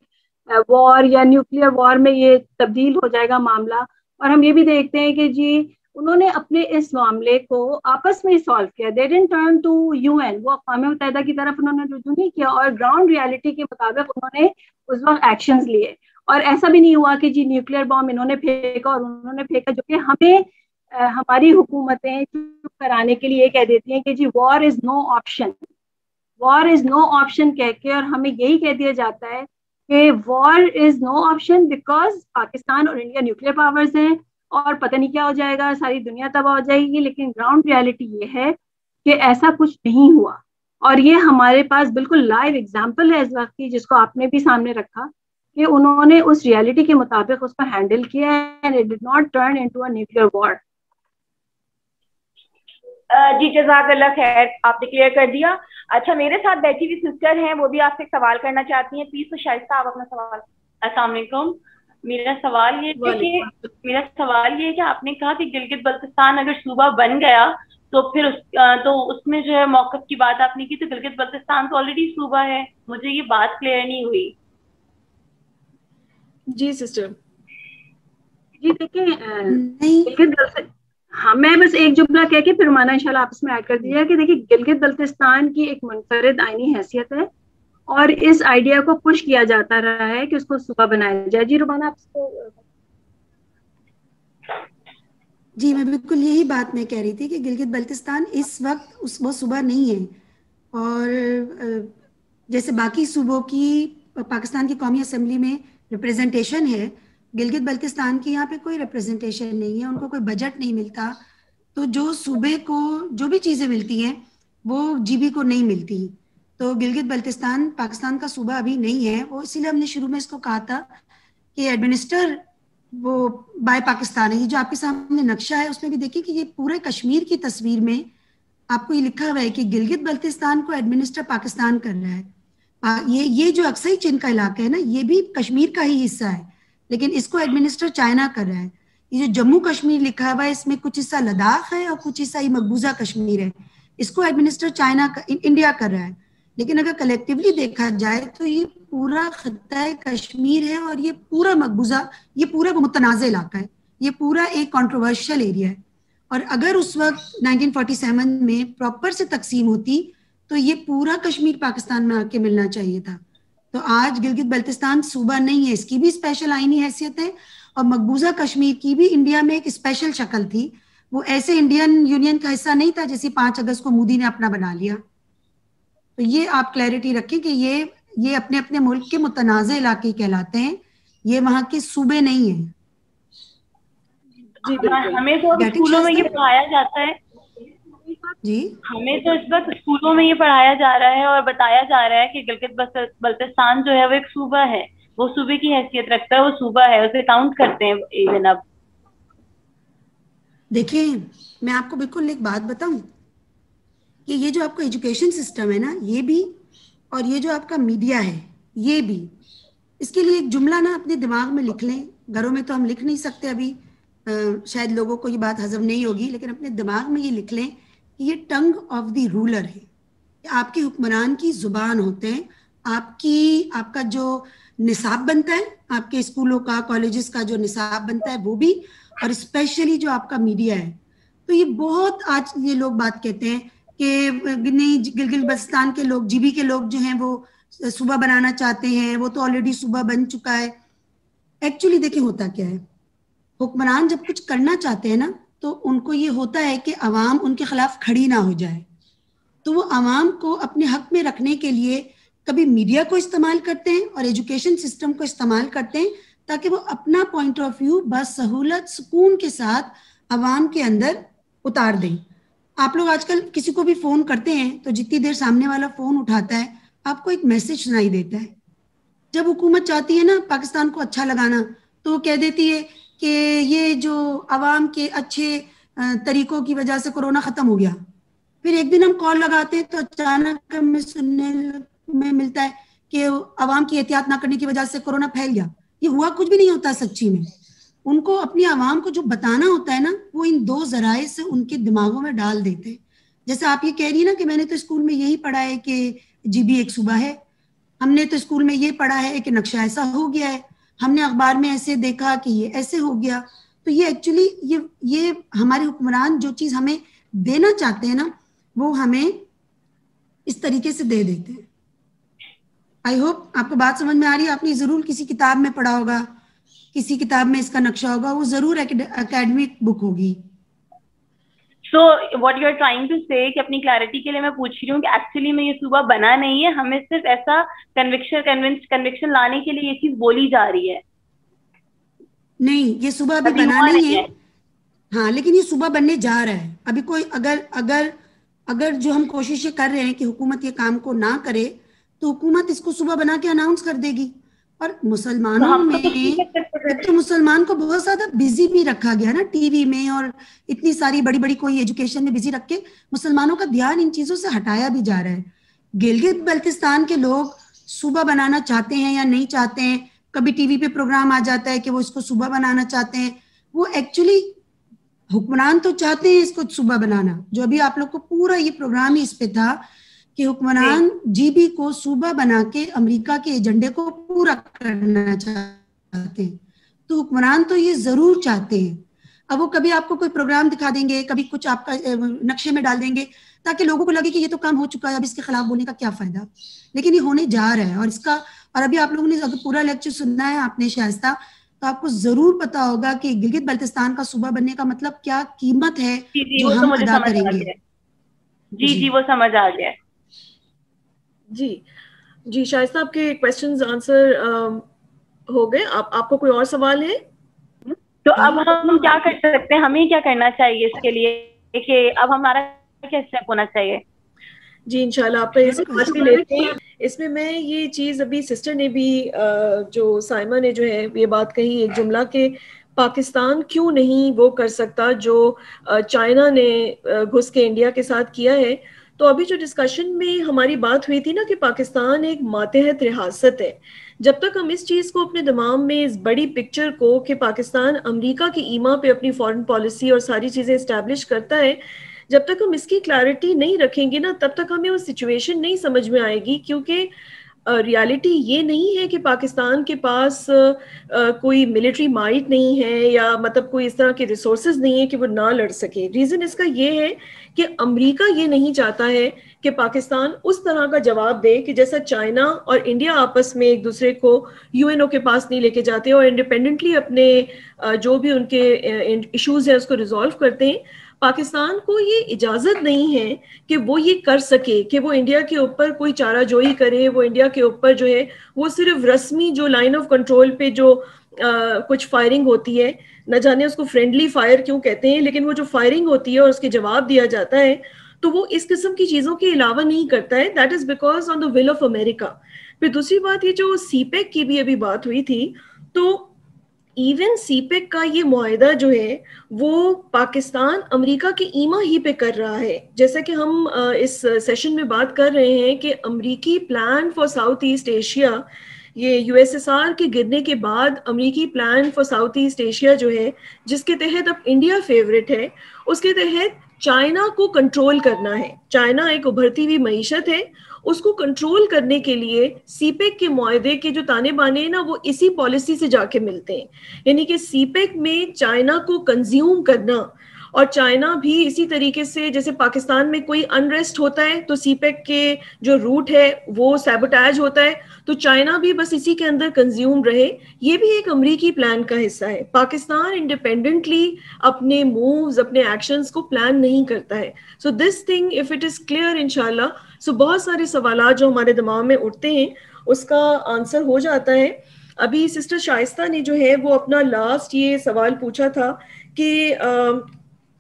war یا نیوکلیئر وار میں یہ تبدیل ہو جائے گا معاملہ. اور ہم یہ بھی دیکھتے ہیں کہ جی انہوں نے اپنے اس معاملے کو آپس میں ہی سالو کیا. They didn't turn to UN, وہ اقوام متحدہ کی طرف انہوں نے رجوع نہیں کیا, اور گراؤنڈ ریالٹی کے مطابق انہوں نے اس وقت ایکشنز لیے. اور ایسا بھی نہیں ہوا کہ جی نیوکلیئر بام انہوں نے پھینکا اور انہوں نے پھینکا, جو کہ ہمیں ہماری حکومتیں چپ کرانے کے لیے یہ کہہ دیتی ہیں کہ جی وار از نو آپشن, وار از نو آپشن کہہ کے, اور ہمیں یہی کہہ دیا جاتا ہے کہ وار از نو آپشن بیکاز پاکستان اور انڈیا نیوکلیئر پاورز ہیں اور پتہ نہیں کیا ہو جائے گا, ساری دنیا تباہ ہو جائے گی. لیکن گراؤنڈ ریالٹی یہ ہے کہ ایسا کچھ نہیں ہوا, اور یہ ہمارے پاس بالکل لائیو ایگزامپل ہے اس وقت کی, جس کو آپ نے بھی سامنے رکھا کہ انہوں نے اس ریالٹی کے مطابق اس کو ہینڈل کیا and it did not turn into a nuclear war. جی جزاک اللہ خیر, آپ نے کلیئر کر دیا. اچھا, میرے ساتھ بیٹھی ہوئی سسٹر ہیں, وہ بھی آپ سے سوال کرنا چاہتی ہیں. پلیز تو شائستہ آپ اپنا سوال. السلام علیکم. میرا سوال یہ ہے کہ آپ نے کہا کہ گلگت بلتستان اگر صوبہ بن گیا تو پھر اس میں جو ہے موقف کی بات آپ نے کی, تو گلگت بلتستان تو آلریڈی صوبہ ہے. مجھے یہ بات کلیئر نہیں ہوئی. جی سسٹر. جی دیکھیں, ہاں میں بس ایک جملہ کہہ کے پھر مانا انشاءاللہ آپ اس میں ایڈ کر دیجیے کہ دیکھیے گلگت بلتستان کی ایک منفرد آئینی حیثیت ہے, اور اس آئیڈیا کو پش کیا جاتا رہا ہے کہ اس کو صوبہ بنایا جائے. جی رومانہ آپ کو. جی میں بالکل یہی بات میں کہہ رہی تھی کہ گلگت بلتستان اس وقت وہ صوبہ نہیں ہے, اور جیسے باقی صوبوں کی پاکستان کی قومی اسمبلی میں ریپریزنٹیشن ہے, گلگت بلتستان کی یہاں پہ کوئی ریپریزنٹیشن نہیں ہے. ان کو کوئی بجٹ نہیں ملتا, تو جو صوبے کو جو بھی چیزیں ملتی ہیں وہ GB کو نہیں ملتی. تو گلگت بلتستان پاکستان کا صوبہ ابھی نہیں ہے, وہ اسی لیے ہم نے شروع میں اس کو کہا تھا کہ ایڈمنسٹر وہ بائے پاکستان ہے. یہ جو آپ کے سامنے نقشہ ہے اس میں بھی دیکھیں کہ یہ پورے کشمیر کی تصویر میں آپ کو یہ لکھا ہوا ہے کہ گلگت بلتستان کو ایڈمنسٹر پاکستان کر رہا ہے. یہ جو اکثر چین کا علاقہ ہے نا, یہ بھی کشمیر کا ہی حصہ ہے, لیکن اس کو ایڈمنسٹر چائنا کر رہا ہے. یہ جو جموں کشمیر لکھا ہوا ہے اس میں کچھ حصہ لداخ ہے اور کچھ حصہ یہ مقبوضہ کشمیر ہے, اس کو ایڈمنسٹر چائنا انڈیا کر رہا ہے. لیکن اگر کلیکٹیولی دیکھا جائے تو یہ پورا خطہ کشمیر ہے, اور یہ پورا مقبوضہ, یہ پورا متنازع علاقہ ہے, یہ پورا ایک کنٹروورشل ایریا ہے. اور اگر اس وقت 1947 میں پراپر سے تقسیم ہوتی تو یہ پورا کشمیر پاکستان میں آ کے ملنا چاہیے تھا. تو آج گلگت بلتستان صوبہ نہیں ہے, اس کی بھی اسپیشل آئینی حیثیت ہے, اور مقبوضہ کشمیر کی بھی انڈیا میں ایک اسپیشل شکل تھی. وہ ایسے انڈین یونین کا حصہ نہیں تھا جیسے 5 اگست کو مودی نے اپنا بنا لیا. تو یہ آپ کلیئرٹی رکھیں کہ یہ اپنے اپنے ملک کے متنازع علاقے کہلاتے ہیں, یہ وہاں کے صوبے نہیں ہیں. ہمیں تو اسکولوں میں یہ پڑھایا جاتا ہے, جی ہمیں تو اس وقت اسکولوں میں یہ پڑھایا جا رہا ہے اور بتایا جا رہا ہے کہ گلگت بلتستان جو ہے وہ ایک صوبہ ہے, وہ صوبے کی حیثیت رکھتا ہے, وہ صوبہ ہے, اسے کاؤنٹ کرتے ہیں ایون. اب دیکھیں میں آپ کو بالکل ایک بات بتاؤں کہ یہ جو آپ کا ایجوکیشن سسٹم ہے نا, یہ بھی, اور یہ جو آپ کا میڈیا ہے یہ بھی, اس کے لیے ایک جملہ نا اپنے دماغ میں لکھ لیں. گھروں میں تو ہم لکھ نہیں سکتے ابھی, شاید لوگوں کو یہ بات ہضم نہیں ہوگی, لیکن اپنے دماغ میں یہ لکھ لیں کہ یہ ٹنگ آف دی رولر ہے. آپ کے حکمران کی زبان ہوتے ہیں. آپ کا جو نصاب بنتا ہے, آپ کے اسکولوں کا کالجز کا جو نصاب بنتا ہے وہ بھی, اور اسپیشلی جو آپ کا میڈیا ہے. تو یہ بہت آج یہ لوگ بات کہتے ہیں کہ نہیں گلگت بلتستان کے لوگ, GB کے لوگ جو ہیں وہ صوبہ بنانا چاہتے ہیں, وہ تو آلریڈی صوبہ بن چکا ہے. ایکچولی دیکھیں ہوتا کیا ہے, حکمران جب کچھ کرنا چاہتے ہیں نا تو ان کو یہ ہوتا ہے کہ عوام ان کے خلاف کھڑی نہ ہو جائے, تو وہ عوام کو اپنے حق میں رکھنے کے لیے کبھی میڈیا کو استعمال کرتے ہیں اور ایجوکیشن سسٹم کو استعمال کرتے ہیں تاکہ وہ اپنا پوائنٹ آف ویو بسہولت سکون کے ساتھ عوام کے اندر اتار دیں. آپ لوگ آج کل کسی کو بھی فون کرتے ہیں تو جتنی دیر سامنے والا فون اٹھاتا ہے آپ کو ایک میسج سنائی دیتا ہے. جب حکومت چاہتی ہے نا پاکستان کو اچھا لگانا تو وہ کہہ دیتی ہے کہ یہ جو عوام کے اچھے طریقوں کی وجہ سے کورونا ختم ہو گیا. پھر ایک دن ہم کال لگاتے ہیں تو اچانک ہمیں سننے میں ملتا ہے کہ عوام کی احتیاط نہ کرنے کی وجہ سے کورونا پھیل گیا. یہ ہوا کچھ بھی نہیں ہوتا سچی میں. ان کو اپنی عوام کو جو بتانا ہوتا ہے نا وہ ان 2 ذرائع سے ان کے دماغوں میں ڈال دیتے ہیں. جیسے آپ یہ کہہ رہی ہیں نا کہ میں نے تو اسکول میں یہی پڑھا ہے کہ GB ایک صوبہ ہے. ہم نے تو اسکول میں یہ پڑھا ہے کہ نقشہ ایسا ہو گیا ہے, ہم نے اخبار میں ایسے دیکھا کہ یہ ایسے ہو گیا. تو یہ ایکچولی یہ ہمارے حکمران جو چیز ہمیں دینا چاہتے ہیں نا وہ ہمیں اس طریقے سے دے دیتے ہیں. آئی ہوپ آپ کو بات سمجھ میں آ رہی ہے. آپ نے ضرور کسی کتاب میں پڑھا ہوگا, کسی کتاب میں اس کا نقشہ ہوگا, وہ ضرور اکیڈمک بک ہوگی. So what you are trying to say کہ اپنی کلیئرٹی کے لیے میں پوچھ رہی ہوں کہ ایکچولی میں یہ صوبہ بنا نہیں ہے, ہمیں صرف ایسا کنوکشن لانے کے لیے یہ چیز بولی جا رہی ہے. نہیں, یہ صوبہ ابھی بنا نہیں ہے. ہاں, لیکن یہ صوبہ بننے جا رہا ہے. ابھی کوئی اگر جو ہم کوششیں کر رہے ہیں کہ حکومت یہ کام کو نہ کرے تو حکومت اس کو صوبہ بنا کے اناؤنس کر دے گی. اور مسلمانوں میں ایک تو مسلمان کو بہت زیادہ بزی بھی رکھا گیا نا ٹی وی میں, اور اتنی ساری بڑی بڑی کوئی ایجوکیشن میں بزی رکھ کے مسلمانوں کا دھیان ان چیزوں سے ہٹایا بھی جا رہا ہے. گلگت بلتستان کے لوگ صوبہ بنانا چاہتے ہیں یا نہیں چاہتے ہیں, کبھی ٹی وی پہ پروگرام آ جاتا ہے کہ وہ اس کو صوبہ بنانا چاہتے ہیں. وہ ایکچولی حکمران تو چاہتے ہیں اس کو صوبہ بنانا. جو ابھی آپ لوگ کو پورا یہ پروگرام ہی اس پہ تھا کہ حکمران جی بی کو صوبہ بنا کے امریکہ کے ایجنڈے کو پورا کرنا چاہتے ہیں. تو حکمران تو یہ ضرور چاہتے ہیں. اب وہ کبھی آپ کو کوئی پروگرام دکھا دیں گے, کبھی کچھ آپ کا نقشے میں ڈال دیں گے تاکہ لوگوں کو لگے کہ یہ تو کام ہو چکا ہے, اب اس کے خلاف بولنے کا کیا فائدہ. لیکن یہ ہونے جا رہا ہے. اور ابھی آپ لوگوں نے اگر پورا لیکچر سننا ہے آپ نے شائستہ, تو آپ کو ضرور پتا ہوگا کہ گلگت بلتستان کا صوبہ بننے کا مطلب کیا قیمت ہے جو ہم ادا کریں گے. جی وہ سمجھ آ گیا. جی شائستہ, آپ کے کویسچنز آنسر ہو گئے. آپ کو کوئی اور سوال ہے؟ تو اب ہم کیا کر سکتے ہیں, ہمیں کیا کرنا چاہیے اس کے لیے کہ اب ہمارا کیا اسٹیپ ہونا چاہیے؟ جی انشاءاللہ آپ کا یہ سوال بھی لیتے ہیں. اس میں یہ چیز ابھی سسٹر نے بھی جو سائمہ نے جو ہے یہ بات کہی ایک جملہ کہ پاکستان کیوں نہیں وہ کر سکتا جو چائنا نے گھس کے انڈیا کے ساتھ کیا ہے. تو ابھی جو ڈسکشن میں ہماری بات ہوئی تھی نا کہ پاکستان ایک ماتحت ریاست ہے, جب تک ہم اس چیز کو اپنے دماغ میں اس بڑی پکچر کو کہ پاکستان امریکہ کی ایما پہ اپنی فارن پالیسی اور ساری چیزیں اسٹیبلش کرتا ہے, جب تک ہم اس کی کلیئرٹی نہیں رکھیں گے نا تب تک ہمیں وہ سچویشن نہیں سمجھ میں آئے گی. کیونکہ ریالٹی یہ نہیں ہے کہ پاکستان کے پاس کوئی ملٹری مائٹ نہیں ہے یا مطلب کوئی اس طرح کے ریسورسز نہیں ہے کہ وہ نہ لڑ سکے. ریزن اس کا یہ ہے کہ امریکہ یہ نہیں چاہتا ہے کہ پاکستان اس طرح کا جواب دے کہ جیسا چائنا اور انڈیا آپس میں ایک دوسرے کو یو این او کے پاس نہیں لے کے جاتے اور انڈیپینڈنٹلی اپنے جو بھی ان کے ایشوز ہیں اس کو ریزالو کرتے ہیں. پاکستان کو یہ اجازت نہیں ہے کہ وہ یہ کر سکے کہ وہ انڈیا کے اوپر کوئی چارہ جوئی کرے, وہ انڈیا کے اوپر جو ہے وہ صرف رسمی جو لائن آف کنٹرول پہ جو کچھ فائرنگ ہوتی ہے, نہ جانے اس کو فرینڈلی فائر کیوں کہتے ہیں, لیکن وہ جو فائرنگ ہوتی ہے اور اس کے جواب دیا جاتا ہے تو وہ اس قسم کی چیزوں کے علاوہ نہیں کرتا ہے. That is because on the will of America. پھر دوسری بات یہ جو سی پیک کی بھی ابھی بات ہوئی تھی, تو ایون سی پیک کا یہ معاہدہ جو ہے وہ پاکستان امریکہ کی ایما ہی پہ کر رہا ہے. جیسا کہ ہم اس سیشن میں بات کر رہے ہیں کہ امریکی plan for South East Asia, یہ یو ایس ایس آر کے گرنے کے بعد امریکی plan for South East Asia جو ہے جس کے تحت اب انڈیا فیوریٹ ہے, اس کے تحت چائنا کو کنٹرول کرنا ہے. چائنا ایک ابھرتی ہوئی معیشت ہے, اس کو کنٹرول کرنے کے لیے سی پیک کے معاہدے کے جو تانے بانے ہیں نا وہ اسی پالیسی سے جا کے ملتے ہیں. یعنی کہ سی پیک میں چائنا کو کنزیوم کرنا, اور چائنا بھی اسی طریقے سے جیسے پاکستان میں کوئی انریسٹ ہوتا ہے تو سی پیک کے جو روٹ ہے وہ سیبوٹیج ہوتا ہے, تو چائنا بھی بس اسی کے اندر کنزیوم رہے. یہ بھی ایک امریکی پلان کا حصہ ہے. پاکستان انڈیپینڈنٹلی اپنے مووز اپنے ایکشنز کو پلان نہیں کرتا ہے. So this thing of it is clear انشاءاللہ, سو بہت سارے سوالات جو ہمارے دماغ میں اٹھتے ہیں اس کا آنسر ہو جاتا ہے. ابھی سسٹر شائستہ نے جو ہے وہ اپنا لاسٹ یہ سوال پوچھا تھا کہ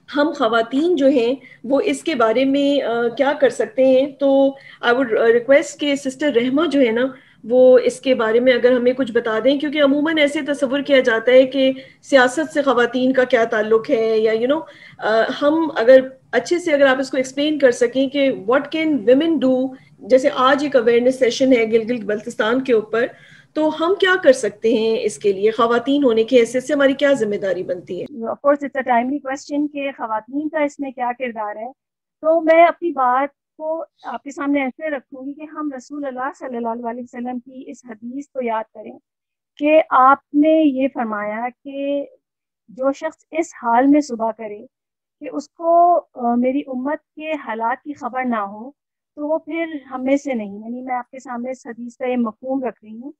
ہم خواتین جو ہیں وہ اس کے بارے میں کیا کر سکتے ہیں. تو آئی وڈ ریکویسٹ کہ سسٹر رحمہ جو ہے نا وہ اس کے بارے میں اگر ہمیں کچھ بتا دیں, کیونکہ عموماً ایسے تصور کیا جاتا ہے کہ سیاست سے خواتین کا کیا تعلق ہے, یا ہم اگر اچھے سے اگر آپ اس کو ایکسپلین کر سکیں کہ واٹ کین ویمن ڈو, جیسے آج ایک اویئرنیس سیشن ہے گلگت بلتستان کے اوپر, تو ہم کیا کر سکتے ہیں اس کے لیے خواتین ہونے کی حیثیت سے ہماری کیا ذمہ داری بنتی ہے؟ Of course it's a timely question کہ خواتین کا اس میں کیا کردار ہے. تو میں اپنی بات کو آپ کے سامنے ایسے رکھوں گی کہ ہم رسول اللہ صلی اللہ علیہ وسلم کی اس حدیث کو یاد کریں کہ آپ نے یہ فرمایا کہ جو شخص اس حال میں صبح کرے کہ اس کو میری امت کے حالات کی خبر نہ ہو تو وہ پھر ہم میں سے نہیں. یعنی میں آپ کے سامنے اس حدیث کا یہ مفہوم رکھ رہی ہوں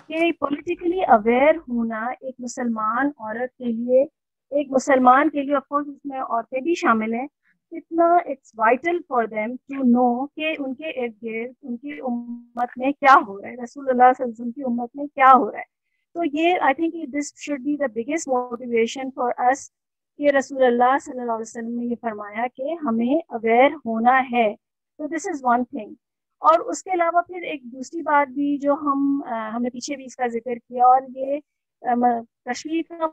کہ پولیٹیکلی اویئر ہونا ایک مسلمان عورت کے لیے, ایک مسلمان کے لیے, آف کورس اس میں عورتیں بھی شامل ہیں, اتنا it's vital for them to know کہ ان کے ارد گرد ان کی امت میں کیا ہو رہا ہے, رسول اللہ صلی اللہ علیہ وسلم کی امت میں کیا ہو رہا ہے. تو یہ I think this should be the biggest motivation for us کہ رسول اللہ صلی اللہ علیہ وسلم نے یہ فرمایا کہ ہمیں اویئر ہونا ہے. تو دس از ون تھنگ. اور اس کے علاوہ پھر ایک دوسری بات بھی جو ہم نے پیچھے بھی اس کا ذکر کیا, اور یہ کشمیر کا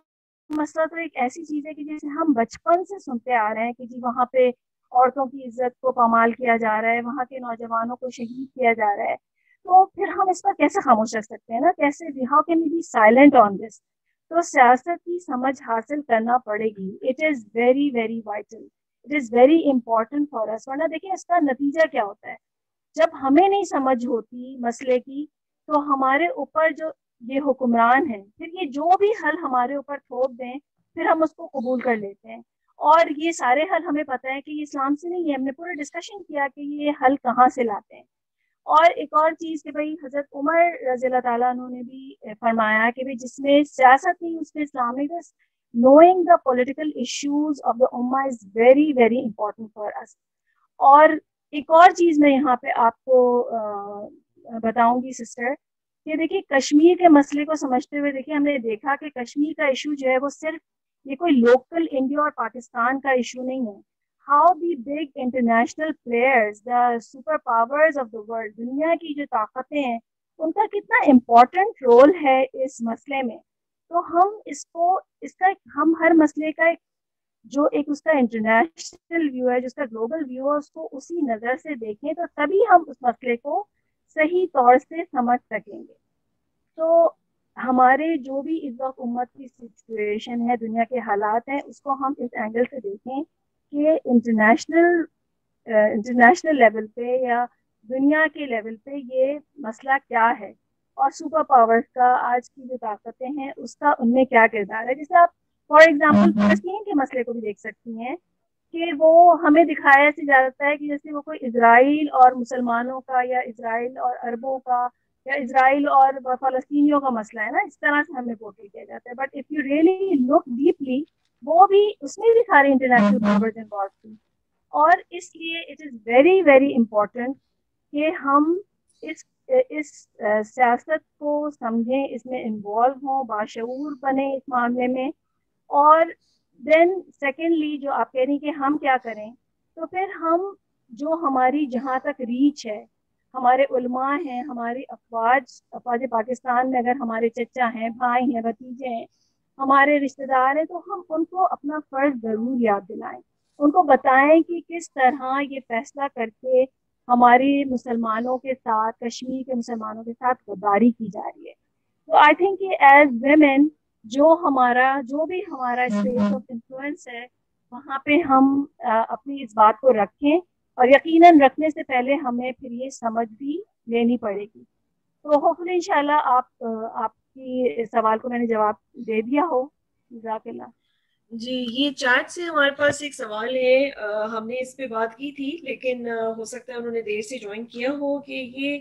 مسئلہ تو ایک ایسی چیز ہے کہ جیسے ہم بچپن سے سنتے آ رہے ہیں کہ جی وہاں پہ عورتوں کی عزت کو پامال کیا جا رہا ہے, وہاں کے نوجوانوں کو شہید کیا جا رہا ہے. تو پھر ہم اس پر کیسے خاموش رکھ سکتے ہیں نا, کیسے how can we be silent on this. تو سیاست کی سمجھ حاصل کرنا پڑے گی. It is very very vital, it is very important for us. ورنہ دیکھیں اس کا نتیجہ کیا ہوتا ہے, جب ہمیں نہیں سمجھ ہوتی مسئلے کی تو ہمارے اوپر جو یہ حکمران ہیں پھر یہ جو بھی حل ہمارے اوپر تھوپ دیں پھر ہم اس کو قبول کر لیتے ہیں. اور یہ سارے حل ہمیں پتہ ہے کہ یہ اسلام سے نہیں ہے. ہم نے پورا ڈسکشن کیا کہ یہ حل کہاں سے لاتے ہیں. اور ایک اور چیز کہ بھائی حضرت عمر رضی اللہ تعالیٰ عنہ نے بھی فرمایا کہ بھائی جس میں سیاست نہیں اس میں اسلام نہیں. knowing the political issues of the ummah is very very important for us. اور ایک اور چیز میں یہاں پہ آپ کو بتاؤں گی سسٹر کہ دیکھیے کشمیر کے مسئلے کو سمجھتے ہوئے دیکھیے ہم نے دیکھا کہ کشمیر کا ایشو جو ہے وہ صرف یہ کوئی لوکل انڈیا اور پاکستان کا ایشو نہیں ہے. How the big international players, the superpowers of the world, دنیا کی جو طاقتیں ہیں ان کا کتنا امپورٹنٹ رول ہے اس مسئلے میں. تو ہم اس کا ہم ہر مسئلے کا جو ایک اس کا انٹرنیشنل ویو ہے, جو اس کا گلوبل ویو ہے, اس کو اسی نظر سے دیکھیں تو تبھی ہم اس مسئلے کو صحیح طور سے سمجھ سکیں گے. تو ہمارے جو بھی اس وقت امت کی سچویشن ہے, دنیا کے حالات ہیں, اس کو ہم اس اینگل سے دیکھیں کہ انٹرنیشنل لیول پہ یا دنیا کے لیول پہ یہ مسئلہ کیا ہے, اور سپر پاورز کا آج کی جو طاقتیں ہیں اس کا ان میں کیا کردار ہے. جیسے آپ فار ایگزامپل فلسطین کے مسئلے کو بھی دیکھ سکتی ہیں کہ وہ ہمیں دکھایا ایسے جاتا ہے کہ جیسے وہ کوئی اسرائیل اور مسلمانوں کا یا اسرائیل اور عربوں کا یا اسرائیل اور فلسطینیوں کا مسئلہ ہے نا, اس طرح سے ہمیں پورٹری کیا جاتا ہے. But if you really look deeply وہ بھی اس میں بھی سارے انٹرنیشنل پاورز انوالو تھی. اور اس لیے it is very very important کہ ہم اس سیاست کو سمجھیں, اس میں انوالو ہوں, باشعور بنیں اس معاملے میں. اور دین سیکنڈلی جو آپ کہہ رہی کہ ہم کیا کریں, تو پھر ہم جو ہماری جہاں تک ریچ ہے, ہمارے علماء ہیں, ہماری افواج پاکستان میں اگر ہمارے چچا ہیں, بھائی ہیں, بھتیجے ہیں, ہمارے رشتہ دار ہیں, تو ہم ان کو اپنا فرض ضرور یاد دلائیں, ان کو بتائیں کہ کس طرح یہ فیصلہ کر کے ہماری مسلمانوں کے ساتھ, کشمیر کے مسلمانوں کے ساتھ غداری کی جا رہی ہے. تو آئی تھنک کہ ایز ویمن جو بھی ہمارا اسپیس آف انفلوئنس ہے وہاں پہ ہم اپنی اس بات کو رکھیں, اور یقیناً رکھنے سے پہلے ہمیں پھر یہ سمجھ بھی لینی پڑے گی. تو ہوپفلی انشاءاللہ آپ کی سوال کو میں نے جواب دے دیا ہو. جزاک اللہ. جی, یہ چیٹ سے ہمارے پاس ایک سوال ہے, ہم نے اس پہ بات کی تھی لیکن ہو سکتا ہے انہوں نے دیر سے جوائن کیا ہو, کہ یہ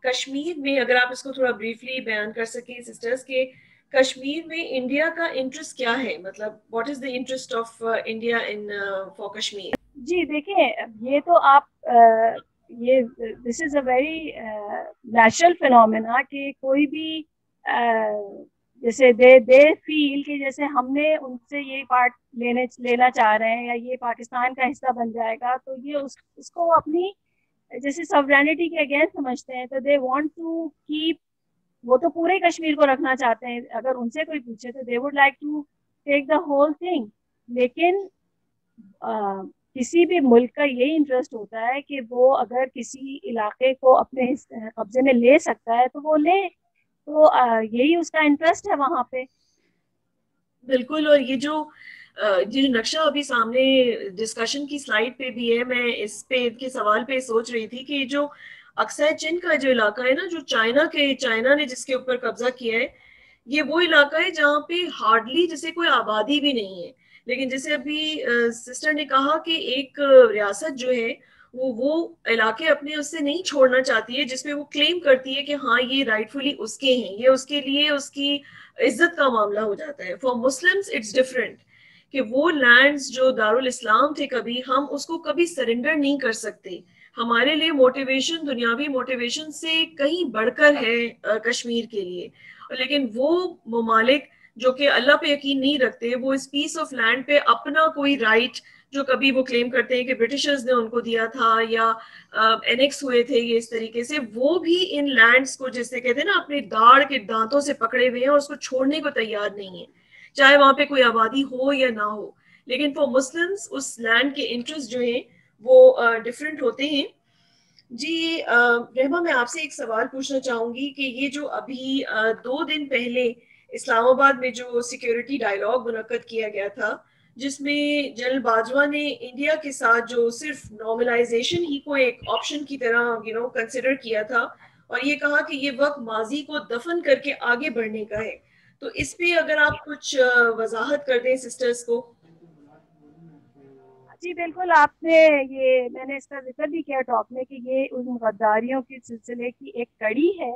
کشمیر میں اگر آپ اس کو تھوڑا بریفلی بیان کر سکیں سسٹرز, کہ کشمیر میں انڈیا کا انٹرسٹ کیا ہے, مطلب what is the interest of India in for Kashmir. جی دیکھیں, یہ تو آپ یہ this is a very natural phenomena کہ کوئی بھی جیسے دے فیل کہ جیسے ہم نے ان سے یہ پارٹ لینا چاہ رہے ہیں یا یہ پاکستان کا حصہ بن جائے گا, تو یہ اس کو اپنی جیسے سوورینٹی کے اگینسٹ سمجھتے ہیں. تو دے وانٹ ٹو کیپ, وہ تو پورے کشمیر کو رکھنا چاہتے ہیں. اگر ان سے کوئی پوچھے تو they would like to take the whole thing. لیکن کسی بھی ملک کا یہی انٹرسٹ ہوتا ہے کہ وہ اگر کسی علاقے کو اپنے قبضے میں لے سکتا ہے تو وہ لے, تو یہی اس کا انٹرسٹ ہے وہاں پہ. بالکل. اور یہ جو جو نقشہ ابھی سامنے ڈسکشن کی سلائڈ پہ بھی ہے, میں اس پہ کے سوال پہ سوچ رہی تھی کہ جو اقصی چین کا جو علاقہ ہے نا, جو چائنا نے جس کے اوپر قبضہ کیا ہے, یہ وہ علاقہ ہے جہاں پہ ہارڈلی جیسے کوئی آبادی بھی نہیں ہے. لیکن جیسے ابھی سسٹر نے کہا کہ ایک ریاست جو ہے وہ علاقے اپنے اس سے نہیں چھوڑنا چاہتی ہے جس میں وہ کلیم کرتی ہے کہ ہاں یہ رائٹ فلی اس کے ہیں, یہ اس کے لیے اس کی عزت کا معاملہ ہو جاتا ہے. فار مسلمس اٹس ڈفرینٹ, کہ وہ لینڈز جو دارالاسلام تھے کبھی, ہم اس کو کبھی سرنڈر نہیں کر سکتے. ہمارے لیے موٹیویشن دنیاوی موٹیویشن سے کہیں بڑھ کر ہے کشمیر کے لیے. لیکن وہ ممالک جو کہ اللہ پہ یقین نہیں رکھتے, وہ اس پیس آف لینڈ پہ اپنا کوئی رائٹ جو کبھی وہ کلیم کرتے ہیں کہ برٹشرز نے ان کو دیا تھا یا اینیکس ہوئے تھے یہ اس طریقے سے, وہ بھی ان لینڈز کو جیسے کہتے ہیں نا اپنے داڑھ کے دانتوں سے پکڑے ہوئے ہیں اور اس کو چھوڑنے کو تیار نہیں ہے, چاہے وہاں پہ کوئی آبادی ہو یا نہ ہو. لیکن فار مسلمس اس لینڈ کے انٹرسٹ جو ہیں وہ ڈفرینٹ ہوتے ہیں. جی رحمہ, میں آپ سے ایک سوال پوچھنا چاہوں گی کہ یہ جو ابھی 2 دن پہلے اسلام آباد میں جو سیکیورٹی ڈائیلاگ منعقد کیا گیا تھا, جس میں جنرل باجوہ نے انڈیا کے ساتھ جو صرف نارملائزیشن ہی کو ایک آپشن کی طرح کنسیڈر کیا تھا, اور یہ کہا کہ یہ وقت ماضی کو دفن کر کے آگے بڑھنے کا ہے, تو اس پہ اگر آپ کچھ وضاحت کر دیں سسٹرز کو. جی بالکل, آپ نے یہ میں نے اس کا ذکر بھی کیا ٹاک میں کہ یہ ان غداریوں کے سلسلے کی ایک کڑی ہے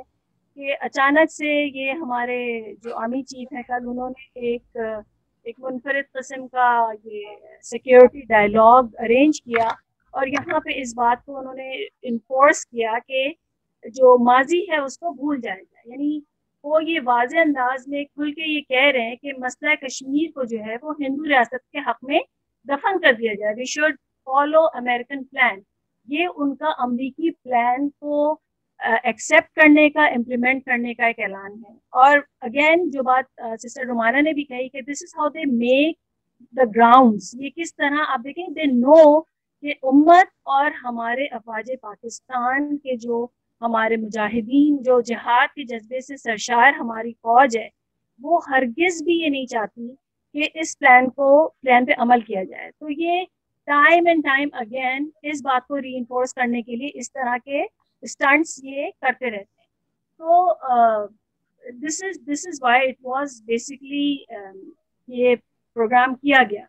کہ اچانک سے یہ ہمارے جو آرمی چیف ہیں کل انہوں نے ایک منفرد قسم کا یہ سیکیورٹی ڈائیلاگ ارینج کیا, اور یہاں پہ اس بات کو انہوں نے انفورس کیا کہ جو ماضی ہے اس کو بھول جایا جائے. یعنی وہ یہ واضح انداز میں کھل کے یہ کہہ رہے ہیں کہ مسئلہ کشمیر کو جو ہے وہ ہندو ریاست کے حق میں دفن کر دیا جائے. We should follow American plan. یہ ان کا امریکی پلان کو ایکسیپٹ کرنے کا, امپلیمنٹ کرنے کا ایک اعلان ہے. اور اگین جو بات سسٹر رومانہ نے بھی کہی کہ this is how they make the grounds, یہ کس طرح آپ دیکھیں دے نو کہ امت اور ہمارے افواج پاکستان کے جو ہمارے مجاہدین جو جہاد کے جذبے سے سرشار ہماری فوج ہے, وہ ہرگز بھی یہ نہیں چاہتی کہ اس پلان پہ عمل کیا جائے. تو یہ ٹائم اینڈ ٹائم اگین اس بات کو ری انفورس کرنے کے لیے اس طرح کے اسٹنٹس یہ کرتے رہتے ہیں. تو this is why it was basically یہ پروگرام کیا گیا.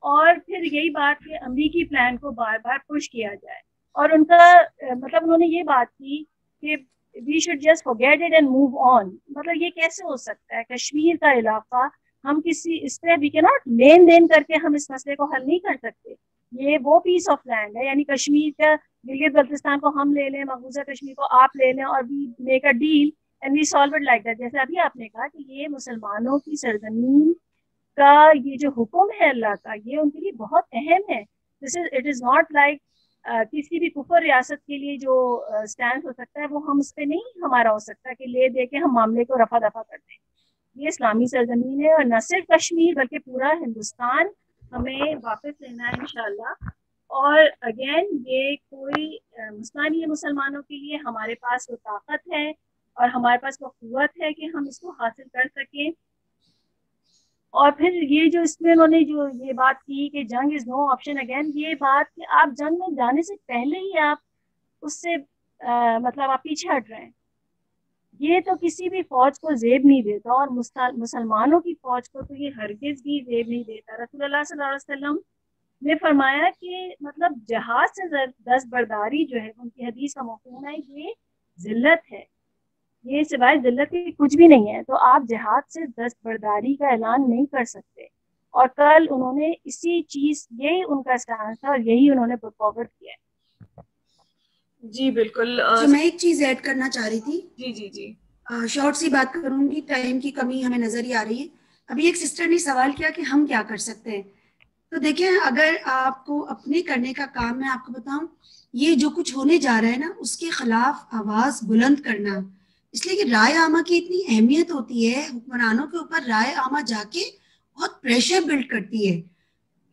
اور پھر یہی بات کہ امریکی پلان کو بار بار پش کیا جائے, اور ان کا مطلب انہوں نے یہ بات کی کہ we should just forget it and move on. مطلب یہ کیسے ہو سکتا ہے؟ کشمیر کا علاقہ ہم کسی اس پہ وی کی ناٹ لین دین کر کے ہم اس مسئلے کو حل نہیں کر سکتے. یہ وہ پیس آف لینڈ ہے, یعنی کشمیر کا گلگت بلتستان کو ہم لے لیں, مقبوضہ کشمیر کو آپ لے لیں, اور we make a deal and we solve it like that. جیسے ابھی آپ نے کہا کہ یہ مسلمانوں کی سرزمین کا یہ جو حکم ہے اللہ کا, یہ ان کے لیے بہت اہم ہے. اٹ از ناٹ لائک کسی بھی کفر ریاست کے لیے جو اسٹینڈ ہو سکتا ہے وہ ہم اس پہ نہیں ہمارا ہو سکتا کہ لے دے کے ہم معاملے کو رفع دفع کر دیں. یہ اسلامی سرزمین ہے, اور نہ صرف کشمیر بلکہ پورا ہندوستان ہمیں واپس لینا ہے انشاءاللہ. اور اگین یہ کوئی مسئلہ نہیں ہے مسلمانوں کے لیے, ہمارے پاس وہ طاقت ہے اور ہمارے پاس وہ قوت ہے کہ ہم اس کو حاصل کر سکیں. اور پھر یہ جو اس میں انہوں نے جو یہ بات کی کہ جنگ از نو آپشن, اگین یہ بات کہ آپ جنگ میں جانے سے پہلے ہی آپ اس سے مطلب آپ پیچھے ہٹ رہے ہیں, یہ تو کسی بھی فوج کو زیب نہیں دیتا, اور مسلمانوں کی فوج کو تو یہ ہرگز بھی زیب نہیں دیتا. رسول اللہ صلی اللہ علیہ وسلم نے فرمایا کہ مطلب جہاد سے دستبرداری جو ہے ان کی حدیث کا مفہوم ہے یہ ذلت ہے, یہ سوائے ذلت کی کچھ بھی نہیں ہے. تو آپ جہاد سے دستبرداری کا اعلان نہیں کر سکتے, اور کل انہوں نے اسی چیز, یہی ان کا اسٹانس تھا اور یہی انہوں نے پٹ فارورڈ کیا ہے. جی بالکل. میں ایک چیز ایڈ کرنا چاہ رہی تھی. جی جی جی شارٹ سی بات کروں گی, ٹائم کی کمی ہمیں نظر ہی آ رہی ہے. ابھی ایک سسٹر نے سوال کیا کہ ہم کیا کر سکتے ہیں. تو دیکھیں, اگر آپ کو اپنے کرنے کا کام میں آپ کو بتاؤں, یہ جو کچھ ہونے جا رہا ہے نا اس کے خلاف آواز بلند کرنا, اس لیے کہ رائے عامہ کی اتنی اہمیت ہوتی ہے, حکمرانوں کے اوپر رائے عامہ جا کے بہت پریشر بلڈ کرتی ہے.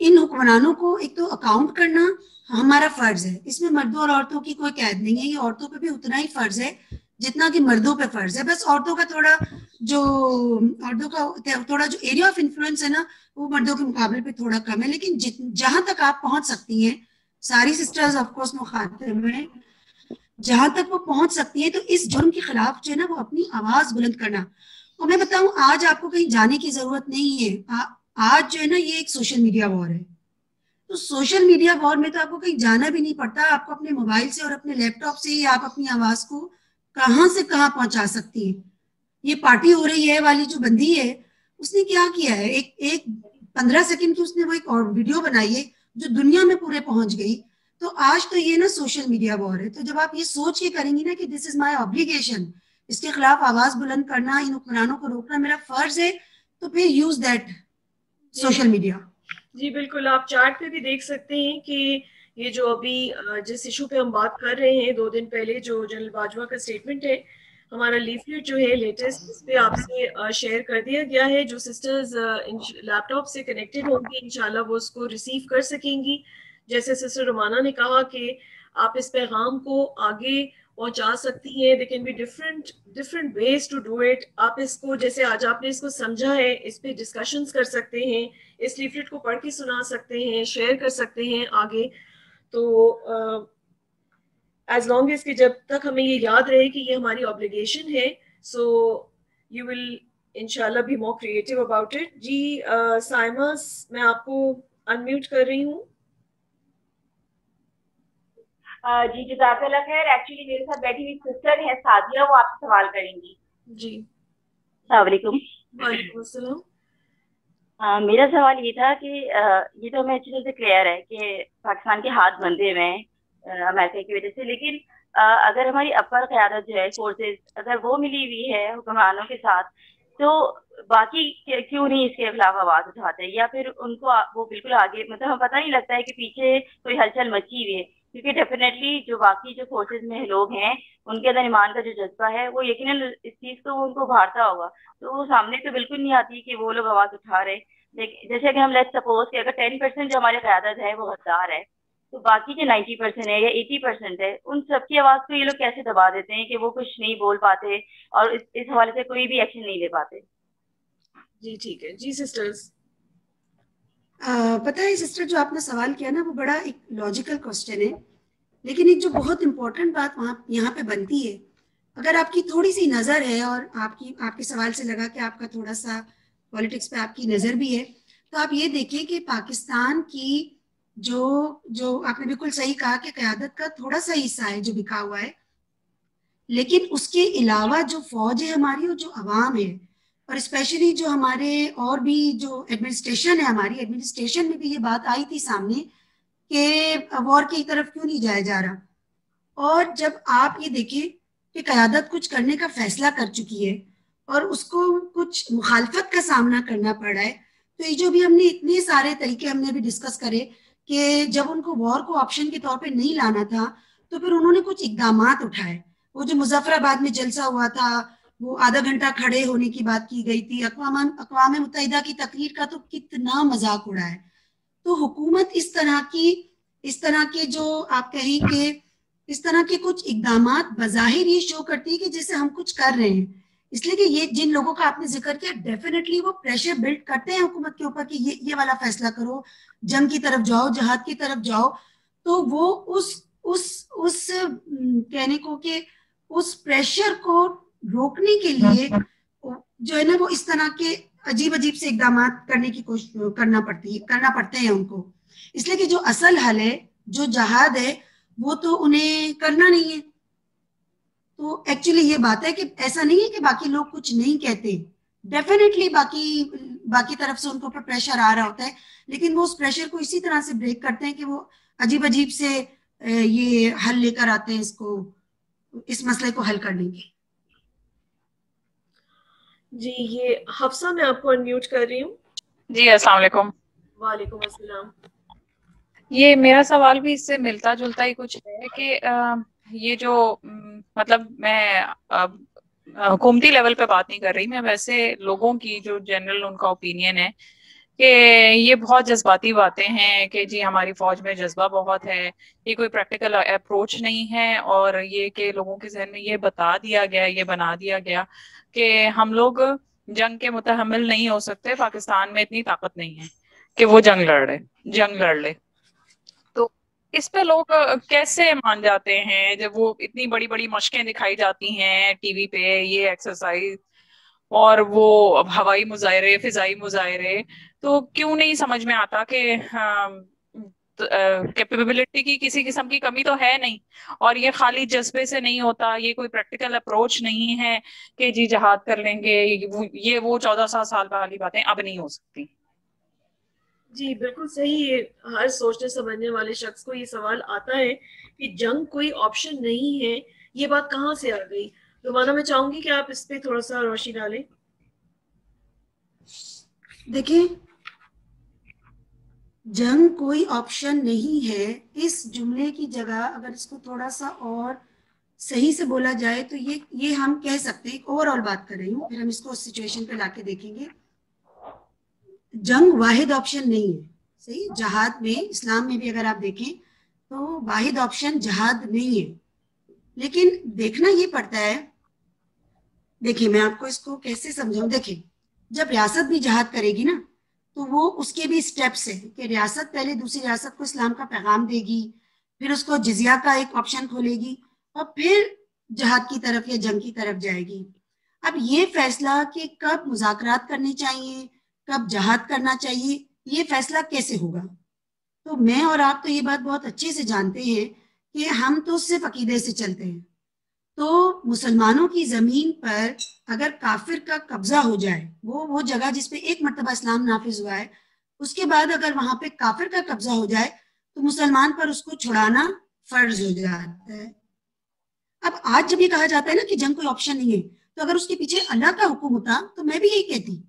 ان حکمرانوں کو ایک تو اکاؤنٹ کرنا ہمارا فرض ہے, اس میں مردوں اور عورتوں کی کوئی قید نہیں ہے, یہ عورتوں پہ بھی اتنا ہی فرض ہے جتنا کہ مردوں پہ فرض ہے. بس عورتوں کا تھوڑا جو ایریا آف انفلوئنس ہے نا وہ مردوں کے مقابلے پہ تھوڑا کم ہے. لیکن جہاں تک آپ پہنچ سکتی ہیں, ساری سسٹرز آف کورس مخاطب ہیں, جہاں تک وہ پہنچ سکتی ہیں تو اس جرم کے خلاف جو ہے نا وہ اپنی آواز بلند کرنا. اور میں بتاؤں آج آپ کو کہیں جانے کی ضرورت نہیں ہے. آج جو ہے نا یہ ایک سوشل میڈیا وار ہے. تو سوشل میڈیا وار میں تو آپ کو کہیں جانا بھی نہیں پڑتا, آپ کو اپنے موبائل سے اور اپنے لیپ ٹاپ سے ہی آپ اپنی آواز کو کہاں سے کہاں پہنچا سکتی ہیں. یہ پارٹی ہو رہی ہے والی جو بندی ہے اس نے کیا کیا ہے, ایک 15 سیکنڈ کی اس نے وہ ایک اور ویڈیو بنائی ہے جو دنیا میں پورے پہنچ گئی. تو آج تو یہ نا سوشل میڈیا وار ہے. تو جب آپ یہ سوچ کے کریں گی نا کہ دس از مائی آبلیگیشن, اس کے خلاف آواز بلند کرنا, ان حکمرانوں کو روکنا میرا فرض ہے, تو پھر یوز دیٹ سوشل میڈیا. جی بالکل, آپ چارٹ پہ بھی دیکھ سکتے ہیں کہ یہ جو ابھی جس ایشو پہ ہم بات کر رہے ہیں 2 دن پہلے جو جنرل باجوہ کا اسٹیٹمنٹ ہے, ہمارا لیفلیٹ جو ہے لیٹسٹ اس پہ آپ سے شیئر کر دیا گیا ہے. جو سسٹرز لیپ ٹاپ سے کنیکٹڈ ہوں گی انشاءاللہ وہ اس کو ریسیو کر سکیں گی. جیسے سسٹر رومانہ نے کہا کہ آپ اس پیغام کو آگے پہنچا سکتی ہیں. They can be different ways to do it. آپ اس کو جیسے آج آپ نے اس کو سمجھا ہے, اس پہ ڈسکشنز کر سکتے ہیں, اس لیفلیٹ کو پڑھ کے سنا سکتے ہیں, شیئر کر سکتے ہیں آگے. تو ایز لانگ ایز کہ جب تک ہمیں یہ یاد رہے کہ یہ ہماری آبلیگیشن ہے, سو یو ول انشاءاللہ be more creative about it. جی سائمہ, میں آپ کو انمیوٹ کر رہی ہوں. جی جزاک اللہ خیر. ایکچولی میرے ساتھ بیٹھی ہوئی سسٹر ہے سعدیہ, وہ آپ سے سوال کریں گی. جی السلام علیکم. وعلیکم السلام. میرا سوال یہ تھا کہ یہ تو ہمیں اچھی طرح سے کلیئر ہے کہ پاکستان کے ہاتھ بندھے ہوئے ہیں امریکہ کی وجہ سے, لیکن اگر ہماری اپر قیادت جو ہے فورسز اگر وہ ملی ہوئی ہے حکمرانوں کے ساتھ, تو باقی کیوں نہیں اس کے خلاف آواز اٹھاتے, یا پھر ان کو وہ بالکل آگے, مطلب ہمیں پتہ نہیں لگتا ہے کہ پیچھے کوئی ہلچل مچی ہوئی ہے, کیونکہ ڈیفینیٹلی جو باقی جو فورسز میں لوگ ہیں ان کے اندر ایمان کا جو جذبہ ہے وہ یقیناً اس چیز کو ان کو ابھارتا ہوگا. تو وہ سامنے تو بالکل نہیں آتی کہ وہ لوگ آواز اٹھا رہے. جیسے کہ ہم لیٹ سپوز کہ اگر 10% جو ہماری قیادت ہے وہ غدار ہے, تو باقی جو 90% ہے یا 80% ہے, ان سب کی آواز کو یہ لوگ کیسے دبا دیتے ہیں کہ وہ کچھ نہیں بول پاتے اور اس حوالے سے کوئی بھی ایکشن نہیں لے پاتے. جی ٹھیک ہے. جی سسٹرز, پتہ ہے سسٹر جو آپ نے سوال کیا نا وہ بڑا ایک لاجیکل کوسچن ہے, لیکن ایک جو بہت امپورٹنٹ بات یہاں پہ بنتی ہے, اگر آپ کی تھوڑی سی نظر ہے اور آپ کے سوال سے لگا کہ آپ کا تھوڑا سا پولیٹکس پہ آپ کی نظر بھی ہے, تو آپ یہ دیکھیں کہ پاکستان کی جو آپ نے بالکل صحیح کہا کہ قیادت کا تھوڑا سا حصہ ہے جو بکھا ہوا ہے, لیکن اس کے علاوہ جو فوج ہے ہماری اور جو عوام ہے, اور اسپیشلی جو ہمارے اور بھی جو ایڈمنسٹریشن ہے, ہماری ایڈمنسٹریشن میں بھی یہ بات آئی تھی سامنے کہ وار کی طرف کیوں نہیں جایا جا رہا. اور جب آپ یہ دیکھیں کہ قیادت کچھ کرنے کا فیصلہ کر چکی ہے اور اس کو کچھ مخالفت کا سامنا کرنا پڑ رہا ہے, تو یہ جو بھی ہم نے اتنے سارے طریقے ہم نے بھی ڈسکس کرے کہ جب ان کو وار کو آپشن کے طور پہ نہیں لانا تھا تو پھر انہوں نے کچھ اقدامات اٹھائے. وہ جو مظفر آباد میں جلسہ ہوا تھا, وہ آدھا گھنٹہ کھڑے ہونے کی بات کی گئی تھی, اقوام متحدہ کی تقریر کا تو کتنا مذاق اڑا ہے. تو حکومت اس طرح کے جو آپ کہیں کہ اس طرح کے کچھ اقدامات بظاہر یہ شو کرتی ہے کہ جیسے ہم کچھ کر رہے ہیں, اس لیے کہ یہ جن لوگوں کا آپ نے ذکر کیا ڈیفینیٹلی وہ پریشر بلڈ کرتے ہیں حکومت کے اوپر کہ یہ والا فیصلہ کرو, جنگ کی طرف جاؤ, جہاد کی طرف جاؤ. تو وہ اس کہنے کو کہ اس پریشر کو روکنے کے لیے جو ہے نا وہ اس طرح کے عجیب سے اقدامات کرنے کی کوشش کرنا پڑتے ہیں ان کو. اس لیے کہ جو اصل حل ہے, جو جہاد ہے, وہ تو انہیں کرنا نہیں ہے. تو ایکچولی یہ بات ہے کہ ایسا نہیں ہے کہ باقی لوگ کچھ نہیں کہتے, ڈیفینیٹلی باقی طرف سے ان کو پریشر آ رہا ہوتا ہے, لیکن وہ اس پریشر کو اسی طرح سے بریک کرتے ہیں کہ وہ عجیب سے یہ حل لے کر آتے ہیں اس مسئلے کو حل کرنے کے. جی یہ حفصہ, میں آپ کو انمیوٹ کر رہی ہوں. جی السلام علیکم. وعلیکم السلام. یہ میرا سوال بھی اس سے ملتا جلتا ہی کچھ ہے کہ یہ جو مطلب میں حکومتی لیول پہ بات نہیں کر رہی, میں ویسے لوگوں کی جو جنرل ان کا اوپینین ہے کہ یہ بہت جذباتی باتیں ہیں کہ جی ہماری فوج میں جذبہ بہت ہے، یہ کوئی پریکٹیکل اپروچ نہیں ہے، اور یہ کہ لوگوں کے ذہن میں یہ بتا دیا گیا، یہ بنا دیا گیا کہ ہم لوگ جنگ کے متحمل نہیں ہو سکتے، پاکستان میں اتنی طاقت نہیں ہے کہ وہ جنگ لڑ لے. تو اس پہ لوگ کیسے مان جاتے ہیں جب وہ اتنی بڑی بڑی مشقیں دکھائی جاتی ہیں ٹی وی پہ، یہ ایکسرسائز اور وہ ہوائی مظاہرے، فضائی مظاہرے، تو کیوں نہیں سمجھ میں آتا کہ کیپیبلٹی کی کسی قسم کی کمی تو ہے نہیں، اور یہ خالی جذبے سے نہیں ہوتا، یہ کوئی پریکٹیکل اپروچ نہیں ہے کہ جی جہاد کر لیں گے، یہ وہ 1400 سال والی باتیں اب نہیں ہو سکتی. جی بالکل صحیح. ہر سوچنے سمجھنے والے شخص کو یہ سوال آتا ہے کہ جنگ کوئی آپشن نہیں ہے، یہ بات کہاں سے آ گئی؟ رومانہ میں چاہوں گی کہ آپ اس پہ تھوڑا سا روشنی ڈالیں. دیکھیں، جنگ کوئی آپشن نہیں ہے، اس جملے کی جگہ اگر اس کو تھوڑا سا اور صحیح سے بولا جائے تو یہ ہم کہہ سکتے ہیں، اوور آل بات کر رہی ہوں، پھر ہم اس کو اس سچویشن پہ لا کے دیکھیں گے. جنگ واحد آپشن نہیں ہے. صحیح، جہاد میں، اسلام میں بھی اگر آپ دیکھیں تو واحد آپشن جہاد نہیں ہے، لیکن دیکھنا یہ پڑتا ہے. دیکھیں میں آپ کو اس کو کیسے سمجھاؤں. دیکھیں، جب ریاست بھی جہاد کرے گی نا تو وہ اس کے بھی سٹیپس ہیں کہ ریاست پہلے دوسری ریاست کو اسلام کا پیغام دے گی، پھر اس کو جزیہ کا ایک آپشن کھولے گی، اور پھر جہاد کی طرف یا جنگ کی طرف جائے گی. اب یہ فیصلہ کہ کب مذاکرات کرنے چاہیے، کب جہاد کرنا چاہیے، یہ فیصلہ کیسے ہوگا؟ تو میں اور آپ تو یہ بات بہت اچھے سے جانتے ہیں کہ ہم تو صرف عقیدے سے چلتے ہیں. تو مسلمانوں کی زمین پر اگر کافر کا قبضہ ہو جائے، وہ جگہ جس پہ ایک مرتبہ اسلام نافذ ہوا ہے، اس کے بعد اگر وہاں پہ کافر کا قبضہ ہو جائے تو مسلمان پر اس کو چھڑانا فرض ہو جاتا ہے. اب آج جب یہ کہا جاتا ہے نا کہ جنگ کوئی آپشن نہیں ہے، تو اگر اس کے پیچھے اللہ کا حکم ہوتا تو میں بھی یہی کہتی،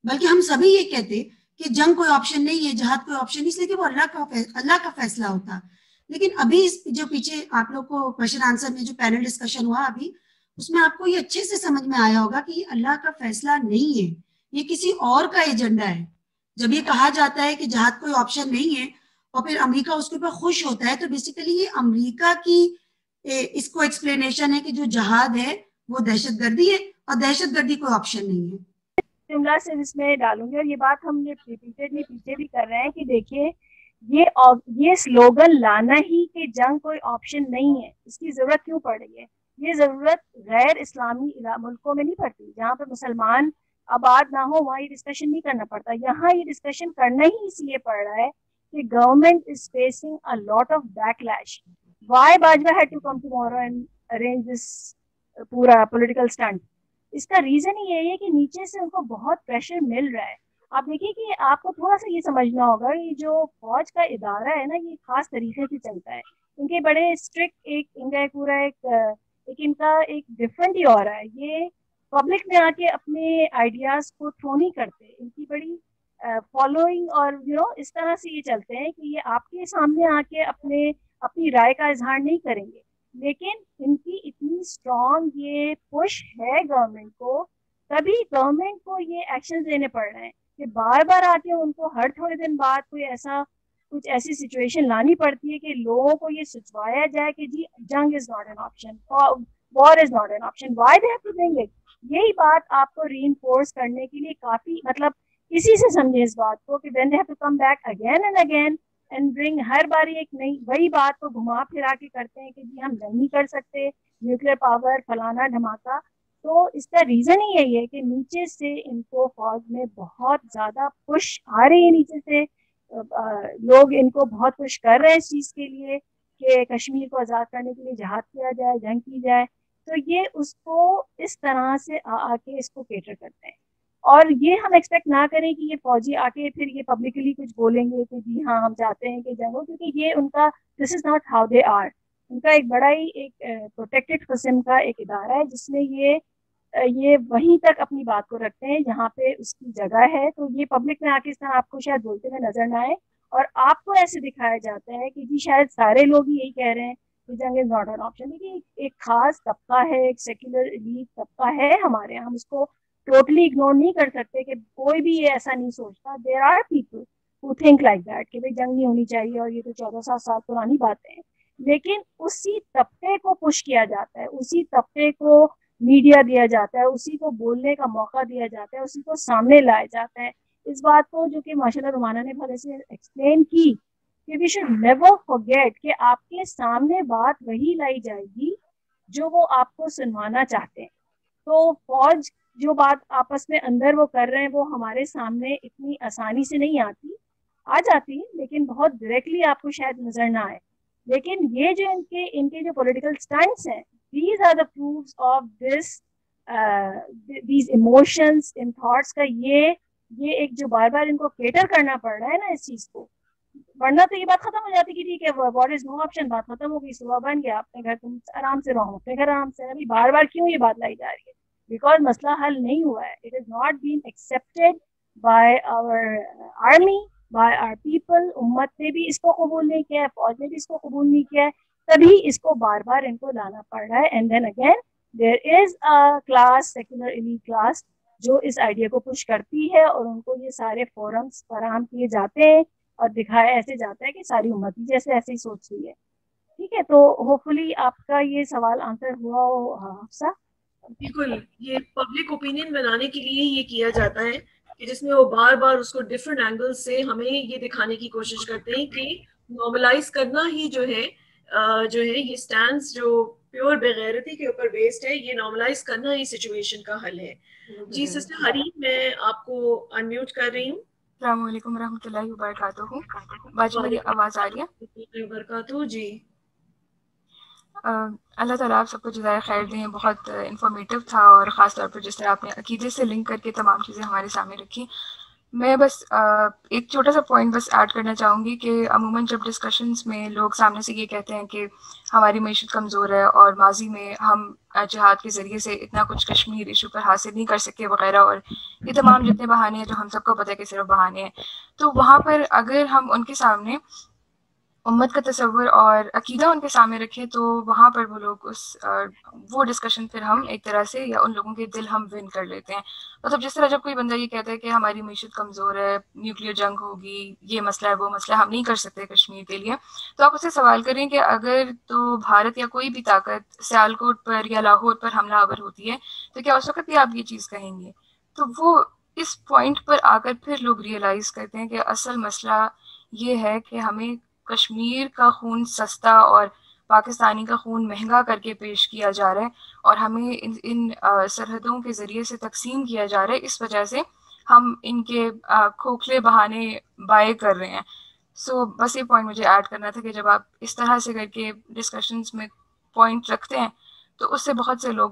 بلکہ ہم سبھی یہ کہتے کہ جنگ کوئی آپشن نہیں ہے، جہاد کوئی آپشن نہیں، اس لیے کہ وہ اللہ کا فیصلہ ہوتا. لیکن ابھی جو پیچھے آپ لوگ کو کوشچن آنسر میں جو پینل ڈسکشن ہوا ابھی، اس میں آپ کو یہ اچھے سے سمجھ میں آیا ہوگا کہ یہ اللہ کا فیصلہ نہیں ہے، یہ کسی اور کا ایجنڈا ہے. جب یہ کہا جاتا ہے کہ جہاد کوئی آپشن نہیں ہے اور پھر امریکہ اس کے اوپر خوش ہوتا ہے، تو بیسیکلی یہ امریکہ کی اس کو ایکسپلینیشن ہے کہ جو جہاد ہے وہ دہشت گردی ہے اور دہشت گردی کوئی آپشن نہیں ہے. جملہ سے اس میں ڈالوں گی، اور یہ بات ہم نے ریپیٹڈلی پیچھے بھی کر رہے ہیں کہ دیکھیے یہ سلوگن لانا ہی کہ جنگ کوئی آپشن نہیں ہے، اس کی ضرورت کیوں پڑ رہی ہے؟ یہ ضرورت غیر اسلامی ملکوں میں نہیں پڑتی، جہاں پہ مسلمان آباد نہ ہو وہاں یہ ڈسکشن نہیں کرنا پڑتا. یہاں یہ ڈسکشن کرنا ہی اس لیے پڑ رہا ہے کہ government is facing a lot of backlash. Why Bajwa had to come tomorrow and arrange this پورا پولیٹیکل اسٹنٹ؟ اس کا ریزن ہی یہی ہے کہ نیچے سے ان کو بہت پریشر مل رہا ہے. آپ دیکھیے کہ آپ کو تھوڑا سا یہ سمجھنا ہوگا کہ جو فوج کا ادارہ ہے نا، یہ خاص طریقے سے چلتا ہے. ان کے بڑے اسٹرکٹ ان کا پورا ان کا ایک ڈفرنٹ ہی ہو رہا ہے. یہ پبلک میں آ کے اپنے آئیڈیاز کو تھرو نہیں کرتے، ان کی بڑی فالوئنگ اور اس طرح سے یہ چلتے ہیں کہ یہ آپ کے سامنے آ کے اپنی رائے کا اظہار نہیں کریں گے. لیکن ان کی اتنی اسٹرانگ یہ پش ہے گورنمنٹ کو، تبھی گورنمنٹ کو یہ ایکشن لینے پڑ رہے ہیں کہ بار بار آ کے ان کو ہر تھوڑے دن بعد کچھ ایسی سچویشن لانی پڑتی ہے کہ لوگوں کو یہ سچوایا جائے کہ جی جنگ is not an option, war is not an option, why they have to bring it. یہی بات آپ کو ری انفورس کرنے کے لیے کافی کسی سے سمجھے اس بات کو کہ then they have to come back again and again and bring, ہر باری ایک نئی وہی بات کو گھما پھرا کے کرتے ہیں کہ جی ہم جنگ نہیں کر سکتے، نیوکلیر پاور فلانا دھماکہ. تو اس کا ریزن ہی یہی ہے کہ نیچے سے ان کو فوج میں بہت زیادہ پش آ رہی ہے، نیچے سے لوگ ان کو بہت پش کر رہے ہیں اس چیز کے لیے کہ کشمیر کو آزاد کرنے کے لیے جہاد کیا جائے، جنگ کی جائے. تو یہ اس کو اس طرح سے آ کے اس کو کیٹر کرتے ہیں. اور یہ ہم ایکسپیکٹ نہ کریں کہ یہ فوجی آ کے پھر یہ پبلکلی کچھ بولیں گے کہ جی ہاں ہم چاہتے ہیں کہ جنگ ہو، کیونکہ یہ ان کا this is not how they are. ان کا ایک بڑا ہی ایک پروٹیکٹڈ قسم کا ایک ادارہ ہے جس میں یہ وہیں تک اپنی بات کو رکھتے ہیں جہاں پہ اس کی جگہ ہے. تو یہ پبلک میں آ کے اس طرح آپ کو شاید بولتے ہوئے نظر نہ آئے، اور آپ کو ایسے دکھایا جاتا ہے کہ جی شاید سارے لوگ ہی یہی کہہ رہے ہیں کہ جنگ از ناٹ این آپشن. لیکن ایک خاص طبقہ ہے، ایک سیکولر ایلیٹ طبقہ ہے ہمارے یہاں، ہم اس کو ٹوٹلی اگنور نہیں کر سکتے کہ کوئی بھی یہ ایسا نہیں سوچتا. There are people who think like that کہ بھائی جنگ نہیں ہونی چاہیے اور یہ تو 14 سال پرانی باتیں ہیں. لیکن اسی طبقے کو پش کیا جاتا ہے, اسی طبقے کو میڈیا دیا جاتا ہے, اسی کو بولنے کا موقع دیا جاتا ہے, اسی کو سامنے لایا جاتا ہے اس بات کو, جو کہ ماشاءاللہ رومانہ نے بہت ایسے ایکسپلین کی کہ وی شوڈ نیور فورگیٹ کہ آپ کے سامنے بات وہی لائی جائے گی جو وہ آپ کو سنوانا چاہتے ہیں. تو فوج جو بات آپس میں اندر وہ کر رہے ہیں وہ ہمارے سامنے اتنی آسانی سے نہیں آ جاتی ہے, لیکن بہت ڈائریکٹلی آپ کو شاید نظر نہ آئے. لیکن یہ جو ان کے جو پولیٹیکل سٹینڈس ہیں, these are the proofs of these emotions and thoughts کا, یہ ایک جو بار بار ان کو کیٹر کرنا پڑ رہا ہے نا اس چیز کو, ورنہ تو یہ بات ختم ہو جاتی کہ ٹھیک ہے واٹ از نو آپشن, بات ختم ہو گئی, صبح بن گیا, اپنے گھر تم آرام سے رہو, اپنے گھر آرام سے. ابھی بار بار کیوں یہ بات لائی جا رہی ہے؟ بیکاز مسئلہ حل نہیں ہوا ہے. It is not been accepted by our army, by our people. امت نے بھی اس کو قبول نہیں کیا ہے, فوج نے بھی اس کو قبول نہیں کیا ہے, تبھی اس کو بار بار ان کو لانا پڑ رہا ہے. And then again there is a class, secular elite class, جو اس آئیڈیا کو پش کرتی ہے اور ان کو یہ سارے فورمز فراہم کیے جاتے ہیں اور دکھایا ایسے جاتا ہے کہ ساری امت ہی جیسے ایسے ہی سوچ رہی ہے. ٹھیک ہے, تو ہوپ فلی آپ کا یہ سوال آنسر ہوا ہو حفصہ. بالکل, یہ پبلک اوپینین بنانے کے لیے یہ کیا جاتا ہے کہ جس میں وہ بار بار اس کو ڈفرینٹ اینگل سے ہمیں یہ دکھانے کی کوشش کرتے ہیں کہ نارملائز کرنا ہی جو ہے یہ سٹینڈز جو پیور بغیرتی کے اوپر بیسڈ ہے, یہ نارملائز کرنا ہی سچویشن کا حل ہے. جی سسٹر حریم, میں آپ کو انمیوٹ کر رہی ہوں. السلام علیکم ورحمۃ اللہ وبرکاتہ. باجی میری آواز آ رہی ہے؟ وبرکاتہ. جی اللہ تعالیٰ آپ سب کو جزائے خیر دیں. بہت انفارمیٹیو تھا, اور خاص طور پر جس طرح آپ نے عقیدے سے لنک کر کے تمام چیزیں ہمارے سامنے رکھی. میں بس ایک چھوٹا سا پوائنٹ بس ایڈ کرنا چاہوں گی کہ عموماً جب ڈسکشنز میں لوگ سامنے سے یہ کہتے ہیں کہ ہماری معیشت کمزور ہے اور ماضی میں ہم جہاد کے ذریعے سے اتنا کچھ کشمیر ایشو پر حاصل نہیں کر سکے وغیرہ, اور یہ تمام جتنے بہانے ہیں جو ہم سب کو پتہ ہے کہ صرف بہانے ہیں, تو وہاں پر اگر ہم ان کے سامنے امت کا تصور اور عقیدہ ان کے سامنے رکھے تو وہاں پر وہ لوگ وہ ڈسکشن پھر ہم ایک طرح سے یا ان لوگوں کے دل ہم ون کر لیتے ہیں. مطلب جس طرح جب کوئی بندہ یہ کہتا ہے کہ ہماری معیشت کمزور ہے, نیوکلیر جنگ ہوگی, یہ مسئلہ ہے, وہ مسئلہ, ہم نہیں کر سکتے کشمیر کے لیے, تو آپ اس سے سوال کریں کہ اگر تو بھارت یا کوئی بھی طاقت سیالکوٹ پر یا لاہور پر حملہ آور ہوتی ہے تو کیا اس وقت بھی آپ یہ چیز کہیں گے؟ تو وہ اس پوائنٹ پر آ کر پھر لوگ ریئلائز کرتے ہیں کہ اصل مسئلہ یہ ہے کہ ہمیں کشمیر کا خون سستا اور پاکستانی کا خون مہنگا کر کے پیش کیا جا رہا ہے, اور ہمیں ان سرحدوں کے ذریعے سے تقسیم کیا جا رہا ہے. اس وجہ سے ہم ان کے کھوکھلے بہانے بائے کر رہے ہیں. سو بس یہ پوائنٹ مجھے ایڈ کرنا تھا کہ جب آپ اس طرح سے کر کے ڈسکشنز میں پوائنٹ رکھتے ہیں تو اس سے بہت سے لوگ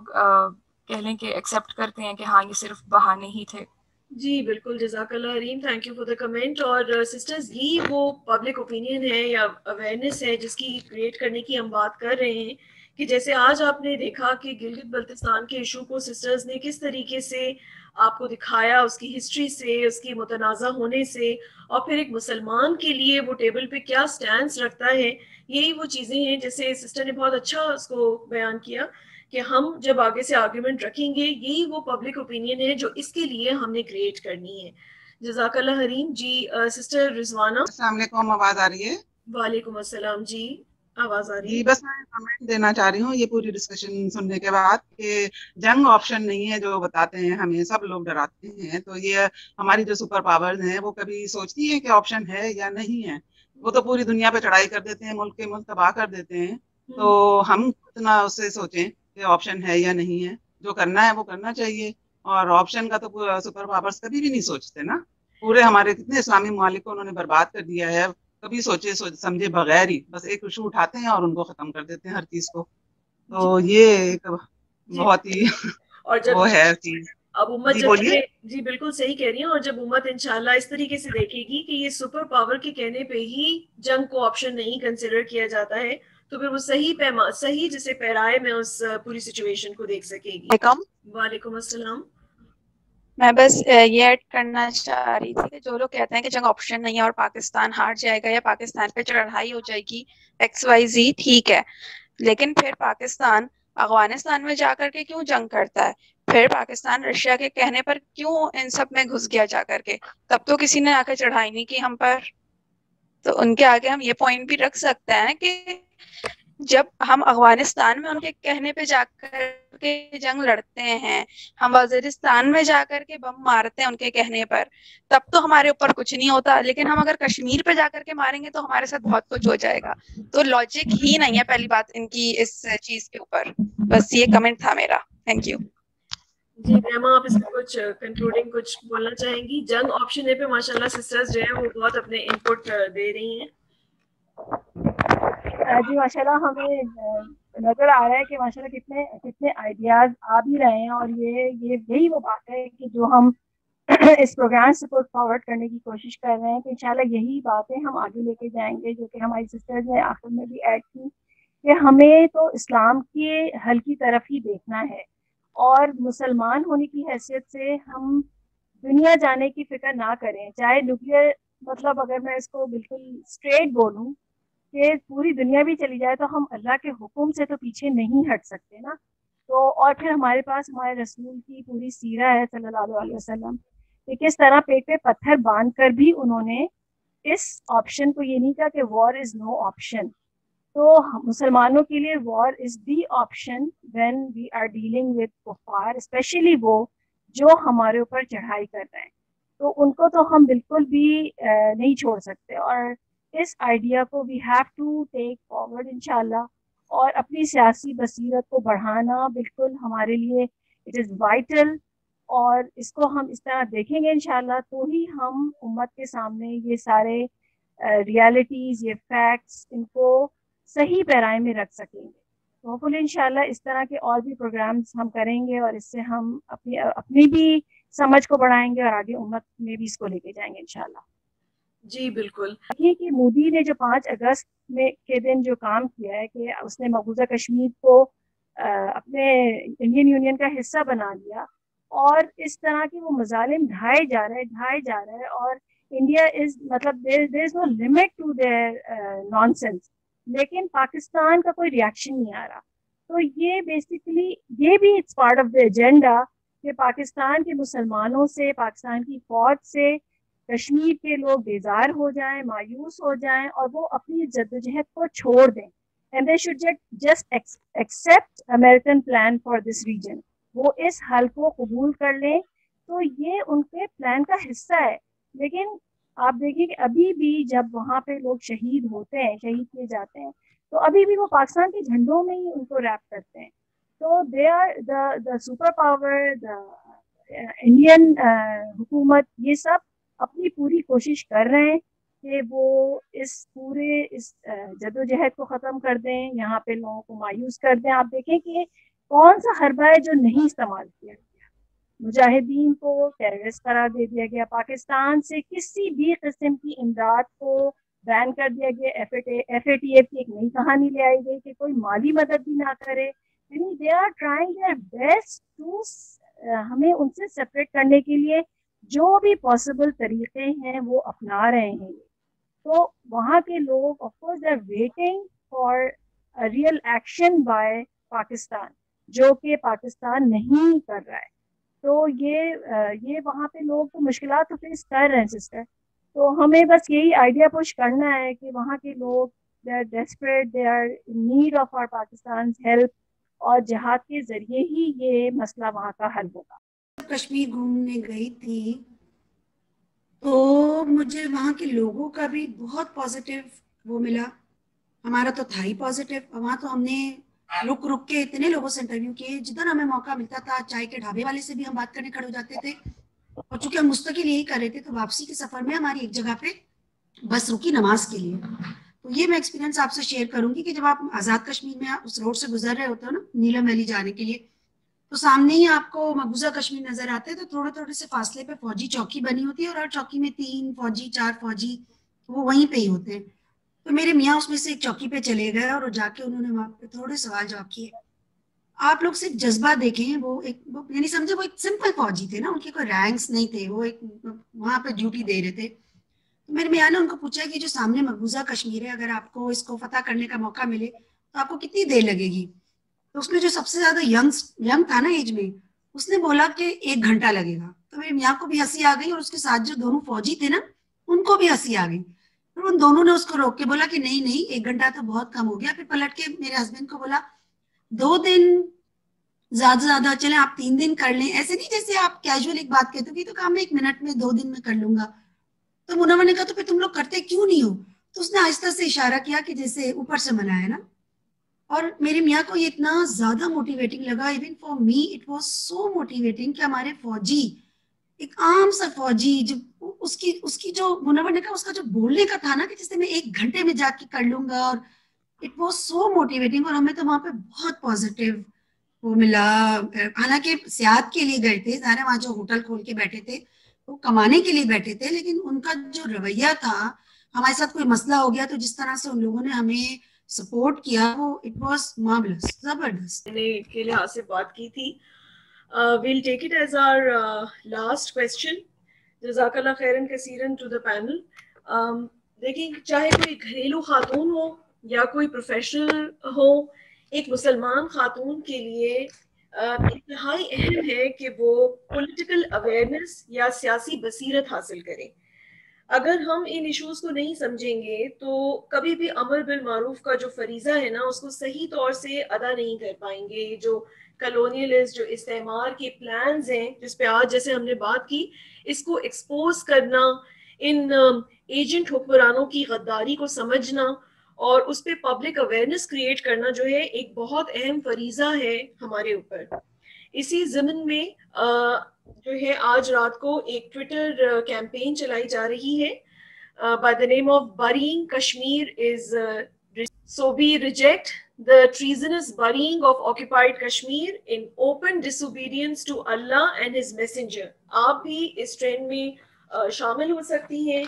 کہہ لیں کہ ایکسیپٹ کرتے ہیں کہ ہاں یہ صرف بہانے ہی تھے. جی بالکل, جزاک اللہ Hareem, thank you for the comment. اور سسٹرز, یہ وہ پبلک اوپینین ہے یا اویئرنیس ہے جس کی کریٹ کرنے کی ہم بات کر رہے ہیں, کہ جیسے آج آپ نے دیکھا کہ گلگت بلتستان کے ایشو کو سسٹرز نے کس طریقے سے آپ کو دکھایا, اس کی ہسٹری سے, اس کی متنازع ہونے سے, اور پھر ایک مسلمان کے لیے وہ ٹیبل پہ کیا سٹینڈز رکھتا ہے. یہی وہ چیزیں ہیں جیسے سسٹر نے بہت اچھا اس کو بیان کیا کہ ہم جب آگے سے آرگیومنٹ رکھیں گے, یہی وہ پبلک اوپینین ہے جو اس کے لیے ہم نے کریٹ کرنی ہے. جزاک اللہ حریم. جی سسٹر رضوانہ. السلام علیکم, آواز آ رہی ہے؟ وعلیکم السلام. جی آواز آ رہی ہے. جی بس میں کمنٹ دینا چاہ رہی ہوں یہ پوری ڈسکشن سننے کے بعد کہ جنگ آپشن نہیں ہے جو بتاتے ہیں ہمیں, سب لوگ ڈراتے ہیں. تو یہ ہماری جو سپر پاورز ہیں وہ کبھی سوچتی ہے کہ آپشن ہے یا نہیں ہے؟ وہ تو پوری دنیا پہ چڑھائی کر دیتے ہیں, ملک کے ملک تباہ کر دیتے ہیں. تو ہم اتنا اس سے سوچیں کہ آپشن ہے یا نہیں ہے. جو کرنا ہے وہ کرنا چاہیے, اور آپشن کا تو سپر پاورز کبھی بھی نہیں سوچتے نا. پورے ہمارے کتنے اسلامی ممالک کو انہوں نے برباد کر دیا ہے, کبھی سوچے سمجھے بغیر ہی بس ایک ایشو اٹھاتے ہیں اور ان کو ختم کر دیتے ہیں ہر چیز کو. تو یہ ایک بہت ہی وہ ہے چیز. اب امت جی بالکل صحیح کہہ رہی ہیں, اور جب امت انشاءاللہ اس طریقے سے دیکھے گی کہ یہ سپر پاور کے کہنے پہ ہی جنگ کو آپشن نہیں کنسیڈر کیا جاتا ہے, تو پھر وہ صحیح جسے پیرائے میں اس پوری سچویشن کو دیکھ سکے گی. وعلیکم السلام. میں بس یہ ایڈ کرنا چاہ رہی تھی کہ جو لوگ کہتے ہیں کہ جنگ آپشن نہیں ہے اور پاکستان ہار جائے گا یا پاکستان پہ چڑھائی ہو جائے گی XYZ, ٹھیک ہے, لیکن پھر پاکستان افغانستان میں جا کر کے کیوں جنگ کرتا ہے؟ پھر پاکستان رشیا کے کہنے پر کیوں ان سب میں گھس گیا جا کر کے؟ تب تو کسی نے آ کر چڑھائی نہیں کی ہم پر. تو ان کے آگے ہم یہ پوائنٹ بھی رکھ سکتے ہیں کہ جب ہم افغانستان میں ان کے کہنے پہ جا کر کے جنگ لڑتے ہیں, ہم وزیرستان میں جا کر کے بم مارتے ہیں ان کے کہنے پر, تب تو ہمارے اوپر کچھ نہیں ہوتا. لیکن ہم اگر کشمیر پہ جا کر کے ماریں گے تو ہمارے ساتھ بہت کچھ ہو جائے گا. تو لاجک ہی نہیں ہے پہلی بات ان کی اس چیز کے اوپر. بس یہ کمنٹ تھا میرا. Thank you. جی ریما, آپ اس میں کچھ کنکلوڈنگ کچھ بولنا چاہیں گی؟ جنگ آپشن اے پہ ماشاءاللہ سسٹرز جو ہیں وہ بہت اپنے انپٹ دے رہی ہیں. جی ماشاءاللہ ہمیں نظر آ رہا ہے کہ ماشاءاللہ کتنے آئیڈیاز آ بھی رہے ہیں, اور یہی وہ بات ہے کہ جو ہم اس پروگرام سے پٹ فارورڈ کرنے کی کوشش کر رہے ہیں کہ انشاءاللہ یہی باتیں ہم آگے لے کے جائیں گے, جو کہ ہماری سسٹرز نے آخر میں بھی ایڈ کی کہ ہمیں تو اسلام کے حل کی طرف ہی دیکھنا ہے, اور مسلمان ہونے کی حیثیت سے ہم دنیا جانے کی فکر نہ کریں. چاہے نیوکلیئر, مطلب اگر میں اس کو بالکل اسٹریٹ بولوں کہ پوری دنیا بھی چلی جائے تو ہم اللہ کے حکم سے تو پیچھے نہیں ہٹ سکتے نا. تو اور پھر ہمارے پاس ہمارے رسول کی پوری سیرہ ہے صلی اللہ علیہ وسلم کہ کس طرح پیٹ پہ پتھر باندھ کر بھی انہوں نے اس آپشن کو یہ نہیں کہا کہ وار از نو آپشن. تو مسلمانوں کے لیے war is the option when we are dealing with کفار, اسپیشلی وہ جو ہمارے اوپر چڑھائی کر رہے ہیں. تو ان کو تو ہم بالکل بھی نہیں چھوڑ سکتے, اور اس آئیڈیا کو we have to take forward انشاءاللہ, اور اپنی سیاسی بصیرت کو بڑھانا بالکل ہمارے لیے اٹ از وائٹل. اور اس کو ہم اس طرح دیکھیں گے انشاءاللہ تو ہی ہم امت کے سامنے یہ سارے ریالٹیز, یہ فیکٹس, ان کو صحیح پیرائے میں رکھ سکیں گے. تو ہوپفلی انشاءاللہ اس طرح کے اور بھی پروگرامز ہم کریں گے, اور اس سے ہم اپنی بھی سمجھ کو بڑھائیں گے اور آگے امت میں بھی اس کو لے کے جائیں گے انشاءاللہ. جی بالکل. یہ کہ مودی نے جو 5 اگست میں کے دن جو کام کیا ہے کہ اس نے مقبوضہ کشمیر کو اپنے انڈین یونین کا حصہ بنا لیا, اور اس طرح کے وہ مظالم ڈھائے جا رہے ہیں, اور انڈیا از مطلب there is no limit to their nonsense. لیکن پاکستان کا کوئی ریاکشن نہیں آ رہا. تو یہ بیسیکلی یہ بھی it's part of the agenda کہ پاکستان کے مسلمانوں سے, پاکستان کی فوج سے کشمیر کے لوگ بیزار ہو جائیں, مایوس ہو جائیں, اور وہ اپنی جدوجہد کو چھوڑ دیں. And they should just accept American plan for this region. وہ اس حل کو قبول کر لیں تو یہ ان کے پلان کا حصہ ہے. لیکن آپ دیکھیں کہ ابھی بھی جب وہاں پہ لوگ شہید ہوتے ہیں, شہید کیے جاتے ہیں, تو ابھی بھی وہ پاکستان کے جھنڈوں میں ہی ان کو ریپ کرتے ہیں. تو they are the super power, the Indian حکومت, یہ سب اپنی پوری کوشش کر رہے ہیں کہ وہ اس جدوجہد کو ختم کر دیں, یہاں پہ لوگوں کو مایوس کر دیں. آپ دیکھیں کہ کون سا حربہ ہے جو نہیں استعمال کیا گیا. مجاہدین کو ٹیررسٹ قرار دے دیا گیا, پاکستان سے کسی بھی قسم کی امداد کو بین کر دیا گیا. FATF کی ایک نئی کہانی لے آئی گئی کہ کوئی مالی مدد بھی نہ کرے. یعنی they are trying their best to ہمیں ان سے سپریٹ کرنے کے لیے جو بھی پاسبل طریقے ہیں وہ اپنا رہے ہیں. تو وہاں کے لوگ of course they are waiting for real action by Pakistan, جو کہ پاکستان نہیں کر رہا ہے. تو یہ وہاں پہ لوگ تو مشکلات تو فیس کر رہے ہیں سسٹر. تو ہمیں بس یہی آئیڈیا پش کرنا ہے کہ وہاں کے لوگ they are desperate, they are in need of our Pakistan help, اور جہاد کے ذریعے ہی یہ مسئلہ وہاں کا حل ہوگا. کشمیر گھومنے گئی تھی تو مجھے وہاں کے لوگوں کا بھی بہت پازیٹیو وہ ملا. ہمارا تو تھا ہی پازیٹیو. وہاں تو ہم نے رک کے اتنے لوگوں سے انٹرویو کیے, جدھر ہمیں موقع ملتا تھا چائے کے ڈھابے والے سے بھی ہم بات کرنے کھڑے ہو جاتے تھے. اور چونکہ ہم مستقل یہی کر رہے تھے تو واپسی کے سفر میں ہماری ایک جگہ پہ بس رکی نماز کے لیے. تو یہ میں ایکسپیرینس آپ سے شیئر کروں گی کہ جب آپ آزاد کشمیر میں اس روڈ سے گزر رہے ہوتے ہو نا نیلم ویلی جانے کے لیے, تو سامنے ہی آپ کو مقبوضہ کشمیر نظر آتے ہیں. تو تھوڑے سے فاصلے پہ فوجی چوکی بنی ہوتی ہے, اور ہر چوکی میں 3 فوجی 4 فوجی وہ وہیں پہ ہی ہوتے ہیں. تو میرے میاں اس میں سے ایک چوکی پہ چلے گئے اور جا کے انہوں نے وہاں پہ تھوڑے سوال جواب کیے. آپ لوگ صرف جذبہ دیکھیں, وہ یعنی سمجھے وہ ایک سمپل فوجی تھے نا, ان کے کوئی رینکس نہیں تھے, وہ ایک وہاں پہ ڈیوٹی دے رہے تھے. تو میرے میاں نے ان کو پوچھا کہ جو سامنے مقبوضہ کشمیر ہے, اگر آپ کو اس کو فتح کرنے کا موقع ملے تو آپ کو کتنی دیر لگے گی. تو اس میں جو سب سے زیادہ ینگ تھا نا ایج میں, اس نے بولا کہ 1 گھنٹہ لگے گا. تو میرے میاں کو بھی ہنسی آ گئی اور اس کے ساتھ جو دونوں فوجی تھے نا ان کو بھی ہنسی آ گئی. پھر ان دونوں نے اس کو روک کے بولا کہ نہیں 1 گھنٹہ تو بہت کم ہو گیا. پھر پلٹ کے میرے ہسبینڈ کو بولا 2 دن زیادہ زیادہ چلیں آپ 3 دن کر لیں. ایسے نہیں جیسے آپ کیجول ایک بات کہتے ہو کہ تو کام میں 1 منٹ میں 2 دن میں کر لوں گا. تو منور نے کہا تو پھر تم لوگ کرتے کیوں نہیں ہو؟ تو اس نے آہستہ سے اشارہ کیا کہ جیسے اوپر سے منع ہے نا. اور میرے میاں کو یہ اتنا زیادہ موٹیویٹنگ لگا, even for me it was so motivating کہ ہمارے فوجی, ایک عام سا فوجی, جب اس کی جو منور نے کہا اس کا جو بولنے کا تھا نا کہ جیسے میں 1 گھنٹے میں جا کے کر لوں گا, اور اٹ واز سو موٹیویٹنگ. اور ہمیں تو وہاں پہ بہت پازیٹیو وہ ملا. حالانکہ سیاحت کے لیے گئے تھے, ظاہر وہاں جو ہوٹل کھول کے بیٹھے تھے وہ کمانے کے لیے بیٹھے تھے, لیکن ان کا جو رویہ تھا, ہمارے ساتھ کوئی مسئلہ ہو گیا تو جس طرح سے ان لوگوں نے ہمیں سپورٹ کیا, وہ اٹ واز مارولس, زبردست. کے لحاظ سے بات کی تھی. we'll take it as our last question. جزاک اللہ خیرن کثیرن ٹو دا پینل. دیکھیں, چاہے کوئی گھریلو خاتون ہو یا کوئی پروفیشنل ہو, ایک مسلمان خاتون کے لیے انتہائی اہم ہے کہ وہ پولیٹیکل اویئرنیس یا سیاسی بصیرت حاصل کرے. اگر ہم ان ایشوز کو نہیں سمجھیں گے تو کبھی بھی امر بالمعروف کا جو فریضہ ہے نا اس کو صحیح طور سے ادا نہیں کر پائیں گے. جو کالونیلسٹ, جو استعمار کے پلانز ہیں جس پہ آج جیسے ہم نے بات کی, اس کو ایکسپوز کرنا, ان ایجنٹ حکمرانوں کی غداری کو سمجھنا اور اس پہ پبلک اویئرنیس کریٹ کرنا جو ہے ایک بہت اہم فریضہ ہے ہمارے اوپر. اسی ضمن میں جو ہے آج رات کو ایک ٹویٹر کیمپین چلائی جا رہی ہے by the name of Burying Kashmir is so we reject the treasonous burying of occupied Kashmir in open disobedience to Allah and his messenger. آپ بھی اس ٹرینڈ میں شامل ہو سکتی ہیں,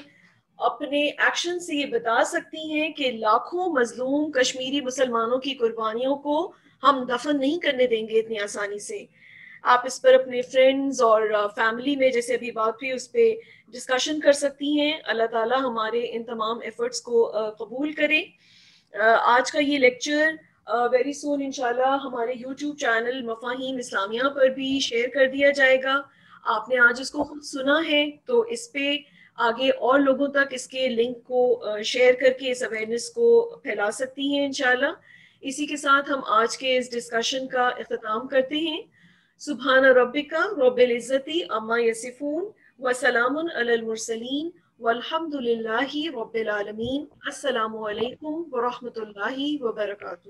اپنے ایکشن سے یہ بتا سکتی ہیں کہ لاکھوں مظلوم کشمیری مسلمانوں کی قربانیوں کو ہم دفن نہیں کرنے دیں گے اتنی آسانی سے. آپ اس پر اپنے فرینڈز اور فیملی میں جیسے ابھی بات ہوئی اس پہ ڈسکشن کر سکتی ہیں. اللہ تعالیٰ ہمارے ان تمام ایفرٹس کو قبول کرے. آج کا یہ لیکچر ویری سون انشاءاللہ ہمارے یوٹیوب چینل مفاہیم اسلامیہ پر بھی شیئر کر دیا جائے گا. آپ نے آج اس کو خود سنا ہے تو اس پہ آگے اور لوگوں تک اس کے لنک کو شیئر کر کے اس اویئرنیس کو پھیلا سکتی ہیں انشاءاللہ. اسی کے ساتھ ہم آج کے اس ڈسکشن کا اختتام کرتے ہیں. سبحان ربک رب العزت عما یصفون وسلام علی المرسلین والحمد للہ رب العالمین. السلام علیکم ورحمۃ اللہ وبرکاتہ.